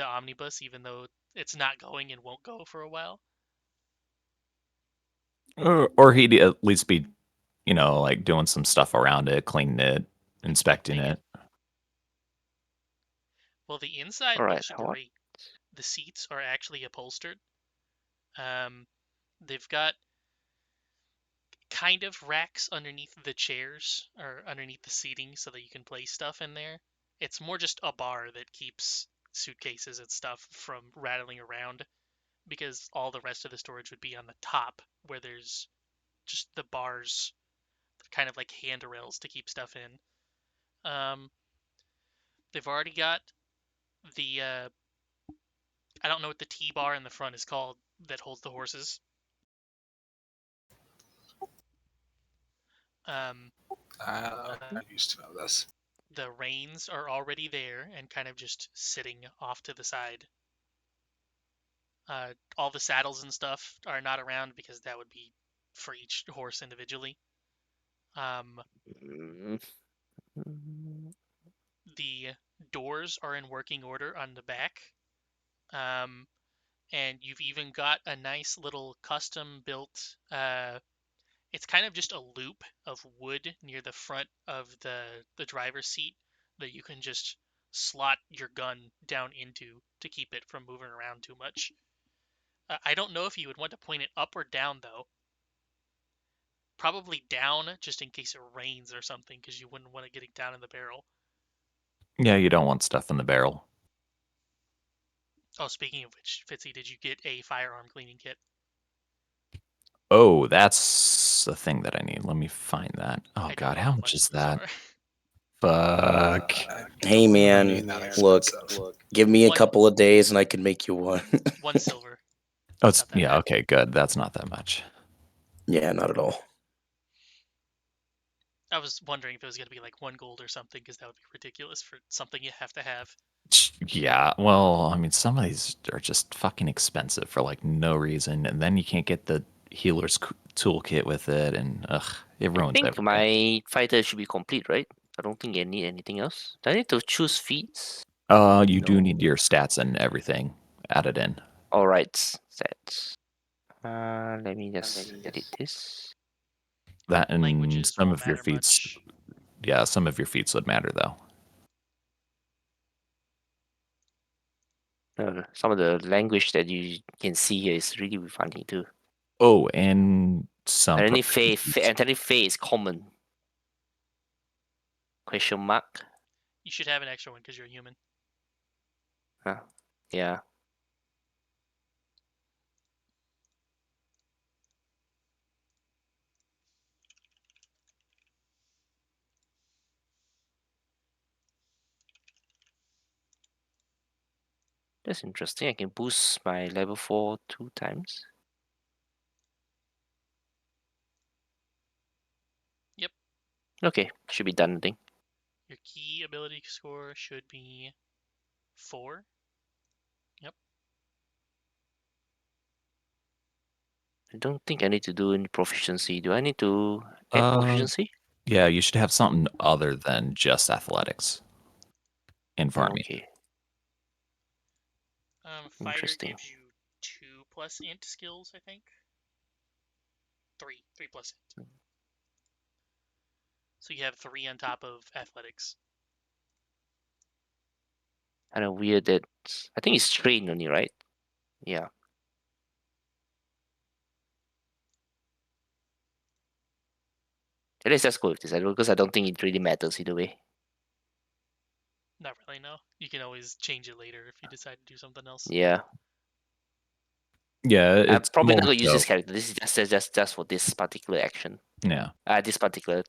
Speaker 1: omnibus, even though it's not going and won't go for a while?
Speaker 5: Or he'd at least be, like doing some stuff around it, cleaning it, inspecting
Speaker 1: Inspecting it.
Speaker 5: it.
Speaker 1: Well, the inside
Speaker 2: all right,
Speaker 1: looks
Speaker 2: what?
Speaker 1: great. The seats are actually upholstered. Um, they've got kind of racks underneath the chairs or underneath the seating so that you can place stuff in there. It's more just a bar that keeps suitcases and stuff from rattling around, because all the rest of the storage would be on the top, where there's just the bars, kind of like handrails to keep stuff in. They've already got the I don't know what the T-bar in the front is called that holds the horses.
Speaker 4: I used to know this.
Speaker 1: The reins are already there and kind of just sitting off to the side. All the saddles and stuff are not around because that would be for each horse individually.
Speaker 2: Mm.
Speaker 1: The doors are in working order on the back. And you've even got a nice little custom built, it's kind of just a loop of wood near the front of the driver's seat that you can just slot your gun down into to keep it from moving around too much. I don't know if you would want to point it up or down, though. Probably down, just in case it rains or something, because you wouldn't want it getting down in the barrel.
Speaker 5: Yeah, you don't want stuff in the barrel.
Speaker 1: Oh, speaking of which, Fitzy, did you get a firearm cleaning kit?
Speaker 5: Oh, that's a thing that I need. Let me find that. Oh
Speaker 1: I don't
Speaker 5: God,
Speaker 1: know
Speaker 5: how
Speaker 1: how
Speaker 5: much is
Speaker 1: those
Speaker 5: that?
Speaker 1: are.
Speaker 5: Fuck.
Speaker 6: Hey man,
Speaker 4: That
Speaker 6: look,
Speaker 4: expensive.
Speaker 6: give me a
Speaker 1: One-
Speaker 6: couple of days and I can make you one.
Speaker 1: 1 silver.
Speaker 5: Oh, it's
Speaker 1: Not that
Speaker 5: yeah.
Speaker 1: bad.
Speaker 5: Okay, good. That's not that much.
Speaker 6: Yeah, not at all.
Speaker 1: I was wondering if it was going to be like 1 gold or something, because that would be ridiculous for something you have to have.
Speaker 5: Yeah, well, I mean, some of these are just fucking expensive for like no reason, and then you can't get the healer's toolkit with it, and it
Speaker 2: I
Speaker 5: ruins
Speaker 2: think
Speaker 5: everything.
Speaker 2: my fighter should be complete, right? I don't think I need anything else. Do I need to choose feats?
Speaker 5: You do
Speaker 2: No.
Speaker 5: need your stats and everything added in.
Speaker 2: All right, stats. Let me just edit this.
Speaker 5: That and
Speaker 1: Languages
Speaker 5: some
Speaker 1: won't
Speaker 5: of your
Speaker 1: matter
Speaker 5: feats.
Speaker 1: much.
Speaker 5: Yeah, some of your feats would matter though.
Speaker 2: Some of the language that you can see here is really funny too.
Speaker 5: Oh, and some
Speaker 2: And
Speaker 5: proficiencies.
Speaker 2: then Fei is common. Question mark.
Speaker 1: You should have an extra one because you're a human.
Speaker 2: Huh. Yeah. That's interesting. I can boost my level 4 2 times.
Speaker 1: Yep.
Speaker 2: Okay, should be done, I think.
Speaker 1: Your key ability score should be 4. Yep.
Speaker 2: I don't think I need to do any proficiency. Do I need to add
Speaker 5: Uh,
Speaker 2: proficiency?
Speaker 5: yeah, you should have something other than just athletics in farming.
Speaker 2: Okay,
Speaker 1: Fighter
Speaker 2: interesting.
Speaker 1: gives you 2 plus int skills, I think. 3 plus int. So you have 3 on top of athletics.
Speaker 2: Kind of weird that I think it's train only, right? Yeah. Let's just go with this. Because I don't think it really matters either way.
Speaker 1: Not really, no. You can always change it later if you decide to do something else.
Speaker 2: Yeah.
Speaker 5: Yeah,
Speaker 2: I'm
Speaker 5: it's
Speaker 2: probably not
Speaker 5: more
Speaker 2: gonna use
Speaker 5: so.
Speaker 2: this character. This is just for this particular action.
Speaker 5: Yeah.
Speaker 2: This particular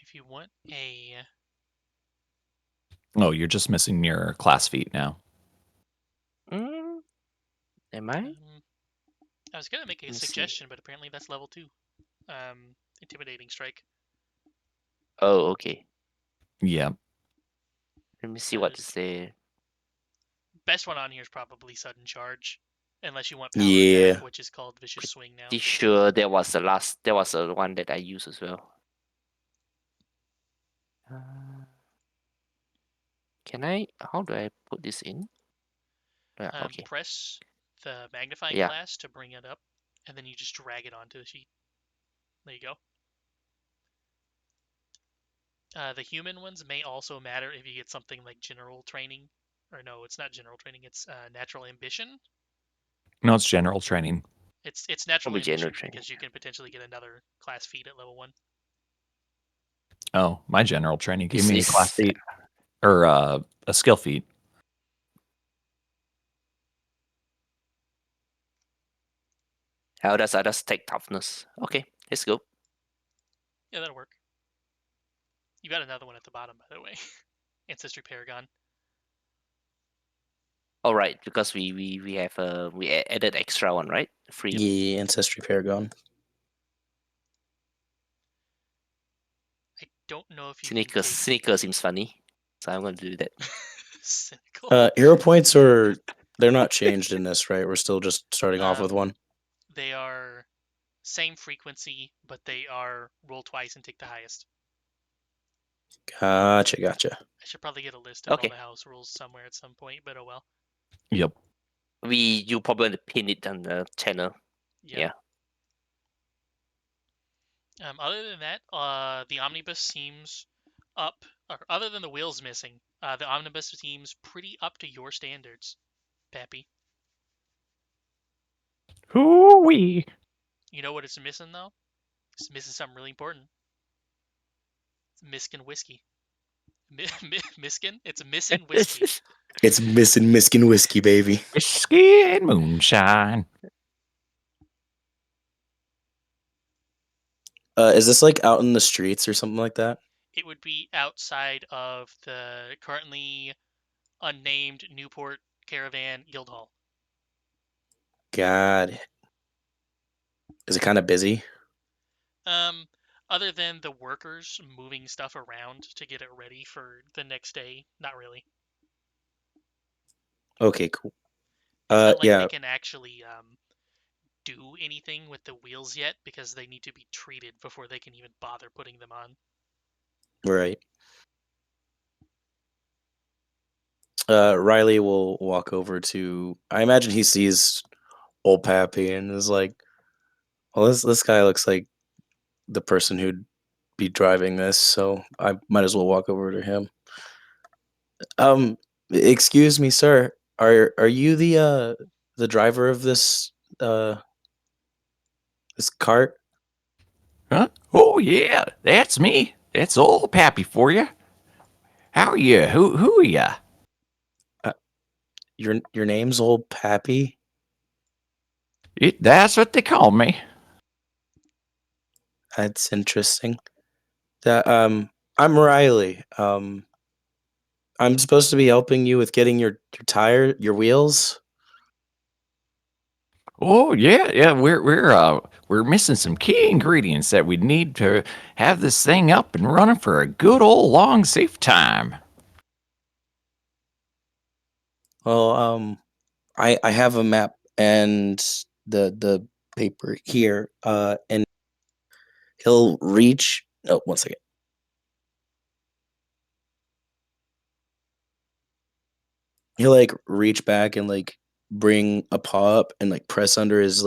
Speaker 1: If you want a
Speaker 5: Oh, you're just missing your class feat now.
Speaker 2: am I?
Speaker 1: I was gonna make a
Speaker 2: Let's see.
Speaker 1: suggestion, but apparently that's level 2. Intimidating strike.
Speaker 2: Oh, okay.
Speaker 5: Yeah.
Speaker 2: Let me see what is there.
Speaker 1: Best one on here is probably sudden charge, unless you want power
Speaker 6: Yeah.
Speaker 1: attack, which is called vicious swing now.
Speaker 2: Pretty sure that was the one that I used as well. How do I put this in? Okay.
Speaker 1: Press the magnifying
Speaker 2: Yeah.
Speaker 1: glass to bring it up, and then you just drag it onto the sheet. There you go. The human ones may also matter if you get something like general training. Or no, it's not general training, it's natural ambition.
Speaker 5: No, it's general training.
Speaker 1: It's natural
Speaker 2: Probably general
Speaker 1: infantry
Speaker 2: training.
Speaker 1: because you can potentially get another class feat at level 1.
Speaker 5: Oh, my general training gave
Speaker 2: Is
Speaker 5: me a class
Speaker 2: is
Speaker 5: feat or a skill feat.
Speaker 2: how does others take toughness? Okay, let's go.
Speaker 1: Yeah, that'll work. You got another one at the bottom, by the way. Ancestry Paragon.
Speaker 2: All right, because we have added extra one, right? Free
Speaker 6: Yeah, Ancestry Paragon.
Speaker 1: I don't know if you can
Speaker 2: sneaker.
Speaker 1: take
Speaker 2: Sneaker seems funny, so I'm going to do that.
Speaker 1: cynical.
Speaker 6: Hero points they're not changed in this, right? We're still just starting off with one.
Speaker 1: They are same frequency, but they are roll twice and take the highest.
Speaker 6: Gotcha.
Speaker 1: I should probably get a list of all
Speaker 2: Okay.
Speaker 1: the house rules somewhere at some point, but oh well.
Speaker 5: Yep.
Speaker 2: You probably want to pin it on the channel.
Speaker 1: Yep.
Speaker 2: Yeah.
Speaker 1: Other than that, the omnibus seems up. Or other than the wheels missing, the omnibus seems pretty up to your standards, Pappy.
Speaker 5: Hoo-wee.
Speaker 1: You know what it's missing though? It's missing something really important. It's Miskin whiskey. Miskin? It's missing whiskey.
Speaker 6: It's missing Miskin whiskey, baby.
Speaker 5: Whiskey and moonshine.
Speaker 6: Is this like out in the streets or something like that?
Speaker 1: It would be outside of the currently unnamed Newport Caravan Guildhall.
Speaker 6: Got it. Is it kind of busy?
Speaker 1: Other than the workers moving stuff around to get it ready for the next day, not really.
Speaker 6: Okay, cool.
Speaker 1: It's not like
Speaker 6: Yeah,
Speaker 1: they can actually do anything with the wheels yet because they need to be treated before they can even bother putting them on.
Speaker 6: right. Riley will walk over to. I imagine he sees old Pappy and is like, "Well, this guy looks like the person who'd be driving this, so I might as well walk over to him." Um, excuse me, sir. Are you the driver of uh this cart?
Speaker 5: Huh? Oh yeah, that's me. That's old Pappy for you. How are you? Who are you?
Speaker 6: Your name's old Pappy?
Speaker 5: That's what they call me.
Speaker 6: That's interesting. That I'm Riley. I'm supposed to be helping you with getting your wheels.
Speaker 5: Oh yeah. We're missing some key ingredients that we need to have this thing up and running for a good old long safe time.
Speaker 6: Well, I have a map and the paper here. And he'll reach. Oh, one second. He'll like reach back and like bring a paw up and like press under his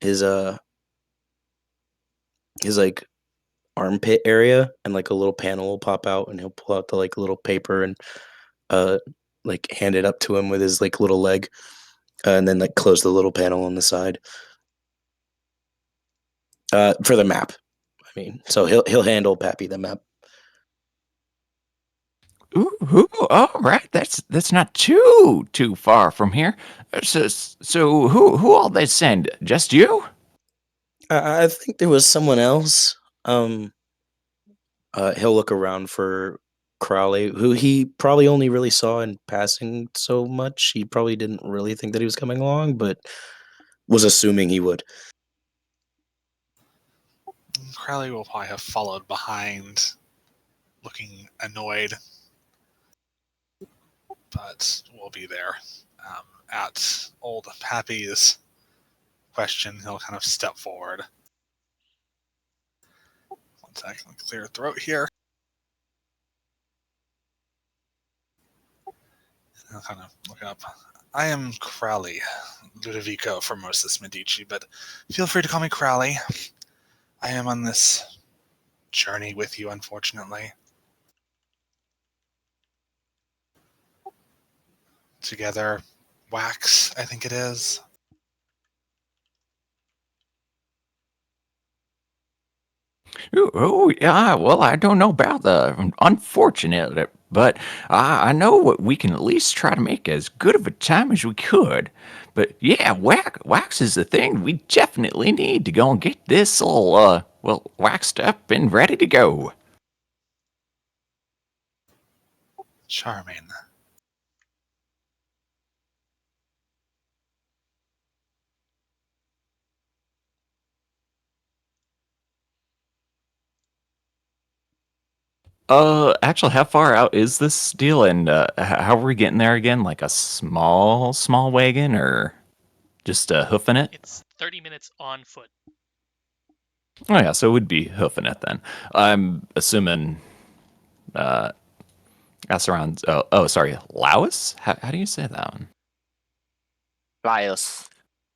Speaker 6: his like armpit area, and like a little panel will pop out, and he'll pull out the like little paper and uh like hand it up to him with his like little leg, and then like close the little panel on the side. For the map. I mean, so he'll handle Pappy the map.
Speaker 5: Ooh, all right. That's not too far from here. So who all they send? Just you?
Speaker 6: I think there was someone else. He'll look around for Crowley, who he probably only really saw in passing so much. He probably didn't really think that he was coming along, but was assuming he would.
Speaker 4: Crowley will probably have followed behind, looking annoyed, but we'll be there. At old Pappy's question, he'll kind of step forward. One second, clear throat here. I'll kind of look up. I am Crowley, Ludovico from Moses Medici, but feel free to call me Crowley. I am on this journey with you, unfortunately. Together, wax, I think it is.
Speaker 5: Oh, yeah. Well, I don't know about the unfortunate, but I know we can at least try to make as good of a time as we could. But yeah, wax is the thing. We definitely need to go and get this all, waxed up and ready to go.
Speaker 4: Charming.
Speaker 5: Actually, how far out is this deal, and how are we getting there again? Like a small wagon, or just hoofing it?
Speaker 1: It's 30 minutes on foot.
Speaker 5: Oh yeah, so it would be hoofing it then. I'm assuming that's around. Sorry, Laos. How do you say that one?
Speaker 2: Lios.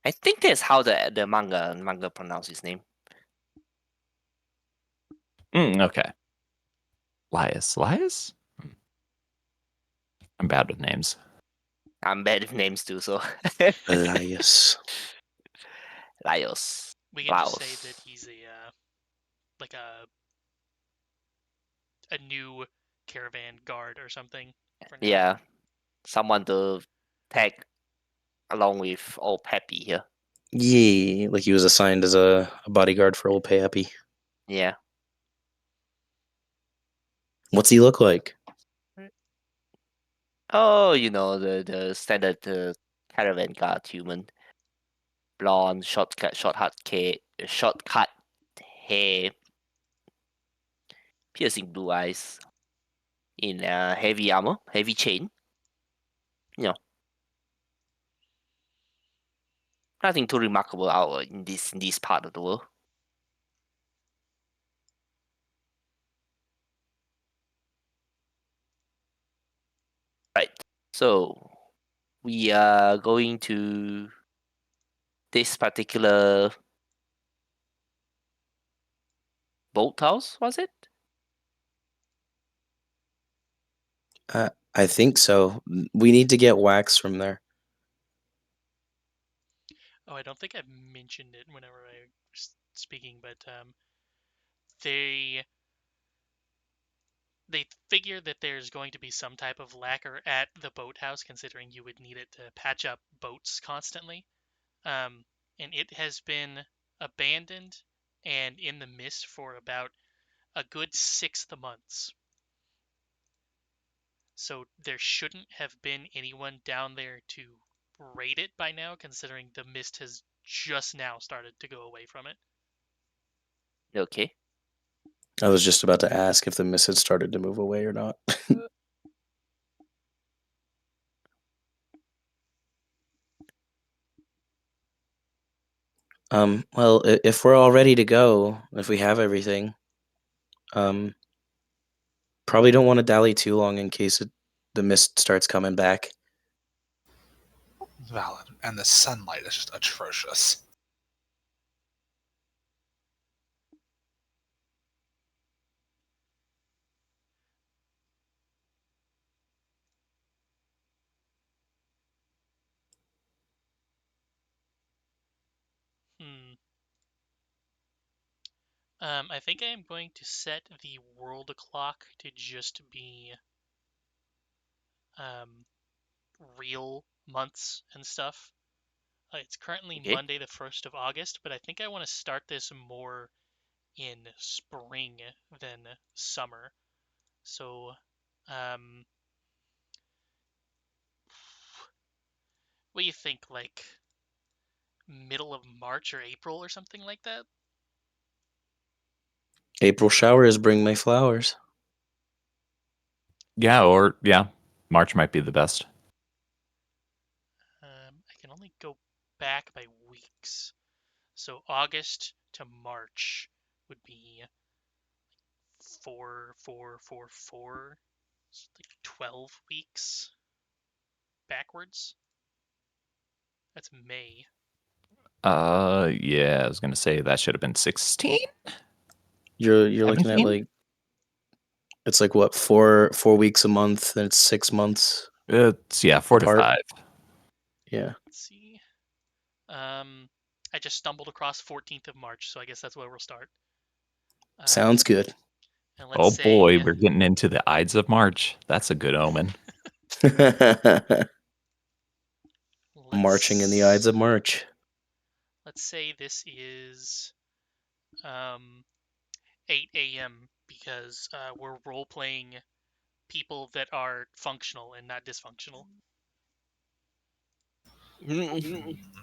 Speaker 2: I think that's how the manga pronounce his name.
Speaker 5: Okay, Lias. I'm bad with names.
Speaker 2: I'm bad with names too, so
Speaker 6: Elias.
Speaker 2: Lios.
Speaker 1: We can just say that
Speaker 2: Laos.
Speaker 1: he's like a new caravan guard or something for now.
Speaker 2: Yeah. Someone to tag along with old Peppy here.
Speaker 6: Yeah, like he was assigned as a bodyguard for old Pappy.
Speaker 2: Yeah.
Speaker 6: What's he look like?
Speaker 2: Oh, the standard caravan guard human. Blonde, shortcut hair, piercing blue eyes, in heavy armor, heavy chain. You know, nothing too remarkable out in this part of the world. Right. So we are going to this particular boat house, was it?
Speaker 6: I think so. We need to get wax from there.
Speaker 1: Oh, I don't think I mentioned it whenever I was speaking, but they they figure that there's going to be some type of lacquer at the boathouse, considering you would need it to patch up boats constantly. And it has been abandoned and in the mist for about a good 6 months. So there shouldn't have been anyone down there to raid it by now, considering the mist has just now started to go away from it.
Speaker 2: Okay.
Speaker 6: I was just about to ask if the mist had started to move away or not. Well, if we're all ready to go, if we have everything, um, probably don't want to dally too long in case the mist starts coming back.
Speaker 4: Valid. And the sunlight is just atrocious.
Speaker 1: Hmm. I think I am going to set the world clock to just be um, real months and stuff. It's currently
Speaker 2: Okay.
Speaker 1: Monday, the 1st of August, but I think I want to start this more in spring than summer. So, um, what do you think? Like middle of March or April or something like that?
Speaker 6: April showers bring May flowers.
Speaker 5: Yeah, March might be the best.
Speaker 1: I can only go back by weeks. So August to March would be 4, 4, 4, 4. It's like 12 weeks backwards. That's May.
Speaker 5: Yeah, I was gonna say that should have been 16.
Speaker 6: You're looking at
Speaker 5: 17?
Speaker 6: like it's like what 4 weeks a month, and it's 6 months
Speaker 5: It's 4 to
Speaker 6: apart.
Speaker 5: 5.
Speaker 6: Yeah.
Speaker 1: Let's see. I just stumbled across 14th of March, so I guess that's where we'll start.
Speaker 6: Sounds good.
Speaker 1: And
Speaker 5: Oh
Speaker 1: let's
Speaker 5: boy,
Speaker 1: say
Speaker 5: we're getting into the Ides of March. That's a good omen.
Speaker 6: Marching in the Ides of March.
Speaker 1: let's say this is 8 a.m. because we're role playing people that are functional and not dysfunctional.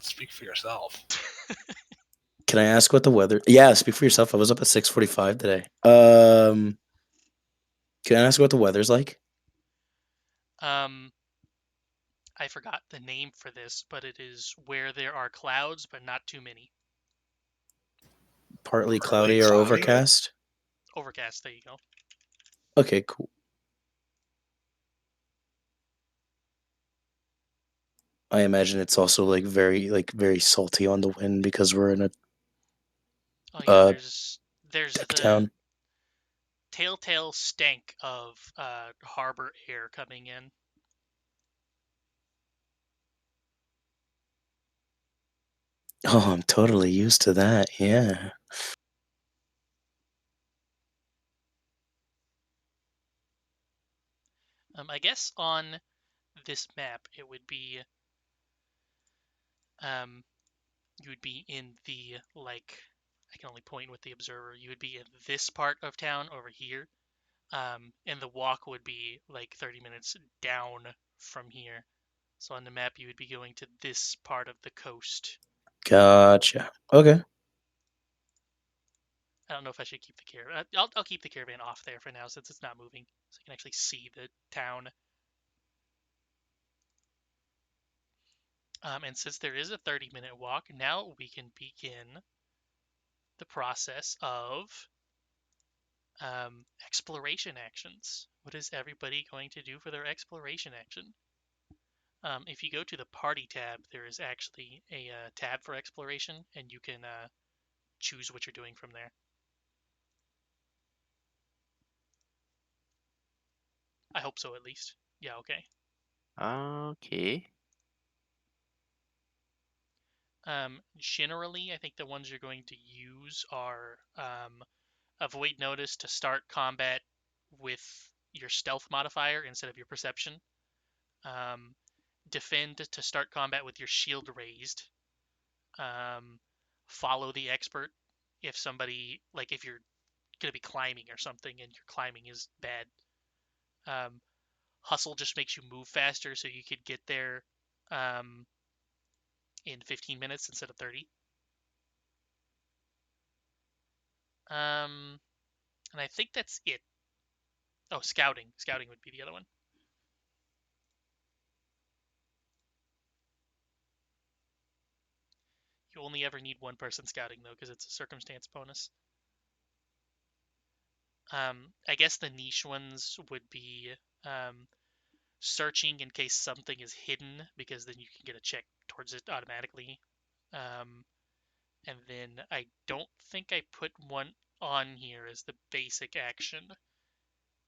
Speaker 4: Speak for yourself.
Speaker 6: Can I ask what the weather? Yeah, speak for yourself. I was up at 6:45 today. Can I ask what the weather's like?
Speaker 1: Um, I forgot the name for this, but it is where there are clouds, but not too many.
Speaker 6: Partly cloudy or overcast?
Speaker 1: Overcast, there you go.
Speaker 6: Okay, cool. I imagine it's also very salty on the wind because we're in a
Speaker 1: Oh yeah, there's
Speaker 6: tech
Speaker 1: the
Speaker 6: town.
Speaker 1: telltale stank of harbor air coming in.
Speaker 6: Oh, I'm totally used to that. Yeah.
Speaker 1: I guess on this map it would be you would be in the I can only point with the observer. You would be in this part of town over here. And the walk would be like 30 minutes down from here. So on the map, you would be going to this part of the coast.
Speaker 6: Gotcha. Okay.
Speaker 1: I don't know if I should keep the caravan. I'll keep the caravan off there for now since it's not moving, so you can actually see the town. And since there is a 30-minute walk, now we can begin the process of exploration actions. What is everybody going to do for their exploration action? If you go to the party tab, there is actually a tab for exploration, and you can choose what you're doing from there. I hope so, at least. Yeah, okay.
Speaker 2: Okay.
Speaker 1: Generally, I think the ones you're going to use are avoid notice to start combat with your stealth modifier instead of your perception. Defend to start combat with your shield raised. Follow the expert if somebody, like if you're going to be climbing or something and your climbing is bad. Hustle just makes you move faster, so you could get there in 15 minutes instead of 30. And I think that's it. Oh, scouting. Scouting would be the other one. You only ever need one person scouting, though, because it's a circumstance bonus. I guess the niche ones would be searching in case something is hidden, because then you can get a check towards it automatically. And then I don't think I put one on here as the basic action,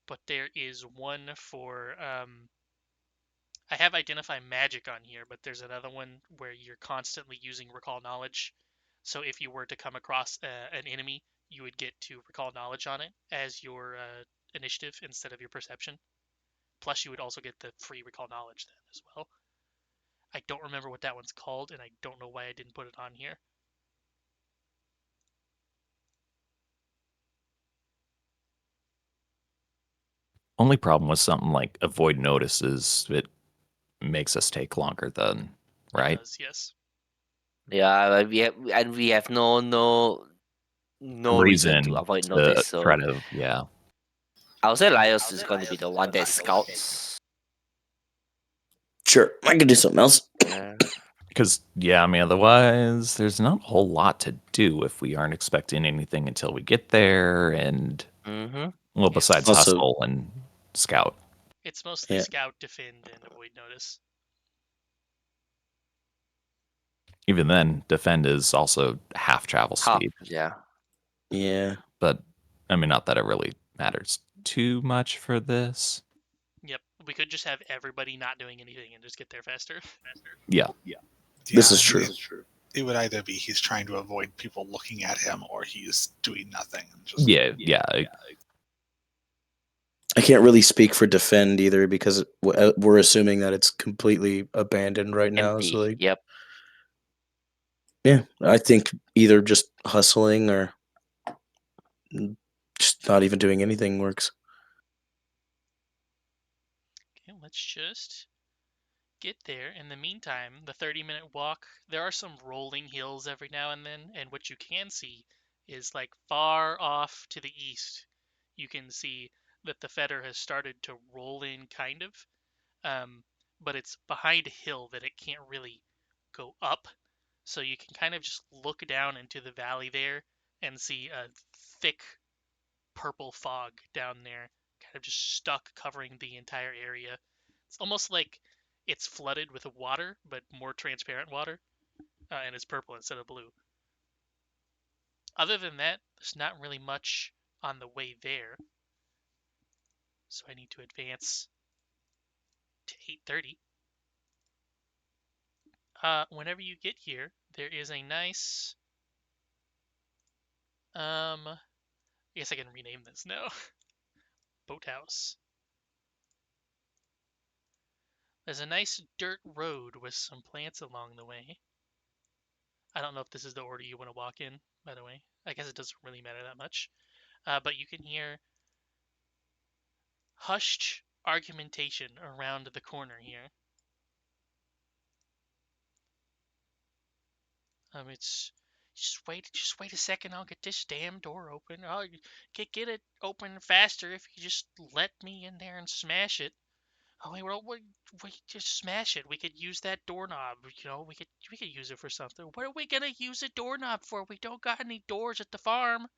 Speaker 1: but there is one for I have identify magic on here, but there's another one where you're constantly using recall knowledge. So if you were to come across an enemy, you would get to recall knowledge on it as your initiative instead of your perception. Plus, you would also get the free recall knowledge then as well. I don't remember what that one's called, and I don't know why I didn't put it on here.
Speaker 5: Only problem with something like avoid notice is it makes us take longer than, right?
Speaker 1: It does, yes.
Speaker 2: Yeah, we have no reason to
Speaker 5: Reason
Speaker 2: avoid
Speaker 5: to
Speaker 2: notice.
Speaker 5: try
Speaker 2: So
Speaker 5: to, yeah.
Speaker 2: I would say Laios is going to be the one that scouts.
Speaker 6: Sure. I can do something else.
Speaker 2: Yeah.
Speaker 5: Because, yeah, I mean, otherwise, there's not a whole lot to do if we aren't expecting anything until we get there. And,
Speaker 2: Mm-hmm.
Speaker 5: well, besides
Speaker 6: Also,
Speaker 5: hustle and scout.
Speaker 1: It's mostly
Speaker 6: Yeah.
Speaker 1: scout, defend, and avoid notice.
Speaker 5: Even then, defend is also half travel
Speaker 2: Half.
Speaker 5: speed.
Speaker 2: Yeah.
Speaker 6: Yeah.
Speaker 5: But, I mean, not that it really matters too much for this.
Speaker 1: Yep, we could just have everybody not doing anything and just get there faster.
Speaker 5: Yeah.
Speaker 6: This is true.
Speaker 4: it would either be he's trying to avoid people looking at him, or he's doing nothing. And just
Speaker 5: Yeah.
Speaker 6: I can't really speak for defend either because we're assuming that it's completely abandoned right now. So
Speaker 2: Empty.
Speaker 6: like,
Speaker 2: Yep.
Speaker 6: yeah, I think either just hustling or just not even doing anything works.
Speaker 1: Okay, let's just get there. In the meantime, the 30-minute walk, there are some rolling hills every now and then, and what you can see is like far off to the east, you can see that the feather has started to roll in kind of, but it's behind a hill that it can't really go up. So you can kind of just look down into the valley there and see a thick purple fog down there, kind of just stuck covering the entire area. It's almost like it's flooded with water, but more transparent water, and it's purple instead of blue. Other than that, there's not really much on the way there, so I need to advance to 8:30. Whenever you get here, there is a nice, I guess I can rename this now, boathouse. There's a nice dirt road with some plants along the way. I don't know if this is the order you want to walk in, by the way. I guess it doesn't really matter that much. But you can hear hushed argumentation around the corner here. It's just wait a second. I'll get this damn door open. I'll get it open faster if you just let me in there and smash it. Oh wait, well, we just smash it. We could use that doorknob. We could use it for something. What are we gonna use a doorknob for? We don't got any doors at the farm.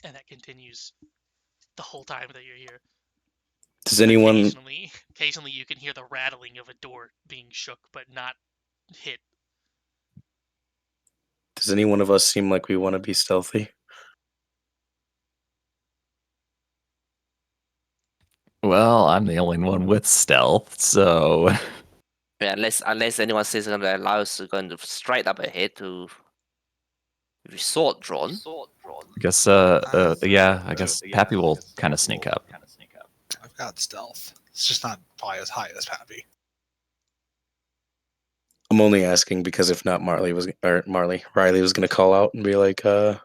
Speaker 1: And that continues the whole time that you're here.
Speaker 6: Does anyone
Speaker 1: Occasionally you can hear the rattling of a door being shook but not hit.
Speaker 6: does any one of us seem like we want to be stealthy?
Speaker 5: Well, I'm the only one with stealth, so
Speaker 2: Yeah, unless anyone says something like Lars is going to straight up ahead to with his sword drawn.
Speaker 5: I guess yeah, I guess Pappy will kind of sneak up.
Speaker 4: I've got stealth. It's just not probably as high as Pappy.
Speaker 6: I'm only asking because if not, Riley was going to call out and be like, "Hello,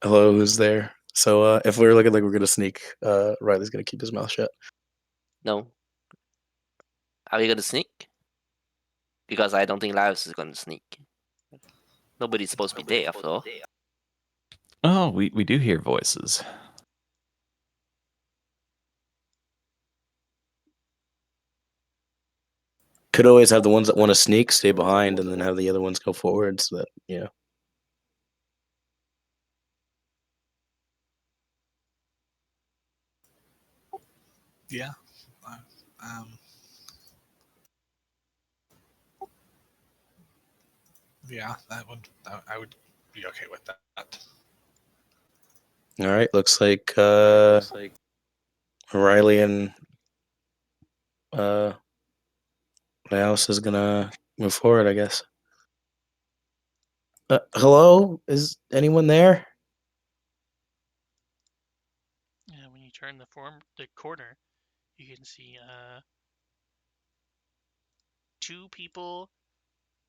Speaker 6: who's there?" So if we're looking like we're going to sneak, Riley's going to keep his mouth shut.
Speaker 2: No. Are we going to sneak? Because I don't think Lars is going to sneak. Nobody's supposed to be there, after all.
Speaker 5: Oh, we do hear voices.
Speaker 6: Could always have the ones that want to sneak stay behind, and then have the other ones go forward. So that
Speaker 4: Yeah. Yeah, I would be okay with that.
Speaker 6: All right, looks like Riley and Laos is gonna move forward, I guess. Hello, is anyone there?
Speaker 1: And when you turn the corner, you can see two people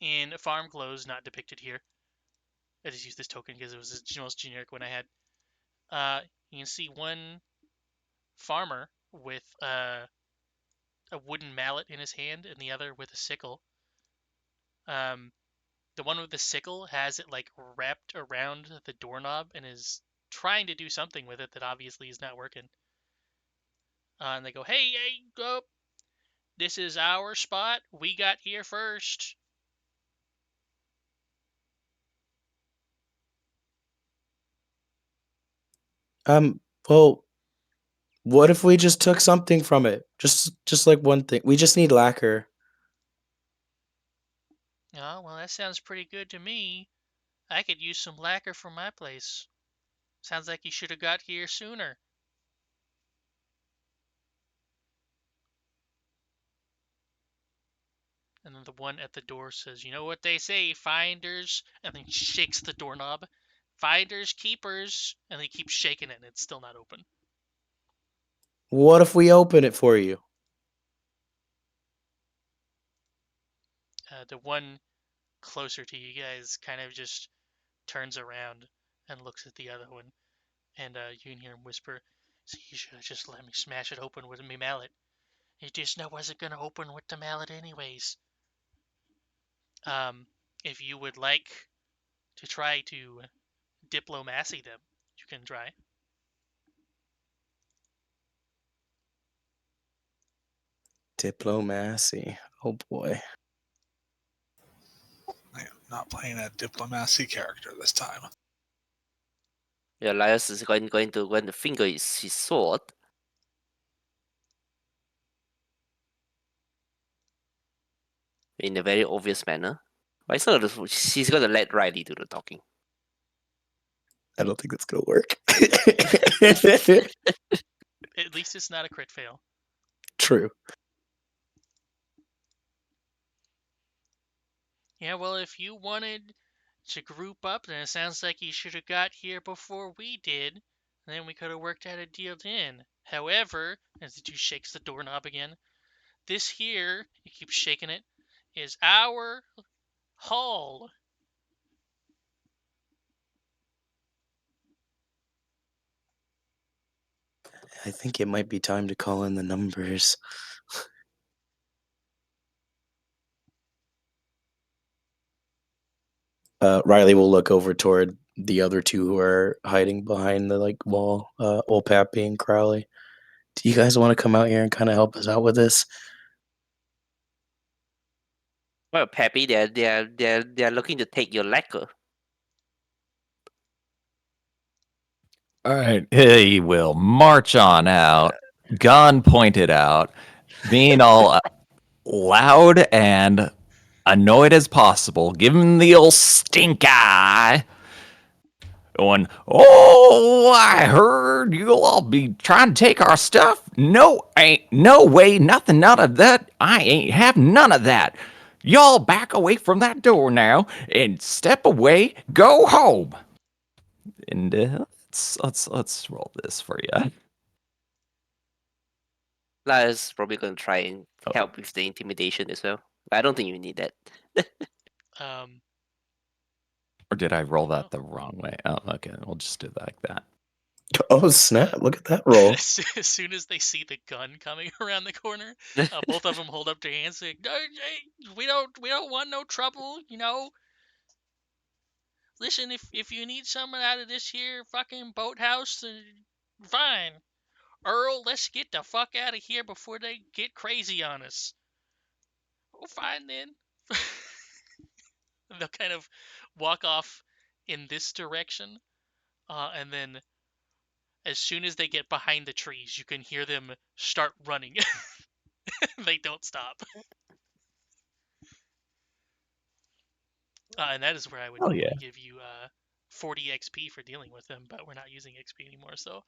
Speaker 1: in farm clothes, not depicted here. I just used this token because it was the most generic one I had. You can see one farmer with a wooden mallet in his hand and the other with a sickle. The one with the sickle has it like wrapped around the doorknob and is trying to do something with it that obviously is not working. And they go, "Hey, go! This is our spot. We got here first."
Speaker 6: Well, what if we just took something from it? Just like one thing. We just need lacquer.
Speaker 1: Oh, well, that sounds pretty good to me. I could use some lacquer for my place. Sounds like you should have got here sooner. And then the one at the door says, "You know what they say, finders," and then shakes the doorknob. "Finders, keepers," and they keep shaking it, and it's still not open.
Speaker 6: What if we open it for you?
Speaker 1: The one closer to you guys kind of just turns around and looks at the other one, and you can hear him whisper, "See, you should have just let me smash it open with me mallet. You just know wasn't gonna open with the mallet anyways." If you would like to try to diplomacy them, you can try.
Speaker 6: Diplomacy. Oh boy.
Speaker 4: I am not playing a diplomacy character this time.
Speaker 2: Yeah, Elias is going to finger his sword. In a very obvious manner. But it's not, she's going to let Riley do the talking.
Speaker 6: I don't think that's gonna work.
Speaker 1: At least it's not a crit fail.
Speaker 6: True.
Speaker 1: Yeah, well, if you wanted to group up, then it sounds like you should have got here before we did. And then we could have worked out a deal then. However, as the two shakes the doorknob again, this here, he keeps shaking it, is our hall.
Speaker 6: I think it might be time to call in the numbers. Riley will look over toward the other two who are hiding behind the wall. Old Pappy and Crowley. Do you guys want to come out here and kind of help us out with this?
Speaker 2: Well, Peppy, they're looking to take your lacquer.
Speaker 5: All right, he will march on out, gun pointed out, being all loud and annoyed as possible, give him the old stink eye. Going, "Oh, I heard you'll all be trying to take our stuff. No, ain't no way, nothing, none of that. I ain't have none of that. Y'all back away from that door now and step away. Go home." And let's roll this for you.
Speaker 2: Elias is probably going to try and
Speaker 5: Oh.
Speaker 2: help with the intimidation as well. I don't think you need that.
Speaker 1: Um,
Speaker 5: Or did I roll that the wrong way? Oh, okay. We'll just do it like that.
Speaker 6: Oh snap! Look at that roll.
Speaker 1: as soon as they see the gun coming around the corner, both of them hold up their hands saying, "Hey, we don't want no trouble, you know. Listen, if you need someone out of this here fucking boathouse, fine. Earl, let's get the fuck out of here before they get crazy on us." "Oh, fine then." They'll kind of walk off in this direction, and then as soon as they get behind the trees, you can hear them start running. They don't stop. And that is where I would
Speaker 5: Oh,
Speaker 1: normally
Speaker 5: yeah.
Speaker 1: give you 40 XP for dealing with them, but we're not using XP anymore, so.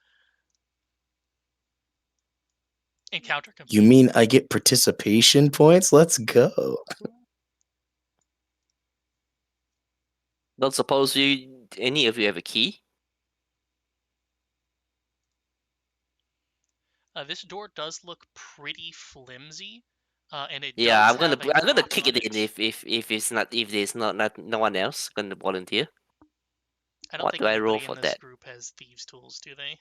Speaker 1: Encounter complete.
Speaker 6: You mean I get participation points? Let's go.
Speaker 2: Don't suppose any of you have a key?
Speaker 1: This door does look pretty flimsy, and it
Speaker 2: Yeah,
Speaker 1: does
Speaker 2: I'm gonna
Speaker 1: have a
Speaker 2: I'm gonna
Speaker 1: lock
Speaker 2: kick
Speaker 1: on
Speaker 2: it in
Speaker 1: it.
Speaker 2: if there's not no one else gonna volunteer.
Speaker 1: I don't
Speaker 2: What
Speaker 1: think
Speaker 2: do I roll
Speaker 1: anybody
Speaker 2: for
Speaker 1: in this
Speaker 2: that?
Speaker 1: group has thieves' tools, do they?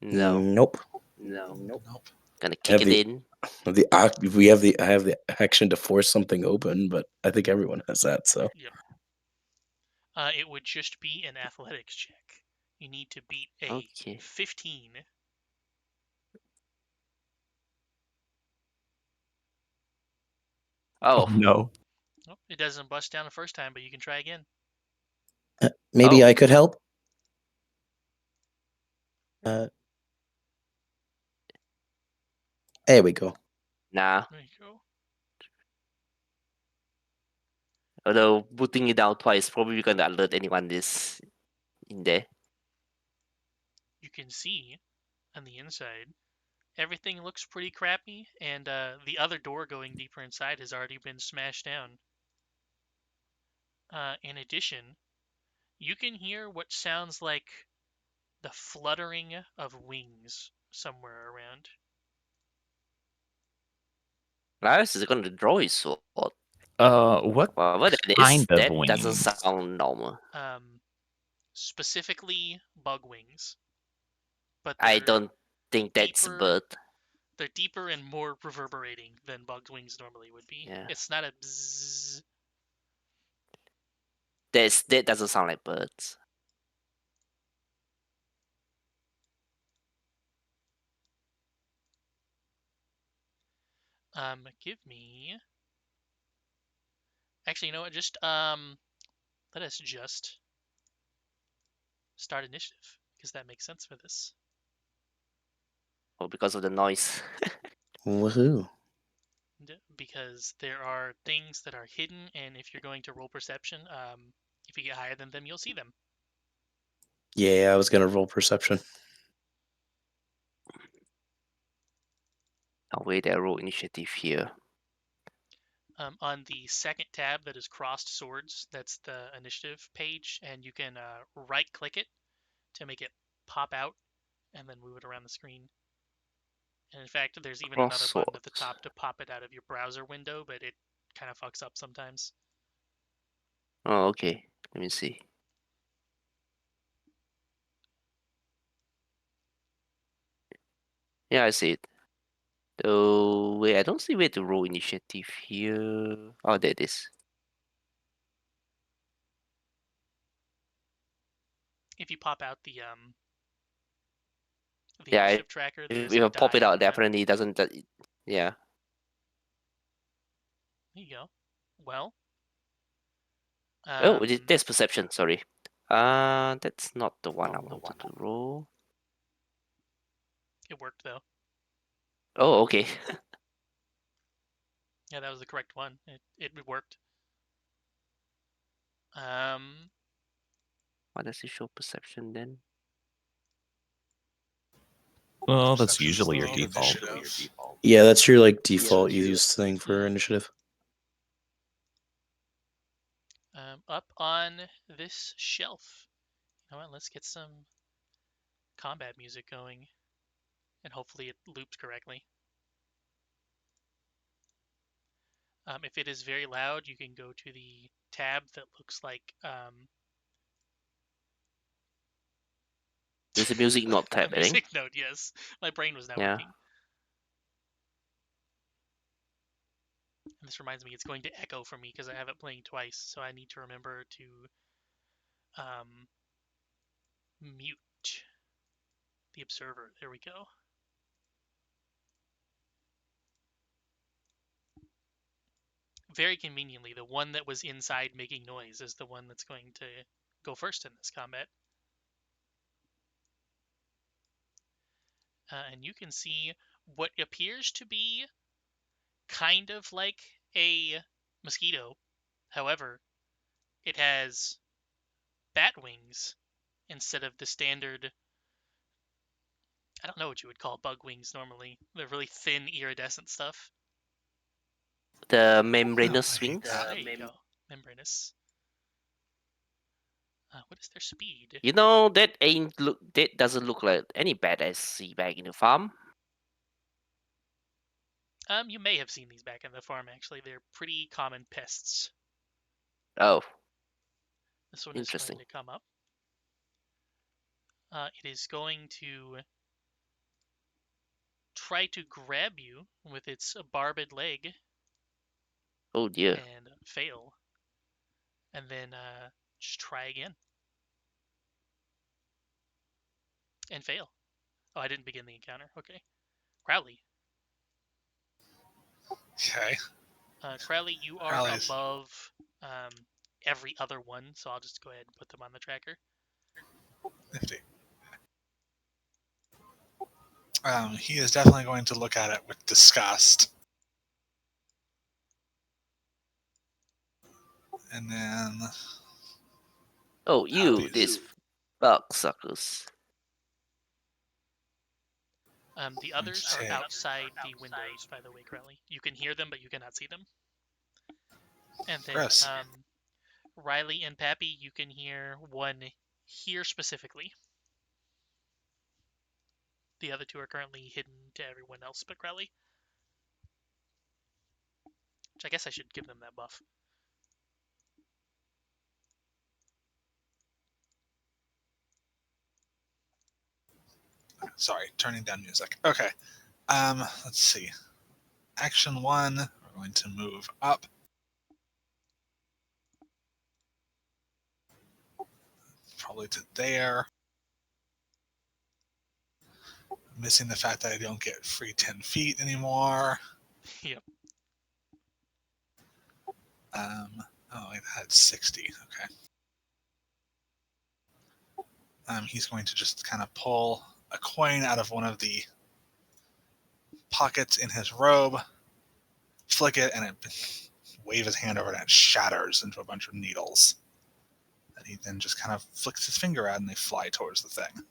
Speaker 2: No,
Speaker 6: Nope.
Speaker 4: Nope.
Speaker 2: gonna
Speaker 6: I
Speaker 2: kick
Speaker 6: have
Speaker 2: it in.
Speaker 6: I have the action to force something open, but I think everyone has that. So
Speaker 1: Yep. It would just be an athletics check. You need to beat a
Speaker 2: Okay.
Speaker 1: 15.
Speaker 5: Oh
Speaker 2: Oh,
Speaker 5: no.
Speaker 1: Oh, it doesn't bust down the first time, but you can try again.
Speaker 6: maybe
Speaker 2: Oh.
Speaker 6: I could help. There we go.
Speaker 2: nah.
Speaker 1: There you go.
Speaker 2: Although putting it down twice probably gonna alert anyone this in there.
Speaker 1: You can see on the inside everything looks pretty crappy, and the other door going deeper inside has already been smashed down. In addition, you can hear what sounds like the fluttering of wings somewhere around.
Speaker 2: Lars is going to draw his sword.
Speaker 5: What
Speaker 2: Whatever that
Speaker 5: kind
Speaker 2: is,
Speaker 5: of
Speaker 2: that doesn't
Speaker 5: wings?
Speaker 2: sound normal.
Speaker 1: Specifically bug wings, but
Speaker 2: I
Speaker 1: they're
Speaker 2: don't think that's a
Speaker 1: deeper.
Speaker 2: bird.
Speaker 1: They're deeper and more reverberating than bug wings normally would be.
Speaker 2: Yeah.
Speaker 1: It's not a bzzz.
Speaker 2: That doesn't sound like birds.
Speaker 1: Give me. Actually, you know what? Just let us just start initiative because that makes sense for this.
Speaker 2: Oh, because of the noise.
Speaker 6: Woohoo!
Speaker 1: Because there are things that are hidden, and if you're going to roll perception, if you get higher than them, you'll see them.
Speaker 6: Yeah, I was gonna roll perception.
Speaker 2: I'll wait that roll initiative here.
Speaker 1: On the second tab that is crossed swords, that's the initiative page, and you can right-click it to make it pop out and then move it around the screen. And in fact, there's even another button at the
Speaker 2: Crosswords.
Speaker 1: top to pop it out of your browser window, but it kind of fucks up sometimes.
Speaker 2: Oh, okay. Let me see. Yeah, I see it. So wait, I don't see where to roll initiative here. Oh, there it is.
Speaker 1: If you pop out the
Speaker 2: Yeah,
Speaker 1: initiative tracker,
Speaker 2: if
Speaker 1: there's a
Speaker 2: I pop
Speaker 1: die
Speaker 2: it
Speaker 1: on
Speaker 2: out,
Speaker 1: the front.
Speaker 2: definitely doesn't. Yeah.
Speaker 1: There you go. Well,
Speaker 2: Oh, there's perception. Sorry. That's not the one I wanted to roll.
Speaker 1: it worked though.
Speaker 2: Oh, okay.
Speaker 1: Yeah, that was the correct one. It worked. Um,
Speaker 2: Why does it show perception then?
Speaker 5: Well, that's
Speaker 4: Perception's
Speaker 5: usually your
Speaker 4: the
Speaker 5: default.
Speaker 4: initiative.
Speaker 6: Yeah, that's your like default use thing for initiative.
Speaker 1: up on this shelf. You know what? Let's get some combat music going, and hopefully it loops correctly. If it is very loud, you can go to the tab that looks like
Speaker 2: There's a music note
Speaker 1: a
Speaker 2: tab, I think.
Speaker 1: music note. Yes, my brain was not
Speaker 2: Yeah.
Speaker 1: working. And this reminds me, it's going to echo for me because I have it playing twice, so I need to remember to mute the observer. There we go. Very conveniently, the one that was inside making noise is the one that's going to go first in this combat. And you can see what appears to be kind of like a mosquito. However, it has bat wings instead of the standard. I don't know what you would call bug wings normally. They're really thin, iridescent stuff.
Speaker 2: The
Speaker 4: Oh,
Speaker 2: membranous
Speaker 4: I hate
Speaker 2: wings.
Speaker 4: that.
Speaker 1: There you go. Membranous. What is their speed?
Speaker 2: You know that ain't look. That doesn't look like any bat I see back in the farm.
Speaker 1: You may have seen these back in the farm, actually. They're pretty common pests.
Speaker 2: Oh,
Speaker 1: This one is
Speaker 2: interesting.
Speaker 1: going to come up. It is going to try to grab you with its barbed leg
Speaker 2: Oh dear.
Speaker 1: and fail. And then just try again. And fail. Oh, I didn't begin the encounter. Okay. Crowley.
Speaker 4: Okay.
Speaker 1: Crowley, you are
Speaker 4: Crowley's-
Speaker 1: above every other one, so I'll just go ahead and put them on the tracker.
Speaker 4: Nifty. He is definitely going to look at it with disgust. And then
Speaker 2: Oh, you,
Speaker 4: Hobbies.
Speaker 2: these bug suckers.
Speaker 1: The others are
Speaker 4: Okay.
Speaker 1: outside the windows, by the way, Crowley. You can hear them, but you cannot see them. And then
Speaker 4: Gross.
Speaker 1: Riley and Pappy, you can hear one here specifically. The other two are currently hidden to everyone else but Crowley. Which I guess I should give them that buff.
Speaker 4: Sorry, turning down music. Okay. Let's see. Action 1, we're going to move up. Probably to there. Missing the fact that I don't get free 10 feet anymore.
Speaker 1: Yep.
Speaker 4: I had 60. Okay. He's going to just kind of pull a coin out of one of the pockets in his robe, flick it, and wave his hand over it, and it shatters into a bunch of needles. And he then just kind of flicks his finger out, and they fly towards the thing.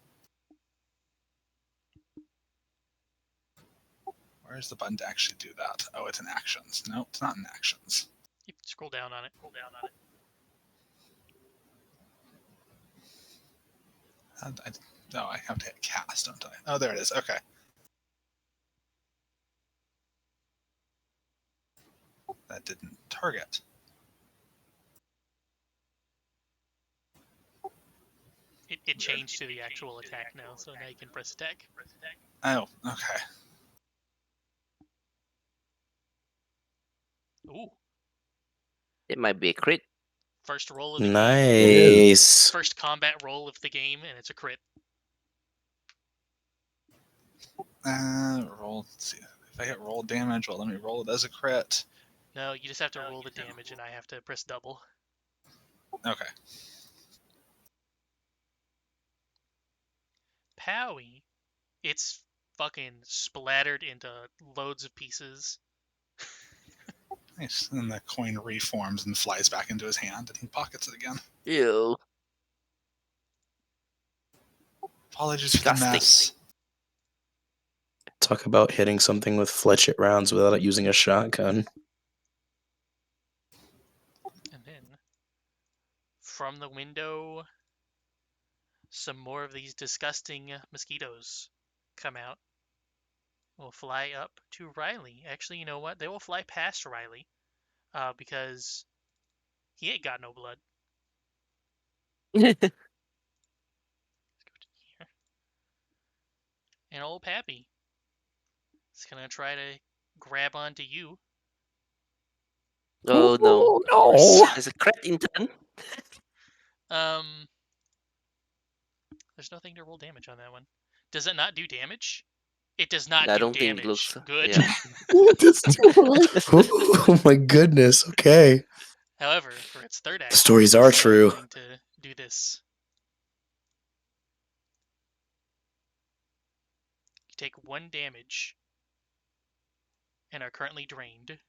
Speaker 4: Where's the button to actually do that? Oh, it's in actions. No, it's not in actions.
Speaker 1: You can scroll down on it.
Speaker 4: No, I have to hit cast, don't I? Oh, there it is. Okay. That didn't target.
Speaker 1: It changed to the actual attack now, so now you can press attack.
Speaker 4: Oh, okay.
Speaker 1: Ooh.
Speaker 2: It might be a crit.
Speaker 1: First roll of the game.
Speaker 6: Nice.
Speaker 1: First combat roll of the game, and it's a crit.
Speaker 4: Roll. Let's see. If I hit roll damage, well, let me roll it as a crit.
Speaker 1: No, you just have to roll the damage, and I have to press double.
Speaker 4: Okay.
Speaker 1: Powie, it's fucking splattered into loads of pieces.
Speaker 4: Nice. And the coin reforms and flies back into his hand, and he pockets it again.
Speaker 2: Ew.
Speaker 4: Apologies for the
Speaker 2: Disgusting.
Speaker 4: mess.
Speaker 6: Talk about hitting something with fletchet rounds without using a shotgun.
Speaker 1: And then, from the window, some more of these disgusting mosquitoes come out. Will fly up to Riley. Actually, you know what? They will fly past Riley, because he ain't got no blood. Let's go to here. And old Pappy is gonna try to grab onto you.
Speaker 2: Oh no.
Speaker 5: Oh, no.
Speaker 2: There's a crit in turn.
Speaker 1: There's nothing to roll damage on that one. Does it not do damage? It does not
Speaker 2: I
Speaker 1: do
Speaker 2: don't think it
Speaker 1: damage.
Speaker 2: looks.
Speaker 1: Good.
Speaker 2: Yeah.
Speaker 6: Oh my goodness. Okay.
Speaker 1: However, for its third action,
Speaker 6: The stories
Speaker 1: it
Speaker 6: are
Speaker 1: is
Speaker 6: true.
Speaker 1: going to do this. You take 1 damage and are currently drained.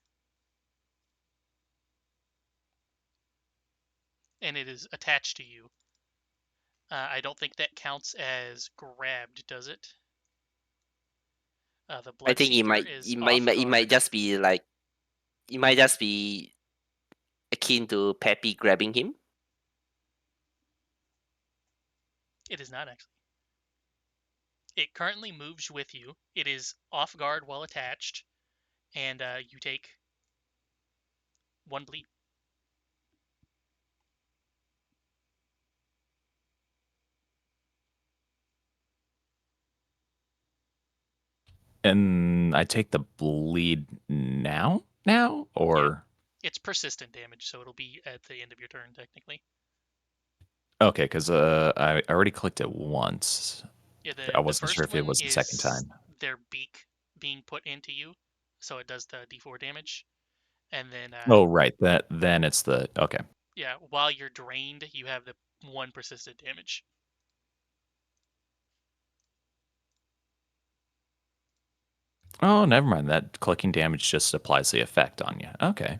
Speaker 1: And it is attached to you. I don't think that counts as grabbed, does it? The
Speaker 2: I think it
Speaker 1: Bloodseeker
Speaker 2: might.
Speaker 1: is
Speaker 2: It
Speaker 1: off
Speaker 2: might. It might
Speaker 1: guard.
Speaker 2: just be like. It might just be akin to Peppy grabbing him.
Speaker 1: It is not actually. It currently moves with you. It is off guard while attached, and you take 1 bleed.
Speaker 5: And I take the bleed now? Or
Speaker 1: It's persistent damage, so it'll be at the end of your turn, technically.
Speaker 5: okay, because I already clicked it once.
Speaker 1: Yeah,
Speaker 5: I
Speaker 1: the
Speaker 5: wasn't sure
Speaker 1: first
Speaker 5: if it
Speaker 1: one
Speaker 5: was the second
Speaker 1: is
Speaker 5: time.
Speaker 1: their beak being put into you, so it does the D4 damage. And then,
Speaker 5: Oh, right. Then it's the okay.
Speaker 1: yeah, while you're drained, you have the 1 persistent damage.
Speaker 5: Oh, never mind. That clicking damage just applies the effect on you. Okay.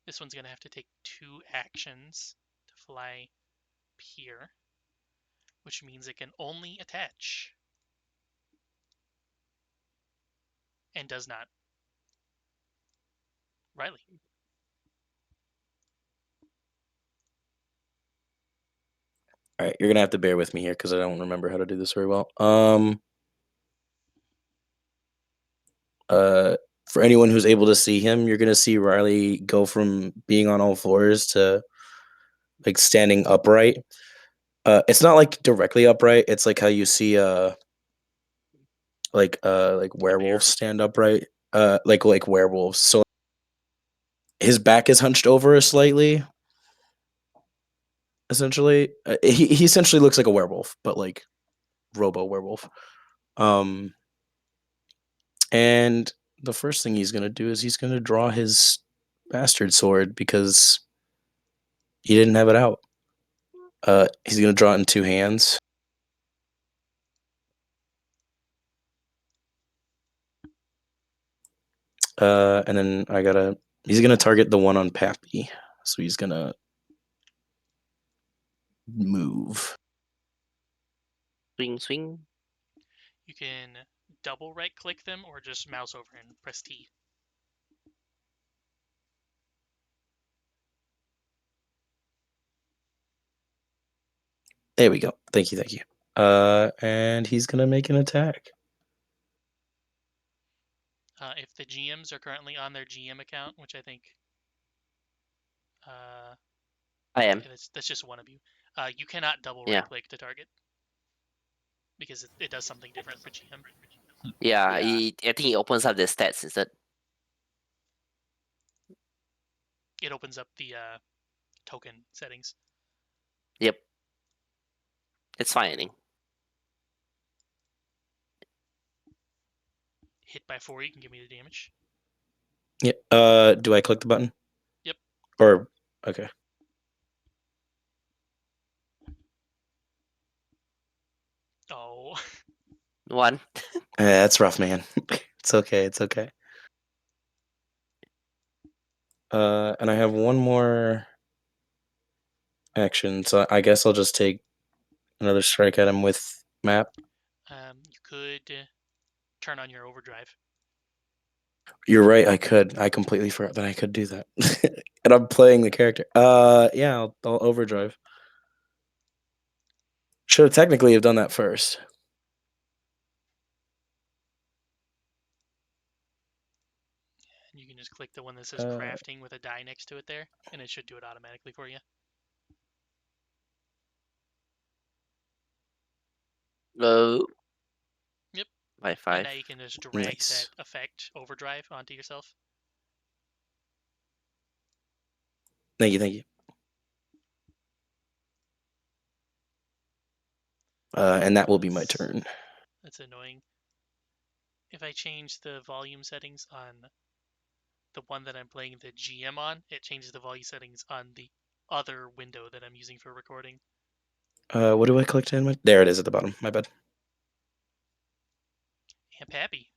Speaker 1: This one's gonna have to take 2 actions to fly here. which means it can only attach. And does not. Riley.
Speaker 6: All right, you're gonna have to bear with me here because I don't remember how to do this very well. For anyone who's able to see him, you're gonna see Riley go from being on all fours to like standing upright. It's not like directly upright. It's like how you see like werewolves stand upright. Like werewolves. So his back is hunched over slightly. Essentially, he essentially looks like a werewolf, but like robo werewolf. And the first thing he's gonna do is he's gonna draw his bastard sword because he didn't have it out. He's gonna draw it in two hands. And then he's gonna target the one on Pappy. So he's gonna move.
Speaker 2: Swing, swing.
Speaker 1: You can double right click them or just mouse over and press T.
Speaker 6: There we go. Thank you. And he's gonna make an attack.
Speaker 1: If the GMs are currently on their GM account, which I think
Speaker 2: I am.
Speaker 1: that's just one of you, you cannot double
Speaker 2: Yeah.
Speaker 1: right click to target because it does something different for GM.
Speaker 2: Yeah, I think it opens up the stats instead.
Speaker 1: It opens up the token settings.
Speaker 2: Yep. It's fine, I think.
Speaker 1: Hit by 4, you can give me the damage.
Speaker 6: Yeah. Do I click the button?
Speaker 1: Yep.
Speaker 6: Or okay.
Speaker 1: Oh.
Speaker 2: 1.
Speaker 6: That's rough, man. It's okay. And I have one more action, so I guess I'll just take another strike at him with map.
Speaker 1: You could turn on your overdrive.
Speaker 6: You're right, I could. I completely forgot that I could do that. And I'm playing the character. Yeah, I'll overdrive. Should have technically have done that first.
Speaker 1: And you can just click the one that says crafting with a die next to it there, and it should do it automatically for you. Yep.
Speaker 2: By
Speaker 1: And
Speaker 2: 5.
Speaker 1: now you can just drag
Speaker 6: Nice.
Speaker 1: that effect, overdrive, onto yourself.
Speaker 6: Thank you. And that will be my turn.
Speaker 1: That's annoying. If I change the volume settings on the one that I'm playing the GM on, it changes the volume settings on the other window that I'm using for recording.
Speaker 6: What do I click to in? There it is at the bottom. My bad.
Speaker 1: And Pappy.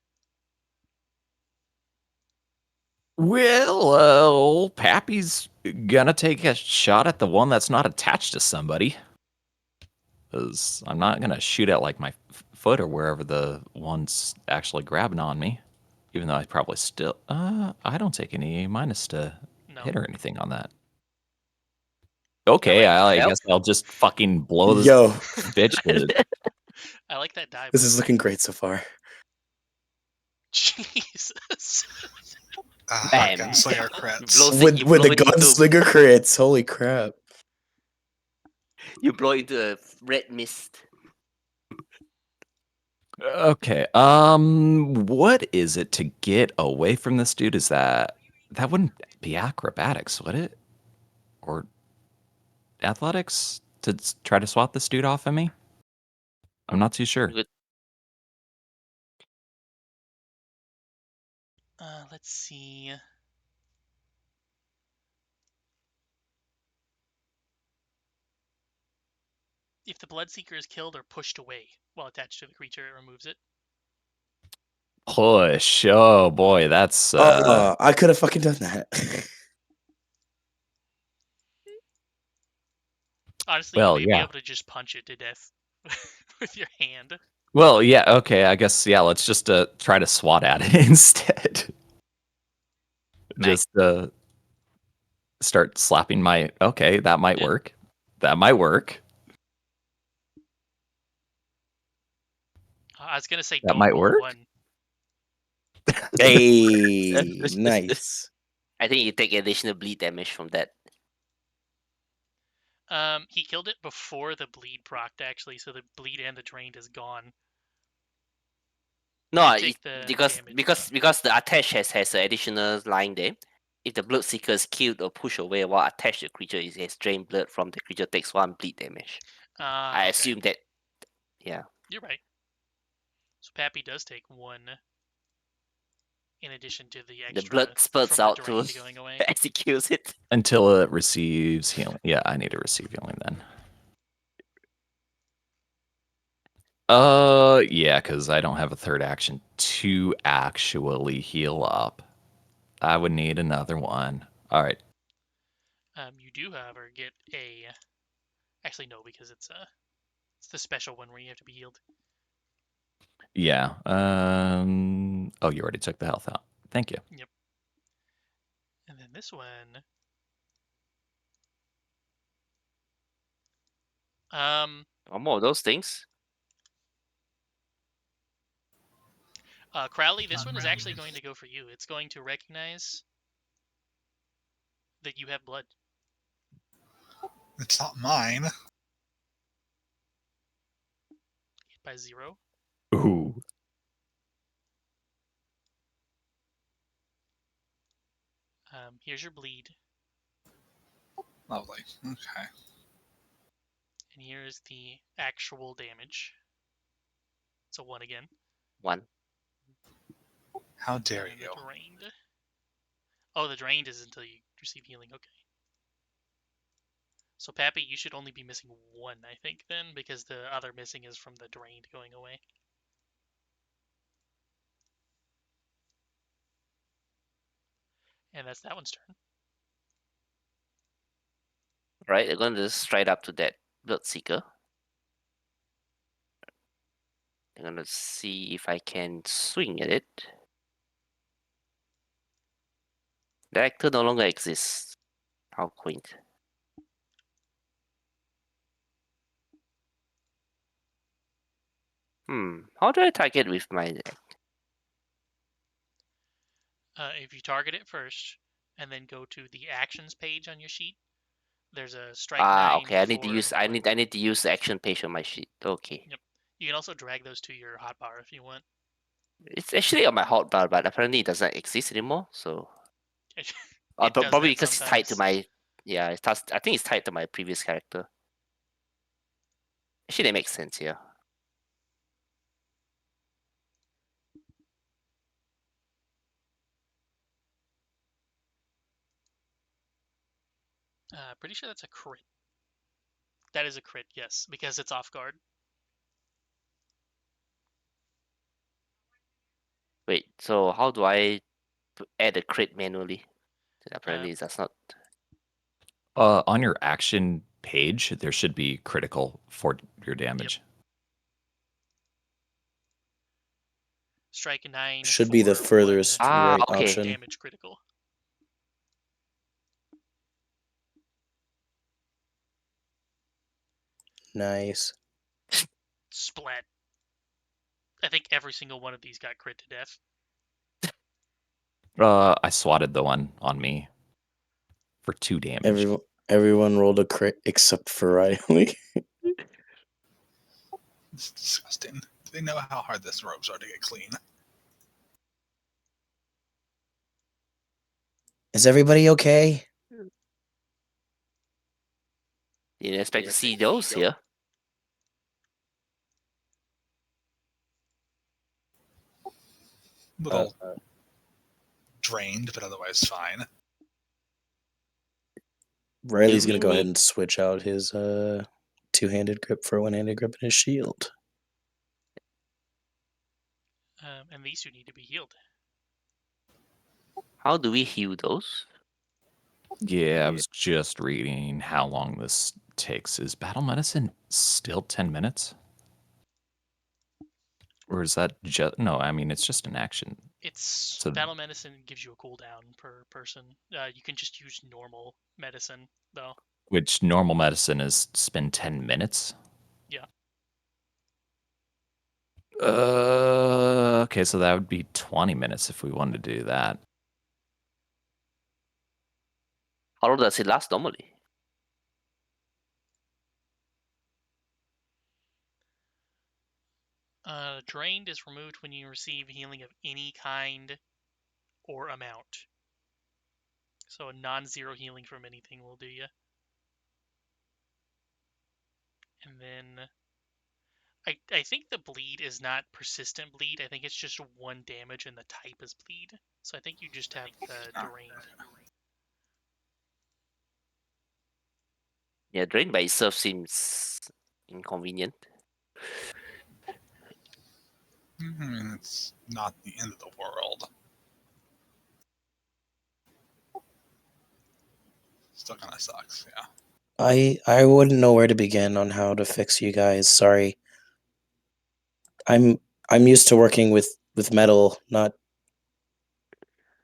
Speaker 5: Well, Pappy's gonna take a shot at the one that's not attached to somebody. Because I'm not gonna shoot at like my foot or wherever the one's actually grabbing on me. Even though I probably still I don't take any minus to hit or anything on that. Okay, I guess I'll just fucking blow this
Speaker 6: Yo.
Speaker 5: bitch to
Speaker 1: I like that die.
Speaker 6: This is looking great so far.
Speaker 1: Jesus.
Speaker 2: Bam.
Speaker 4: Gunslinger crits.
Speaker 6: With the gunslinger crits. Holy crap.
Speaker 2: You blow into a red mist.
Speaker 5: Okay. What is it to get away from this dude? Is that wouldn't be acrobatics, would it? Or athletics to try to swat this dude off of me? I'm not too sure.
Speaker 1: Let's see. If the Bloodseeker is killed or pushed away while attached to the creature, it removes it.
Speaker 5: Push. Oh boy, that's
Speaker 6: I could have fucking done that.
Speaker 1: Honestly,
Speaker 5: well,
Speaker 1: you may be
Speaker 5: yeah.
Speaker 1: able to just punch it to death with your hand.
Speaker 5: Well, yeah, okay. I guess let's just try to swat at it instead. Just start slapping my. Okay, that might
Speaker 1: Yeah.
Speaker 5: work. That might work.
Speaker 1: I was gonna say
Speaker 5: That
Speaker 1: don't
Speaker 5: might
Speaker 1: roll a
Speaker 5: work.
Speaker 1: 1.
Speaker 6: Hey, nice.
Speaker 2: I think you take additional bleed damage from that.
Speaker 1: He killed it before the bleed procced actually, so the bleed and the drained is gone.
Speaker 2: No,
Speaker 1: You take the
Speaker 2: because
Speaker 1: damage.
Speaker 2: because the attach has an additional line there. If the Bloodseeker is killed or pushed away while attached to the creature, it has drained blood from the creature, takes 1 bleed damage. I
Speaker 1: Okay.
Speaker 2: assume that. Yeah.
Speaker 1: You're right. So Pappy does take 1 in addition to the
Speaker 2: The
Speaker 1: extra
Speaker 2: blood spurts
Speaker 1: from the
Speaker 2: out to
Speaker 1: drained going away.
Speaker 2: execute it.
Speaker 5: Until it receives healing. Yeah, I need to receive healing then. Yeah, because I don't have a third action to actually heal up. I would need another one. All right.
Speaker 1: You do, however, get a. Actually, no, because it's the special one where you have to be healed.
Speaker 5: Yeah. Oh, you already took the health out. Thank you.
Speaker 1: Yep. And then this one.
Speaker 2: One more of those things.
Speaker 1: Crowley, this one is actually going to go for you. It's going to recognize that you have blood.
Speaker 4: It's not mine.
Speaker 1: Hit by 0.
Speaker 5: Ooh.
Speaker 1: Here's your bleed,
Speaker 4: Lovely. Okay.
Speaker 1: and here's the actual damage. It's a 1 again.
Speaker 2: 1.
Speaker 4: How dare
Speaker 1: And
Speaker 4: you?
Speaker 1: the drained. Oh, the drained is until you receive healing. Okay. So Pappy, you should only be missing 1, I think, then, because the other missing is from the drained going away. And that's that one's turn.
Speaker 2: Right, I'm going to stride up to that Bloodseeker. I'm going to see if I can swing at it. The actor no longer exists. How quaint. How do I target with my deck?
Speaker 1: If you target it first, and then go to the actions page on your sheet, there's a strike 9
Speaker 2: Okay. I need to
Speaker 1: for
Speaker 2: use
Speaker 1: one.
Speaker 2: I need to use the action page on my sheet. Okay.
Speaker 1: Yep. You can also drag those to your hotbar if you want.
Speaker 2: It's actually on my hotbar, but apparently it doesn't exist anymore. So
Speaker 1: It
Speaker 2: but
Speaker 1: does
Speaker 2: probably
Speaker 1: that
Speaker 2: because it's tied to
Speaker 1: sometimes.
Speaker 2: my I think it's tied to my previous character. Actually, that makes sense. Yeah.
Speaker 1: Pretty sure that's a crit. That is a crit, yes, because it's off guard.
Speaker 2: Wait. So how do I add a crit manually? Apparently,
Speaker 1: Um,
Speaker 2: it does not.
Speaker 5: On your action page, there should be critical for your damage.
Speaker 1: Strike 9
Speaker 6: Should
Speaker 1: for
Speaker 6: be the
Speaker 1: 1
Speaker 6: furthest right
Speaker 2: okay.
Speaker 6: option.
Speaker 1: damage critical.
Speaker 6: Nice.
Speaker 1: Splat. I think every single one of these got crit to death.
Speaker 5: I swatted the one on me for 2 damage.
Speaker 6: Everyone rolled a crit except for Riley.
Speaker 4: It's disgusting. Do they know how hard this robes are to get clean?
Speaker 6: Is everybody okay?
Speaker 2: Didn't expect to see those here.
Speaker 4: Little drained, but otherwise fine.
Speaker 6: Riley's
Speaker 2: Do
Speaker 6: gonna
Speaker 2: we
Speaker 6: go ahead
Speaker 2: need-
Speaker 6: and switch out his two-handed grip for a one-handed grip and his shield.
Speaker 1: And these two need to be healed.
Speaker 2: How do we heal those?
Speaker 5: Yeah, I was just reading how long this takes. Is battle medicine still 10 minutes? Or is that just no? I mean, it's just an action.
Speaker 1: It's
Speaker 5: So
Speaker 1: battle medicine gives you a cooldown per person. You can just use normal medicine though.
Speaker 5: which normal medicine is spend 10 minutes.
Speaker 1: Yeah.
Speaker 5: Okay, so that would be 20 minutes if we wanted to do that.
Speaker 2: How long does it last normally?
Speaker 1: Drained is removed when you receive healing of any kind or amount. So a non-zero healing from anything will do you. And then I think the bleed is not persistent bleed. I think it's just one damage and the type is bleed. So I think you just have the drained.
Speaker 2: Yeah, drain by itself seems inconvenient.
Speaker 4: It's not the end of the world. Still kind of sucks, yeah.
Speaker 6: I wouldn't know where to begin on how to fix you guys. Sorry. I'm used to working with metal, not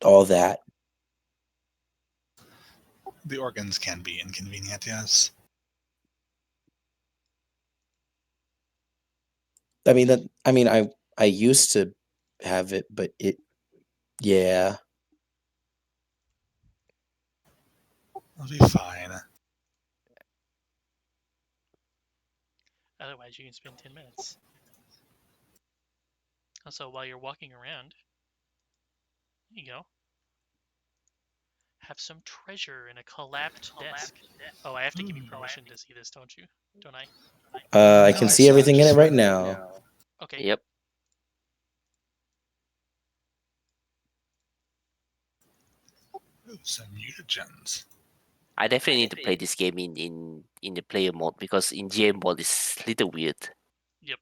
Speaker 6: all that.
Speaker 4: The organs can be inconvenient, yes.
Speaker 6: I mean I used to have it, but yeah.
Speaker 4: It'll be fine.
Speaker 1: Otherwise, you can spend 10 minutes. Also, while you're walking around, there you go. Have some treasure in a collapsed desk. Oh, I have to give you permission to see this, don't you? Don't I?
Speaker 6: I
Speaker 4: No,
Speaker 6: can
Speaker 4: I
Speaker 6: see
Speaker 4: saw
Speaker 6: everything in it
Speaker 4: just
Speaker 6: right
Speaker 4: fine.
Speaker 6: now.
Speaker 1: Okay.
Speaker 2: Yep.
Speaker 4: Ooh, some mutagens.
Speaker 2: I definitely need to play this game in the player mode because in GM mode it's a little weird.
Speaker 1: Yep.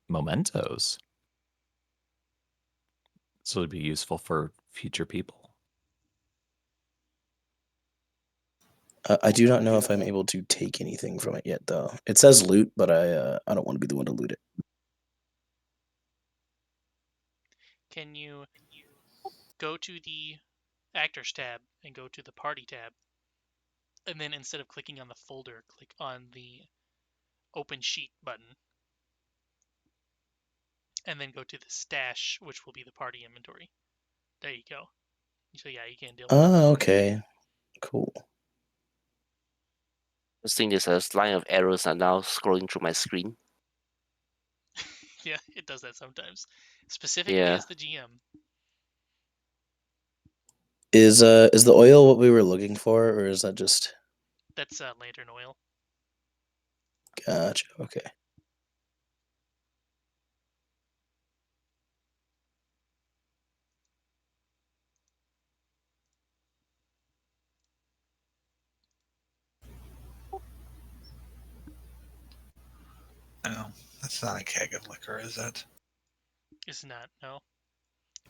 Speaker 5: Mementos. So it'd be useful for future people.
Speaker 6: I do not know if I'm able to take anything from it yet, though. It says loot, but I don't want to be the one to loot it.
Speaker 1: Can you go to the Actors tab and go to the Party tab, and then instead of clicking on the folder, click on the Open Sheet button, and then go to the Stash, which will be the party inventory. There you go. So yeah, you can deal with it.
Speaker 6: Okay. Cool.
Speaker 2: This thing there's a line of arrows are now scrolling through my screen.
Speaker 1: Yeah, it does that sometimes. Specifically
Speaker 2: Yeah.
Speaker 1: as the GM.
Speaker 6: Is the oil what we were looking for, or is that just
Speaker 1: That's lantern oil.
Speaker 6: gotcha? Okay.
Speaker 4: No, that's not a keg of liquor, is it?
Speaker 1: It's not, no.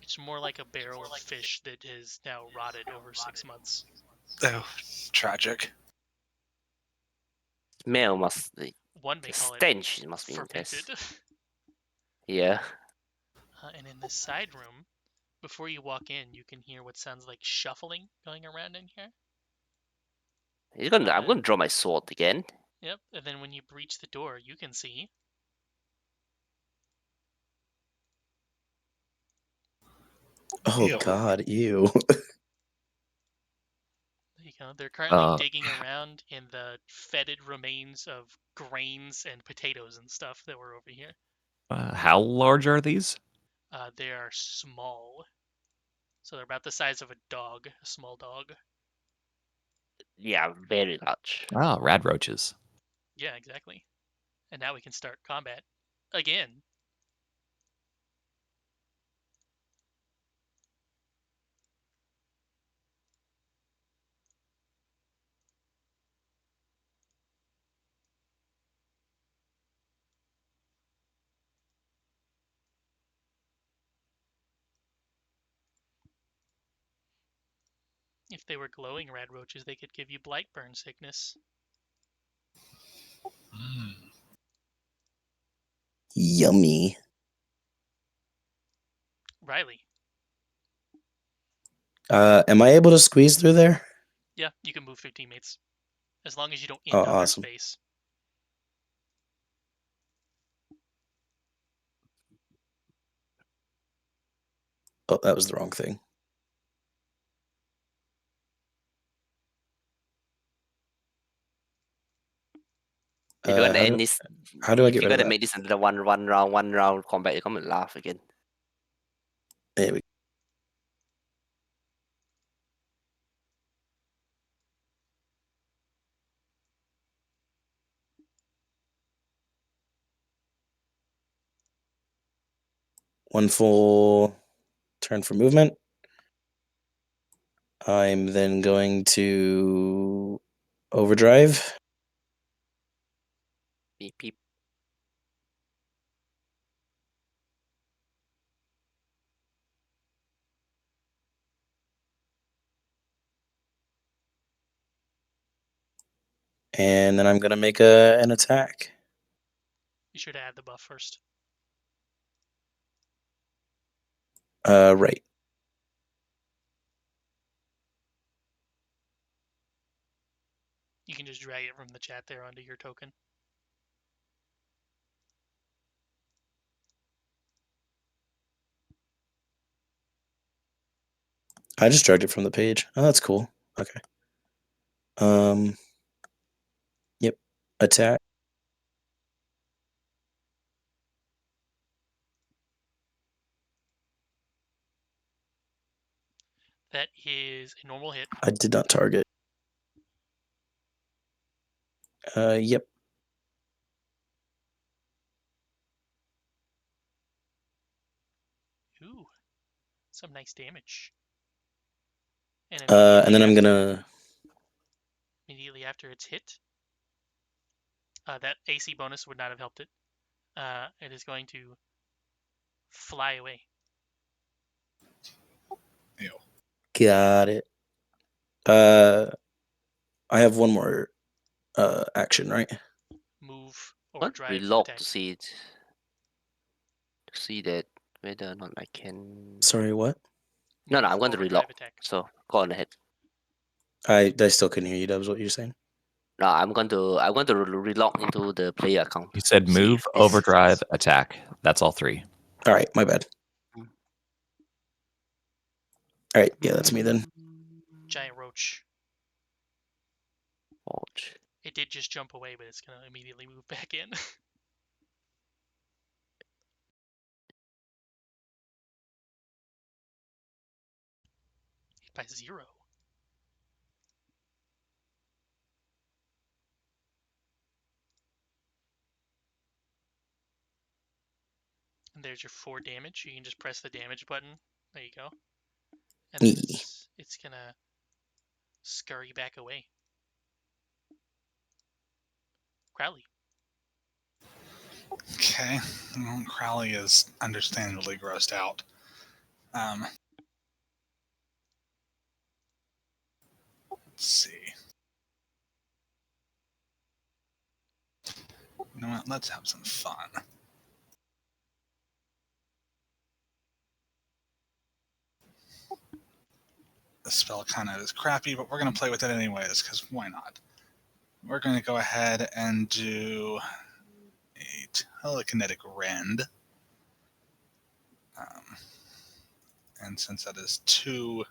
Speaker 1: It's more like a barrel of fish that has now rotted over 6 months.
Speaker 4: Oh, tragic.
Speaker 2: Smell must the
Speaker 1: One may call it
Speaker 2: stench must be
Speaker 1: fermented.
Speaker 2: intense. Yeah.
Speaker 1: And in this side room, before you walk in, you can hear what sounds like shuffling going around in here.
Speaker 2: I'm gonna draw my sword again.
Speaker 1: Yep, and then when you breach the door, you can see.
Speaker 6: Oh
Speaker 4: Ew.
Speaker 6: God, ew.
Speaker 1: There you go. They're currently
Speaker 5: Uh,
Speaker 1: digging around in the fetid remains of grains and potatoes and stuff that were over here.
Speaker 5: how large are these?
Speaker 1: They are small. So they're about the size of a dog, a small dog.
Speaker 2: Yeah, very large.
Speaker 5: Ah, rad roaches.
Speaker 1: Yeah, exactly. And now we can start combat again. If they were glowing red roaches, they could give you blightburn sickness.
Speaker 4: Mm.
Speaker 6: Yummy.
Speaker 1: Riley.
Speaker 6: Am I able to squeeze through there?
Speaker 1: Yeah, you can move through teammates. As long as you don't
Speaker 6: Oh,
Speaker 1: end on their
Speaker 6: awesome.
Speaker 1: space.
Speaker 6: Oh, that was the wrong thing.
Speaker 2: If you want to
Speaker 6: How
Speaker 2: end
Speaker 6: do,
Speaker 2: this,
Speaker 6: how do I
Speaker 2: if
Speaker 6: get
Speaker 2: you
Speaker 6: rid of
Speaker 2: gotta
Speaker 6: that?
Speaker 2: make this another one round combat, you come and laugh again.
Speaker 6: There we One full turn for movement. I'm then going to overdrive.
Speaker 2: Beep beep.
Speaker 6: And then I'm going to make an attack.
Speaker 1: You should add the buff first.
Speaker 6: Right.
Speaker 1: You can just drag it from the chat there onto your token.
Speaker 6: I just dragged it from the page. Oh, that's cool. Okay. Yep. Attack.
Speaker 1: That is a normal hit.
Speaker 6: I did not target. Yep.
Speaker 1: Ooh, some nice damage. And
Speaker 6: And then I'm gonna.
Speaker 1: immediately after it's hit, that AC bonus would not have helped it. It is going to fly away.
Speaker 4: Ew.
Speaker 6: Got it. I have one more action, right?
Speaker 1: Move,
Speaker 2: What?
Speaker 1: overdrive,
Speaker 2: Reload
Speaker 1: attack.
Speaker 2: to see it. To see that whether or not I can.
Speaker 6: Sorry, what?
Speaker 2: No,
Speaker 1: Move,
Speaker 2: I'm going to
Speaker 1: overdrive,
Speaker 2: reload.
Speaker 1: attack.
Speaker 2: So go on ahead.
Speaker 6: I still couldn't hear you. That was what you're saying.
Speaker 2: No, I'm going to relog into the player account.
Speaker 5: You said
Speaker 2: See
Speaker 5: move,
Speaker 2: if this.
Speaker 5: overdrive, attack. That's all three.
Speaker 6: All right, my bad.
Speaker 2: Mm.
Speaker 6: All right, yeah, that's me then.
Speaker 1: Giant roach.
Speaker 2: Watch.
Speaker 1: It did just jump away, but it's gonna immediately move back in. Hit by 0. And there's your 4 damage. You can just press the damage button. There you go. And then it's gonna scurry back away. Crowley.
Speaker 4: Okay. Well, Crowley is understandably grossed out. Let's see. You know what? Let's have some fun. The spell kind of is crappy, but we're going to play with it anyways, because why not? We're going to go ahead and do a telekinetic rend. And since that is 2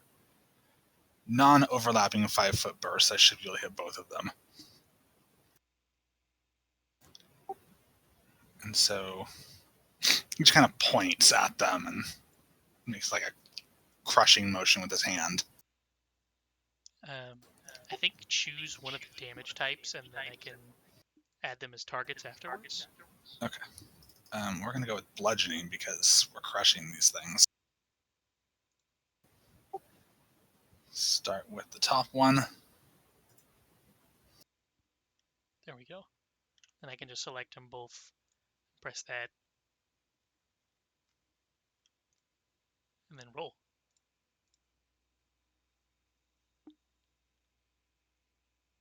Speaker 4: non-overlapping 5-foot bursts, I should be able to hit both of them. And so he just kind of points at them and makes like a crushing motion with his hand.
Speaker 1: I think choose one of the damage types, and then I can add them as targets afterwards.
Speaker 4: Okay. We're going to go with bludgeoning because we're crushing these things. Start with the top one.
Speaker 1: There we go. And I can just select them both, press that, and then roll.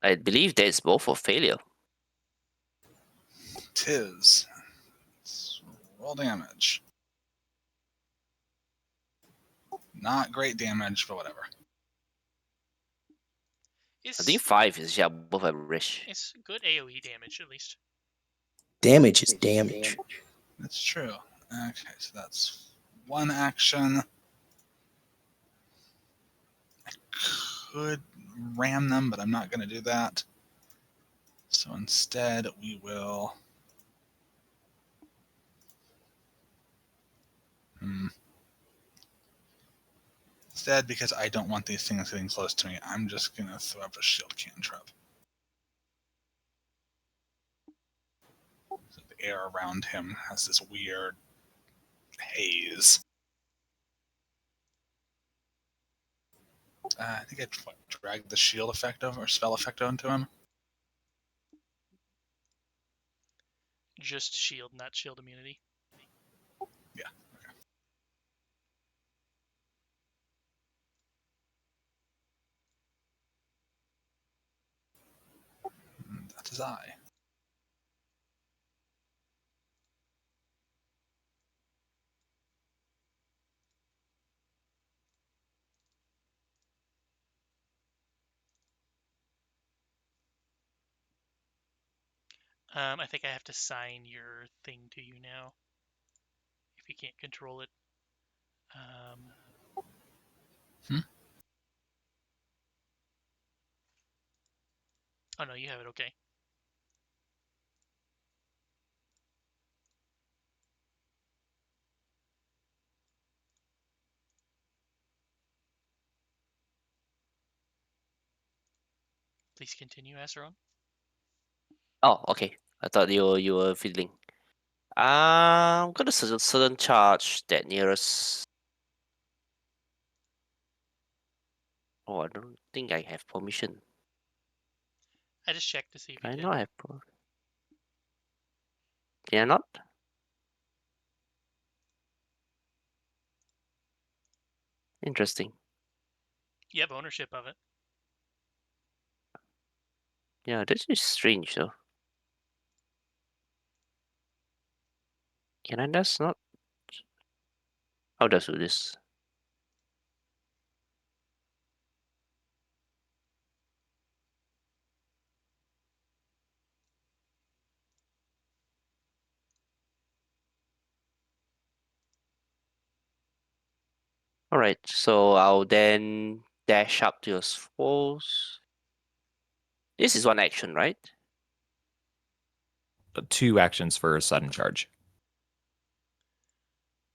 Speaker 2: I believe that's both for failure.
Speaker 4: Tis. Let's Roll damage. Not great damage, but whatever.
Speaker 2: I think 5 is above average.
Speaker 1: It's good AoE damage, at least.
Speaker 6: Damage is damage.
Speaker 4: That's true. Okay, so that's one action. I could ram them, but I'm not going to do that. So instead, we will... Instead, because I don't want these things getting close to me, I'm just going to throw up a shield cantrip. So the air around him has this weird haze. I think I dragged the shield effect over, or spell effect onto him.
Speaker 1: Just shield, not shield immunity.
Speaker 4: Yeah, okay. And that is I.
Speaker 1: I think I have to sign your thing to you now. If you can't control it. Oh no, you have it, okay. Please continue, Acheron.
Speaker 2: Oh, okay. I thought you were fiddling. I'm gonna sudden charge that nearest. Oh, I don't think I have permission.
Speaker 1: I just checked to see if you
Speaker 2: I
Speaker 1: did.
Speaker 2: not have permission. Can I not? Interesting.
Speaker 1: You have ownership of it.
Speaker 2: Yeah, this is strange though. Can I just not? How does do this? Alright, so I'll then dash up to your foes. This is one action, right?
Speaker 5: 2 actions for a sudden charge.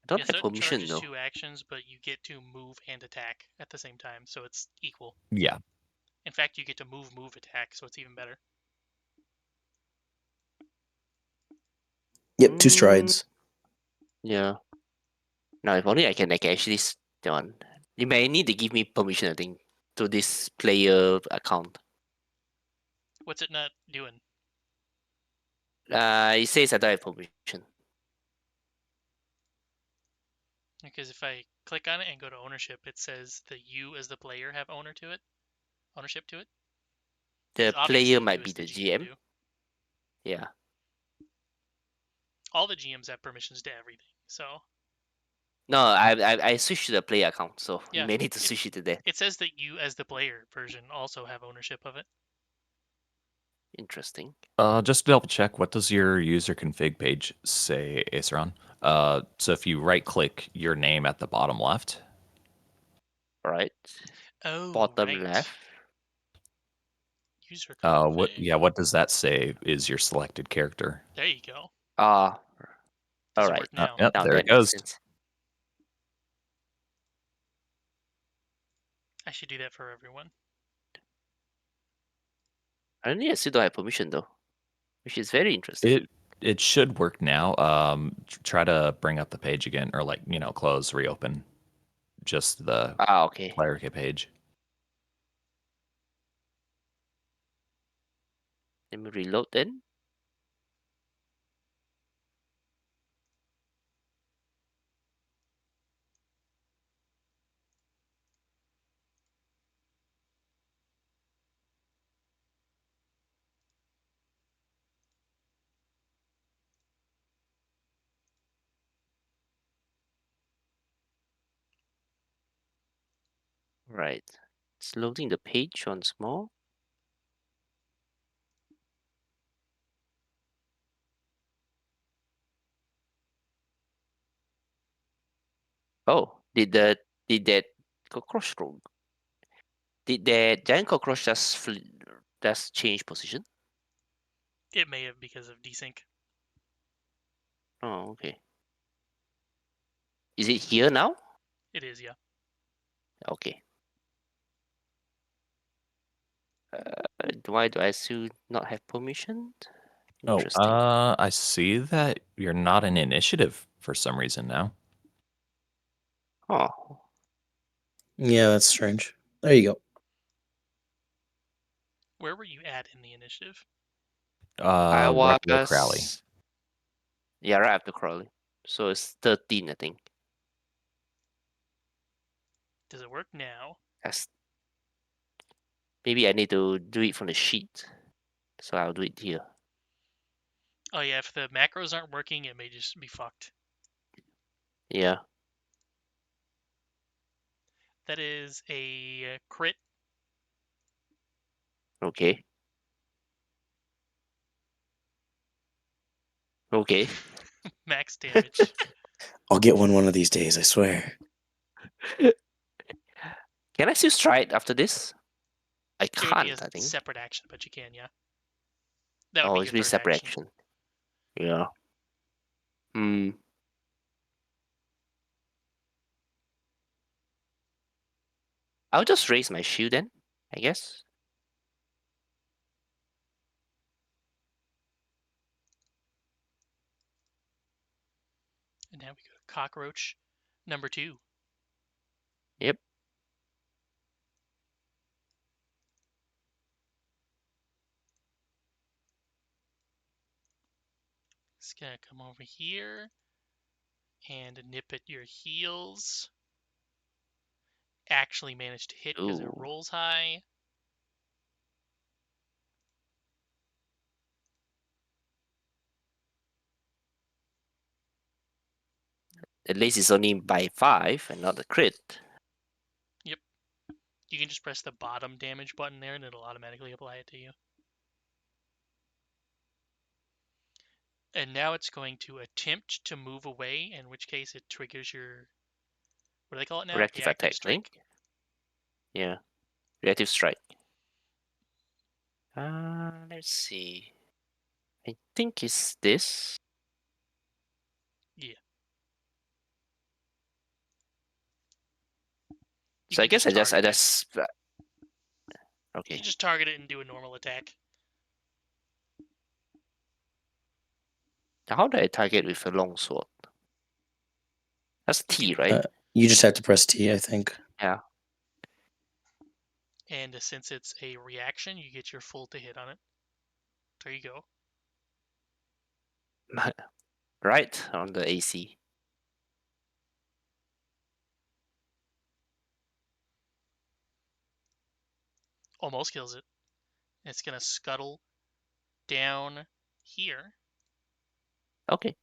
Speaker 2: I don't
Speaker 1: Yeah,
Speaker 2: have
Speaker 1: sudden charge
Speaker 2: permission
Speaker 1: is
Speaker 2: though.
Speaker 1: 2 actions, but you get to move and attack at the same time, so it's equal.
Speaker 5: Yeah.
Speaker 1: In fact, you get to move, attack, so it's even better.
Speaker 6: Yep, 2 strides.
Speaker 2: Yeah. Now, if only I can actually on. You may need to give me permission, I think, to this player account.
Speaker 1: What's it not doing?
Speaker 2: It says I don't have permission.
Speaker 1: Because if I click on it and go to ownership, it says that you as the player have ownership to it.
Speaker 2: The
Speaker 1: Obviously
Speaker 2: player
Speaker 1: you
Speaker 2: might be
Speaker 1: as the
Speaker 2: the
Speaker 1: GM
Speaker 2: GM.
Speaker 1: do.
Speaker 2: Yeah.
Speaker 1: All the GMs have permissions to everything, so
Speaker 2: No, I switched to the player account, so you
Speaker 1: yeah.
Speaker 2: may need to switch it to that.
Speaker 1: It says that you as the player version also have ownership of it.
Speaker 2: Interesting.
Speaker 5: Just to double check, what does your user config page say, Aceron? So if you right click your name at the bottom left,
Speaker 2: Alright.
Speaker 1: Oh,
Speaker 2: Bottom
Speaker 1: right.
Speaker 2: left.
Speaker 1: User config.
Speaker 5: what does that say is your selected character?
Speaker 1: There you go.
Speaker 2: Ah.
Speaker 1: Does it
Speaker 2: Alright.
Speaker 1: work now?
Speaker 5: Yep,
Speaker 2: Now
Speaker 5: there
Speaker 2: that
Speaker 5: it
Speaker 2: makes
Speaker 5: goes.
Speaker 2: sense.
Speaker 1: I should do that for everyone.
Speaker 2: I still don't have permission though, which is very interesting.
Speaker 5: It should work now. Try to bring up the page again, or close, reopen, just the
Speaker 2: Okay.
Speaker 5: player page.
Speaker 2: Let me reload then. Right. It's loading the page once more. Oh, did that cockroach roll? Did that giant cockroach just change position?
Speaker 1: It may have because of desync.
Speaker 2: Oh, okay. Is it here now?
Speaker 1: It is, yeah.
Speaker 2: Okay. Why do I still not have permission?
Speaker 5: Oh,
Speaker 2: Interesting.
Speaker 5: I see that you're not in initiative for some reason now.
Speaker 2: Oh,
Speaker 6: Yeah, that's strange. There you go.
Speaker 1: Where were you at in the initiative?
Speaker 2: I
Speaker 5: Right below Crowley.
Speaker 2: was. Yeah, right after Crowley. So it's 13, I think.
Speaker 1: Does it work now?
Speaker 2: That's... Maybe I need to do it from the sheet. So I'll do it here.
Speaker 1: Oh yeah, if the macros aren't working, it may just be fucked.
Speaker 2: Yeah.
Speaker 1: That is a crit.
Speaker 2: Okay. Okay.
Speaker 1: Max damage.
Speaker 6: I'll get one of these days, I swear.
Speaker 2: Can I still try it after this? I
Speaker 1: It would be a
Speaker 2: can't, I think.
Speaker 1: separate action, but you can, yeah. That would
Speaker 2: Oh,
Speaker 1: be
Speaker 2: it's
Speaker 1: your
Speaker 2: been
Speaker 1: third
Speaker 2: separate
Speaker 1: action.
Speaker 2: action. Yeah. Hmm. I'll just raise my shield then, I guess.
Speaker 1: And now we go to cockroach number 2.
Speaker 2: Yep.
Speaker 1: It's gonna come over here and nip at your heels. Actually managed to hit because it
Speaker 2: Ooh.
Speaker 1: rolls high.
Speaker 2: At least it's only by 5 and not a crit.
Speaker 1: Yep. You can just press the bottom damage button there and it'll automatically apply it to you. And now it's going to attempt to move away, in which case it triggers your, what do they call it now?
Speaker 2: Reactive
Speaker 1: Reactive
Speaker 2: attack, I think.
Speaker 1: strike.
Speaker 2: Yeah. Reactive strike. Let's see. I think it's this.
Speaker 1: Yeah. You
Speaker 2: So I
Speaker 1: can
Speaker 2: guess
Speaker 1: just
Speaker 2: I just
Speaker 1: target it. You
Speaker 2: okay.
Speaker 1: can just target it and do a normal attack.
Speaker 2: How do I target with a long sword? That's
Speaker 1: You
Speaker 2: T,
Speaker 1: can,
Speaker 2: right?
Speaker 6: You just have to press T, I think.
Speaker 2: Yeah.
Speaker 1: and since it's a reaction, you get your full to hit on it. There you go.
Speaker 2: Right on the AC.
Speaker 1: Almost kills it. It's gonna scuttle down here.
Speaker 2: Okay.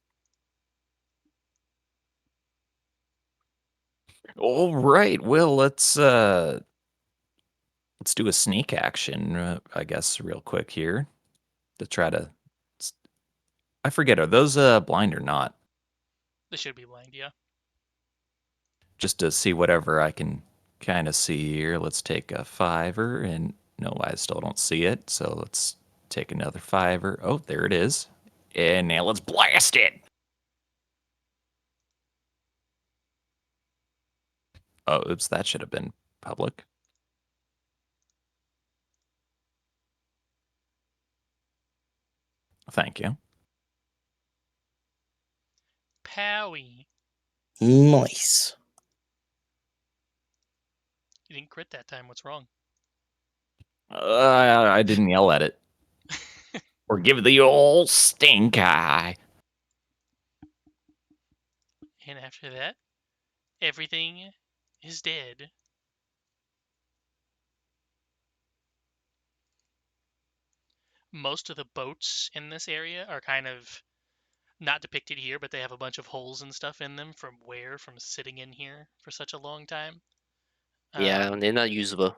Speaker 5: All right. Well, let's do a sneak action, I guess, real quick here to try to. I forget, are those blind or not?
Speaker 1: This should be blind, yeah.
Speaker 5: Just to see whatever I can kind of see here. Let's take a 5-er, and no, I still don't see it. So let's take another 5-er. Oh, there it is. And now let's blast it. Oh, oops, that should have been public. Thank you.
Speaker 1: Powie.
Speaker 6: Nice.
Speaker 1: You didn't crit that time. What's wrong?
Speaker 5: I didn't yell at it. Or give the old stink eye.
Speaker 1: And after that, everything is dead. Most of the boats in this area are kind of not depicted here, but they have a bunch of holes and stuff in them from sitting in here for such a long time.
Speaker 2: Yeah, they're not usable.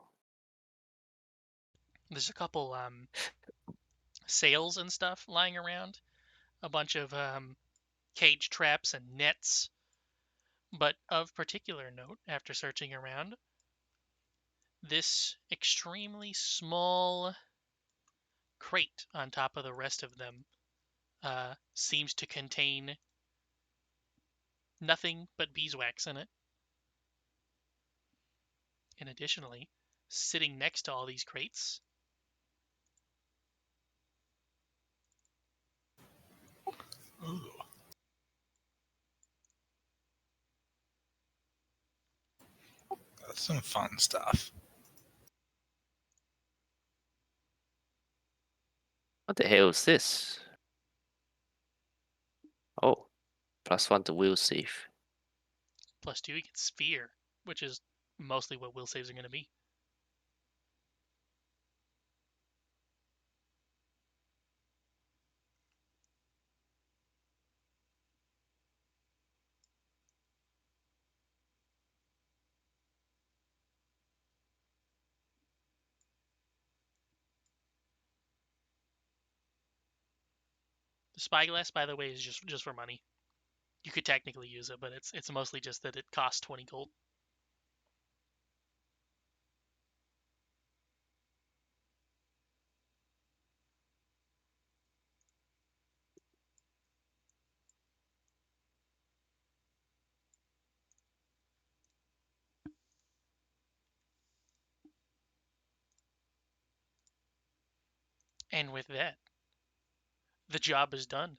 Speaker 1: There's a couple sails and stuff lying around, a bunch of cage traps and nets. But of particular note, after searching around, this extremely small crate on top of the rest of them seems to contain nothing but beeswax in it. And additionally, sitting next to all these crates,
Speaker 4: Ooh. That's some fun stuff.
Speaker 2: What the hell is this? Oh, +1 to will save.
Speaker 1: +2 you get sphere, which is mostly what will saves are going to be. The spyglass, by the way, is just for money. You could technically use it, but it's mostly just that it costs 20 gold. And with that, the job is done.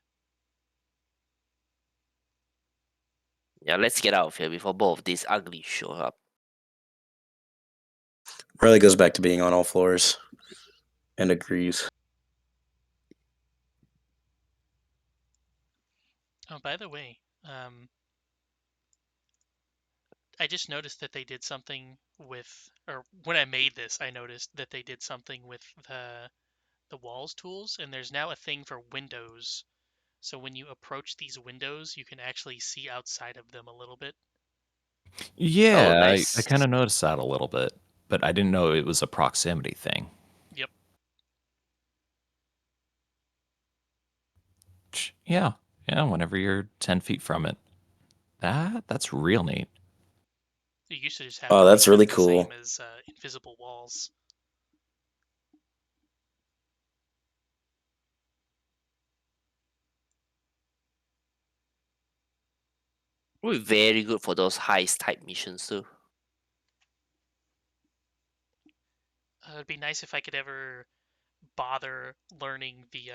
Speaker 2: Yeah, let's get out of here before both of these ugly show up.
Speaker 6: Riley goes back to being on all floors and agrees.
Speaker 1: Oh, by the way, I just noticed that they did something with, or when I made this, I noticed that they did something with the walls tools, and there's now a thing for windows. So when you approach these windows, you can actually see outside of them a little bit.
Speaker 5: Yeah,
Speaker 2: Oh,
Speaker 5: I
Speaker 2: nice.
Speaker 5: kind of noticed that a little bit, but I didn't know it was a proximity thing.
Speaker 1: Yep.
Speaker 5: Yeah, yeah. Whenever you're 10 feet from it, that's real neat.
Speaker 1: You used to just have
Speaker 6: Oh,
Speaker 1: to
Speaker 6: that's
Speaker 1: think
Speaker 6: really
Speaker 1: that's the
Speaker 6: cool.
Speaker 1: same as invisible walls.
Speaker 2: We're very good for those heist type missions too.
Speaker 1: It'd be nice if I could ever bother learning the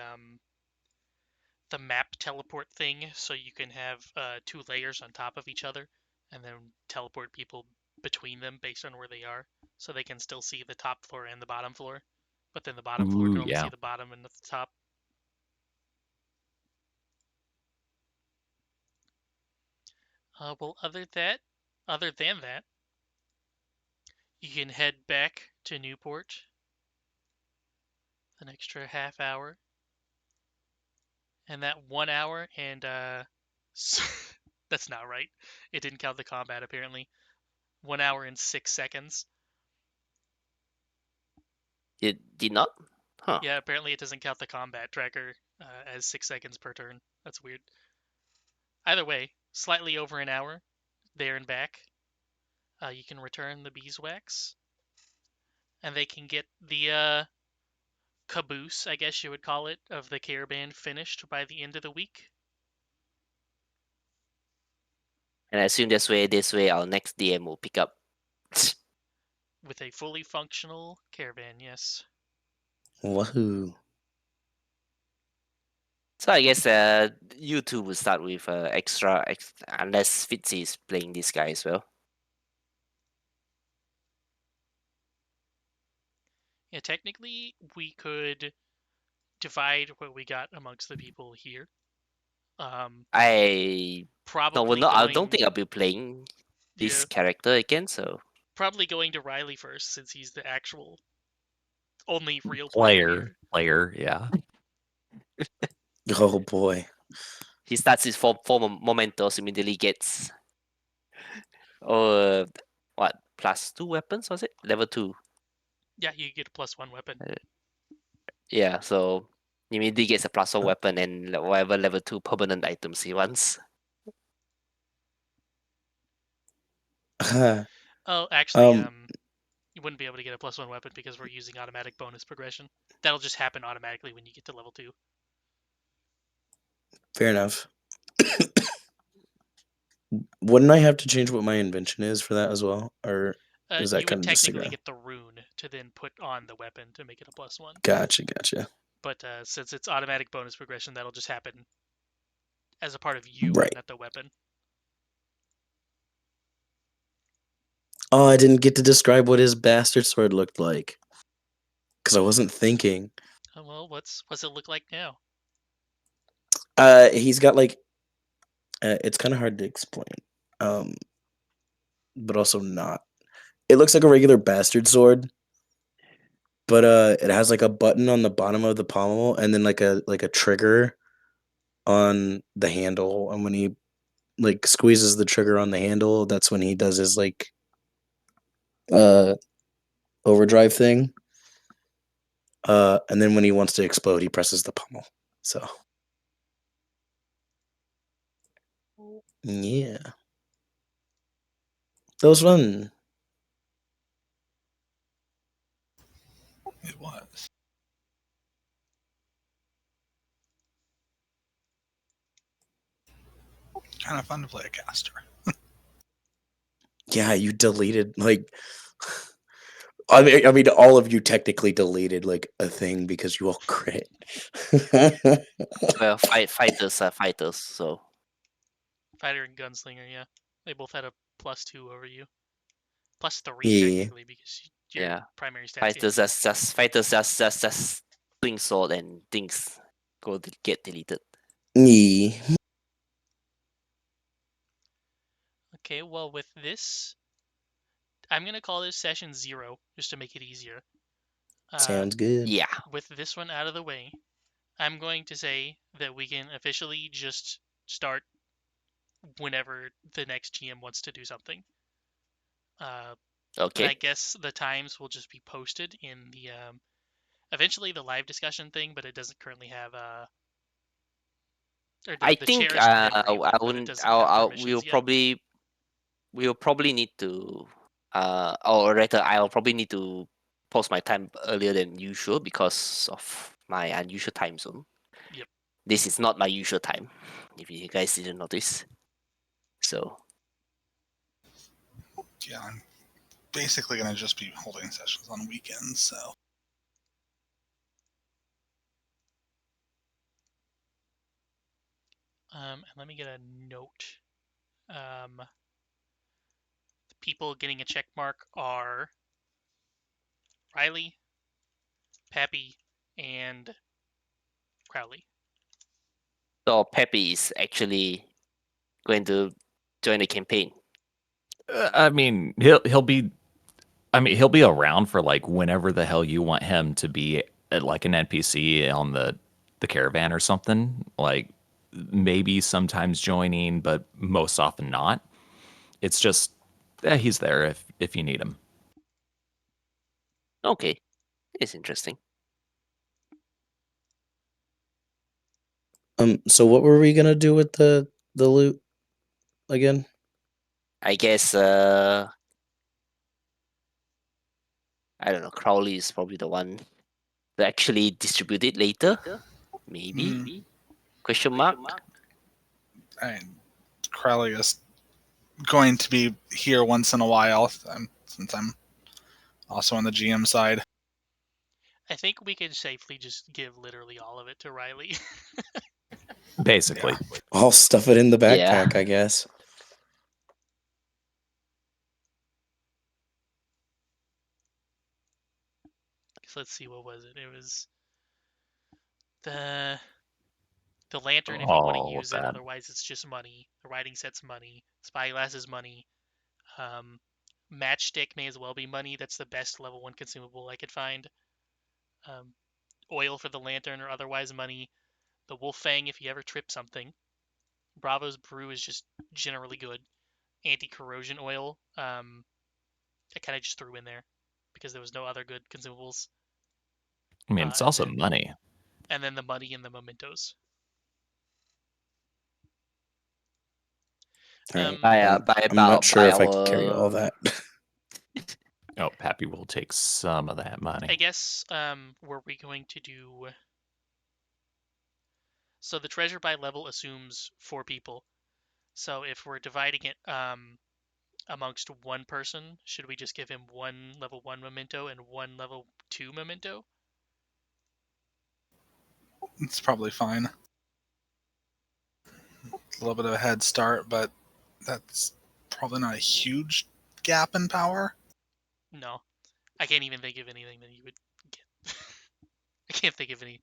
Speaker 1: map teleport thing, so you can have 2 layers on top of each other, and then teleport people between them based on where they are, so they can still see the top floor and the bottom floor, but then the bottom floor
Speaker 5: Ooh,
Speaker 1: can only
Speaker 5: yeah.
Speaker 1: see the bottom and the top. Well, other than that, you can head back to Newport an extra half hour, and that 1 hour and that's not right. It didn't count the combat apparently. 1 hour and 6 seconds.
Speaker 2: It did not? Huh.
Speaker 1: Yeah, apparently it doesn't count the combat tracker as 6 seconds per turn. That's weird. Either way, slightly over an hour, there and back. You can return the beeswax, and they can get the caboose, I guess you would call it, of the caravan finished by the end of the week.
Speaker 2: And I assume this way our next DM will pick up.
Speaker 1: With a fully functional caravan, yes.
Speaker 6: Wahoo.
Speaker 2: So I guess you two will start with unless Fitzy is playing this guy as well.
Speaker 1: Yeah, technically, we could divide what we got amongst the people here.
Speaker 2: I no, well,
Speaker 1: Probably
Speaker 2: no, I don't
Speaker 1: going,
Speaker 2: think I'll be playing this
Speaker 1: yeah,
Speaker 2: character again. So
Speaker 1: probably going to Riley first since he's the actual only real player
Speaker 5: Player,
Speaker 1: here.
Speaker 5: player, yeah.
Speaker 6: Oh boy.
Speaker 2: he starts his four mementos immediately gets what +2 weapons, was it? Level 2.
Speaker 1: Yeah, you get a +1 weapon.
Speaker 2: Yeah, so immediately gets a +1 weapon and whatever level 2 permanent items he wants.
Speaker 1: Oh, actually,
Speaker 6: um,
Speaker 1: you wouldn't be able to get a +1 weapon because we're using automatic bonus progression. That'll just happen automatically when you get to level 2.
Speaker 6: fair enough. Wouldn't I have to change what my invention is for that as well, or is that
Speaker 1: You would
Speaker 6: kind of just a
Speaker 1: technically
Speaker 6: go?
Speaker 1: get the rune to then put on the weapon to make it a +1.
Speaker 6: Gotcha.
Speaker 1: But since it's automatic bonus progression, that'll just happen as a part of you,
Speaker 6: Right.
Speaker 1: not the weapon.
Speaker 6: Oh, I didn't get to describe what his bastard sword looked like because I wasn't thinking.
Speaker 1: Well, what's it look like now?
Speaker 6: He's got like it's kind of hard to explain, um, but also not. It looks like a regular bastard sword, but it has like a button on the bottom of the pommel and then like a trigger on the handle, and when he like squeezes the trigger on the handle, that's when he does his like uh overdrive thing. And then when he wants to explode, he presses the pommel. So yeah, that was fun.
Speaker 4: It was kind of fun to play a caster.
Speaker 6: Yeah, you deleted like. I mean, all of you technically deleted like a thing because you all crit.
Speaker 2: Well, fighters are fighters, so
Speaker 1: Fighter and gunslinger, yeah. They both had a +2 over you. +3
Speaker 6: Yeah,
Speaker 1: technically because your
Speaker 2: yeah.
Speaker 1: primary stats
Speaker 2: Fighters
Speaker 1: get
Speaker 2: just swing sword and things get deleted.
Speaker 6: yeah.
Speaker 1: Okay, well with this, I'm gonna call this session 0 just to make it easier.
Speaker 6: Sounds good.
Speaker 2: Yeah.
Speaker 1: With this one out of the way, I'm going to say that we can officially just start whenever the next GM wants to do something. And I
Speaker 2: Okay.
Speaker 1: guess the times will just be posted in the eventually the live discussion thing, but it doesn't currently have or
Speaker 2: I
Speaker 1: the
Speaker 2: think
Speaker 1: cherished memory
Speaker 2: I
Speaker 1: one, but it
Speaker 2: won't.
Speaker 1: doesn't have
Speaker 2: We'll
Speaker 1: permissions yet.
Speaker 2: probably need to or rather I'll probably need to post my time earlier than usual because of my unusual time zone.
Speaker 1: Yep.
Speaker 2: This is not my usual time, if you guys didn't notice. So
Speaker 4: Yeah, I'm basically going to just be holding sessions on weekends, so.
Speaker 1: And let me get a note. The people getting a check mark are Riley, Pappy, and Crowley.
Speaker 2: so Peppy is actually going to join the campaign.
Speaker 5: I mean, he'll be. I mean, he'll be around for like whenever the hell you want him to be, like an NPC on the caravan or something. Like maybe sometimes joining, but most often not. It's just he's there if you need him.
Speaker 2: Okay, it's interesting.
Speaker 6: So what were we gonna do with the loot again?
Speaker 2: I guess I don't know. Crowley is probably the one to actually distribute it later. Maybe? Question mark.
Speaker 4: I mean, Crowley is going to be here once in a while, since I'm also on the GM side.
Speaker 1: I think we can safely just give literally all of it to Riley.
Speaker 5: Basically.
Speaker 4: Yeah.
Speaker 6: I'll stuff it in the
Speaker 2: Yeah.
Speaker 6: backpack, I guess.
Speaker 1: So let's see, what was it? It was the lantern if you want to
Speaker 5: All of
Speaker 1: use it.
Speaker 5: that.
Speaker 1: Otherwise, it's just money. The writing set's money. Spyglass is money. Matchstick may as well be money. That's the best level 1 consumable I could find. Oil for the lantern or otherwise money. The wolf fang if you ever trip something. Bravo's brew is just generally good. Anti-corrosion oil. I kind of just threw in there because there was no other good consumables.
Speaker 5: I mean, it's
Speaker 1: And
Speaker 5: also
Speaker 1: then-
Speaker 5: money.
Speaker 1: And then the money and the mementos.
Speaker 6: All right.
Speaker 2: By
Speaker 6: I'm not sure
Speaker 2: by
Speaker 6: if I can carry all
Speaker 2: our
Speaker 6: that.
Speaker 5: Oh, Pappy will take some of that
Speaker 1: I
Speaker 5: money.
Speaker 1: guess were we going to do? So the treasure by level assumes 4 people. So if we're dividing it amongst one person, should we just give him 1 level 1 memento and 1 level 2 memento?
Speaker 4: It's probably fine. A little bit of a head start, but that's probably not a huge gap in power.
Speaker 1: No, I can't even think of anything that you would get. I can't think of any.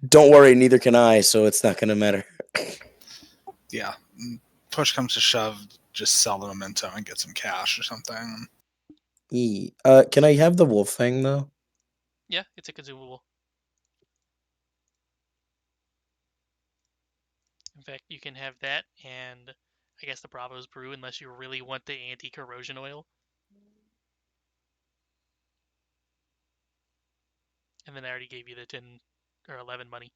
Speaker 6: Don't worry, neither can I, so it's not gonna matter.
Speaker 4: Yeah, push comes to shove, just sell the memento and get some cash or something.
Speaker 6: Can I have the wolf thing though?
Speaker 1: Yeah, it's a consumable. In fact, you can have that and I guess the Bravo's brew unless you really want the anti-corrosion oil. And then I already gave you the 10 or 11 money.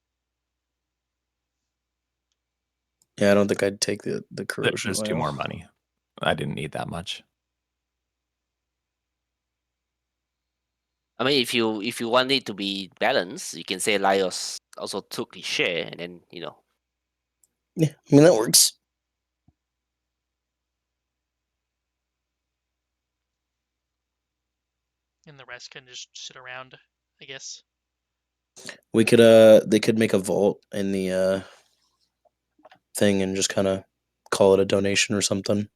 Speaker 6: Yeah, I don't think I'd take the corrosion
Speaker 5: There's
Speaker 6: oil.
Speaker 5: 2 more money. I didn't need that much.
Speaker 2: I mean, if you want it to be balanced, you can say Laios also took his share, and then
Speaker 6: Yeah, I mean that works.
Speaker 1: And the rest can just sit around, I guess.
Speaker 6: We could they could make a vault in the thing and just kind of call it a donation or something.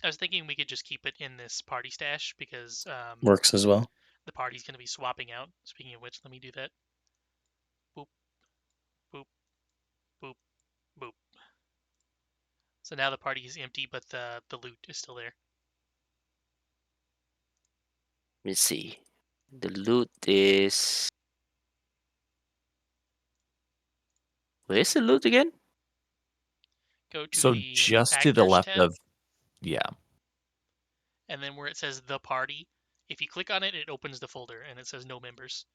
Speaker 1: I was thinking we could just keep it in this party stash because
Speaker 6: Works as well.
Speaker 1: the party's going to be swapping out. Speaking of which, let me do that. Boop, boop, boop, boop. So now the party is empty, but the loot is still there.
Speaker 2: let me see. The loot is where's the loot again?
Speaker 1: Go to
Speaker 5: So
Speaker 1: the
Speaker 5: just to the
Speaker 1: Actors
Speaker 5: left
Speaker 1: tab,
Speaker 5: of, yeah.
Speaker 1: and then where it says the party, if you click on it, it opens the folder and it says no members.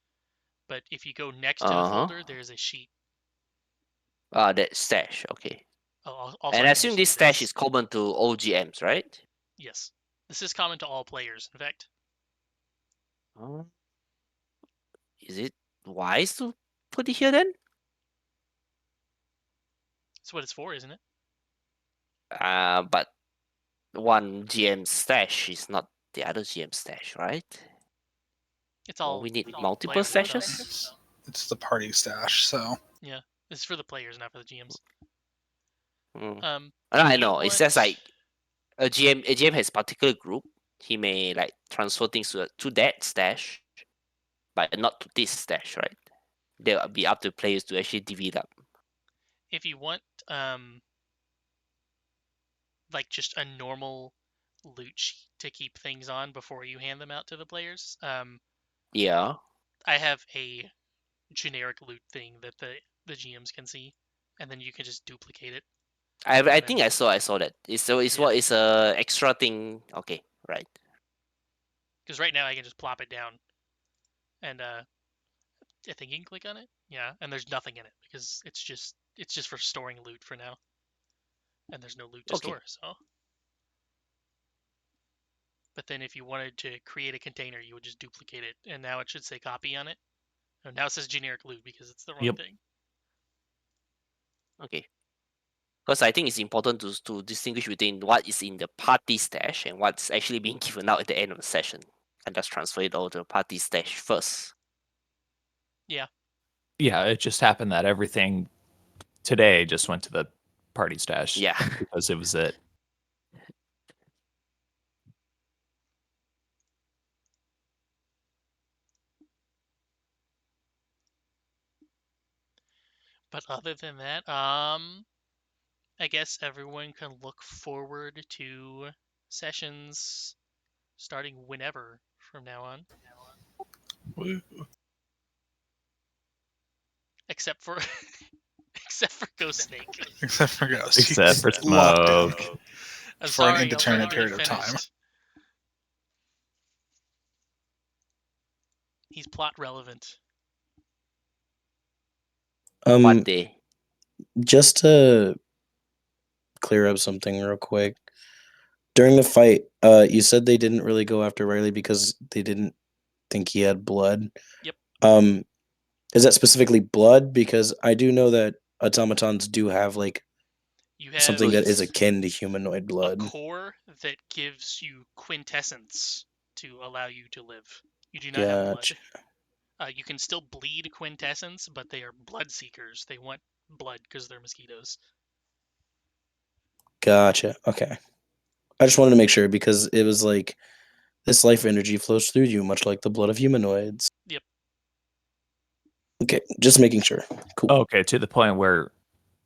Speaker 1: But if you go next to the folder, there's a sheet.
Speaker 2: That stash. Okay.
Speaker 1: Also,
Speaker 2: And
Speaker 1: I
Speaker 2: I
Speaker 1: can
Speaker 2: assume
Speaker 1: just
Speaker 2: this
Speaker 1: do
Speaker 2: stash
Speaker 1: this.
Speaker 2: is common to all GMs, right?
Speaker 1: Yes, this is common to all players. In fact,
Speaker 2: Oh. Is it wise to put it here then?
Speaker 1: that's what it's for, isn't it?
Speaker 2: But one GM stash is not the other GM stash, right?
Speaker 1: It's
Speaker 2: Or
Speaker 1: all
Speaker 2: we need
Speaker 1: it's all
Speaker 2: multiple
Speaker 1: player stuff.
Speaker 2: stashes?
Speaker 4: It's the party stash, so
Speaker 1: Yeah, this is for the players, not for the GMs.
Speaker 2: Mm.
Speaker 1: If
Speaker 2: I
Speaker 1: you
Speaker 2: know.
Speaker 1: want,
Speaker 2: It's just like a GM has particular group. He may like transfer things to that stash, but not to this stash, right? They'll be up to players to actually divvy it up.
Speaker 1: if you want, like just a normal loot sheet to keep things on before you hand them out to the players,
Speaker 2: Yeah.
Speaker 1: I have a generic loot thing that the GMs can see, and then you can just duplicate it.
Speaker 2: I
Speaker 1: then-
Speaker 2: think I saw that. It's
Speaker 1: Yeah.
Speaker 2: what is a extra thing. Okay, right.
Speaker 1: Because right now I can just plop it down, and I think you can click on it. Yeah, and there's nothing in it because it's just for storing loot for now, and there's no loot to
Speaker 2: Okay.
Speaker 1: store. So, but then if you wanted to create a container, you would just duplicate it, and now it should say copy on it. Oh, now it says generic loot because it's the wrong
Speaker 5: Yep.
Speaker 1: thing.
Speaker 2: Okay. Because I think it's important to distinguish between what is in the party stash and what's actually being given out at the end of the session. And just transfer it all to the party stash first.
Speaker 1: Yeah.
Speaker 5: Yeah, it just happened that everything today just went to the party stash
Speaker 2: Yeah.
Speaker 5: because it was it.
Speaker 1: But other than that, I guess everyone can look forward to sessions starting whenever from now on,
Speaker 4: woo.
Speaker 1: except for except for Ghost Snake.
Speaker 4: Except for Ghost.
Speaker 5: Except
Speaker 4: He's
Speaker 5: for
Speaker 4: locked in
Speaker 5: Smoke.
Speaker 1: I'm
Speaker 4: for an
Speaker 1: sorry, I'll try to
Speaker 4: indeterminate
Speaker 1: get it
Speaker 4: period of time.
Speaker 1: finished. He's plot relevant.
Speaker 2: One day.
Speaker 6: Just to clear up something real quick. During the fight, you said they didn't really go after Riley because they didn't think he had blood.
Speaker 1: Yep.
Speaker 6: Is that specifically blood? Because I do know that automatons do have like
Speaker 1: You have
Speaker 6: something that is
Speaker 2: Fluids.
Speaker 6: akin to humanoid
Speaker 1: a
Speaker 6: blood.
Speaker 1: core that gives you quintessence to allow you to live. You do not have blood.
Speaker 6: Gotcha.
Speaker 1: You can still bleed quintessence, but they are blood seekers. They want blood because they're mosquitoes.
Speaker 6: Gotcha. Okay. I just wanted to make sure because it was like this life energy flows through you, much like the blood of humanoids.
Speaker 1: Yep.
Speaker 6: Okay, just making sure. Cool.
Speaker 5: Okay, to the point where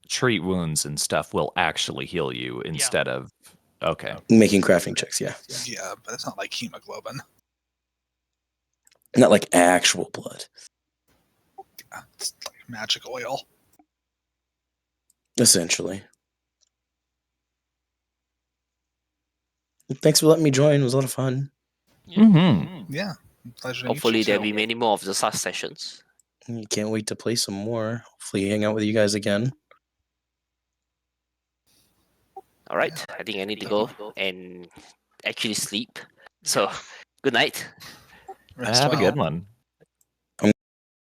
Speaker 5: treat wounds and stuff will actually heal you instead of. Okay.
Speaker 6: Making crafting checks, yeah.
Speaker 4: Yeah, but it's not like hemoglobin.
Speaker 6: Not like actual blood.
Speaker 4: Yeah, it's like magic oil.
Speaker 6: Essentially. Thanks for letting me join. It was a lot of fun.
Speaker 1: Yep.
Speaker 5: Mm-hmm.
Speaker 4: Yeah, pleasure to
Speaker 2: Hopefully
Speaker 4: meet you
Speaker 2: there'll
Speaker 4: too.
Speaker 2: be many more of the such sessions.
Speaker 6: Can't wait to play some more. Hopefully hang out with you guys again.
Speaker 2: All right, I think I need to go and actually sleep. So, good night.
Speaker 4: Rest
Speaker 5: Have a
Speaker 4: well.
Speaker 5: good one.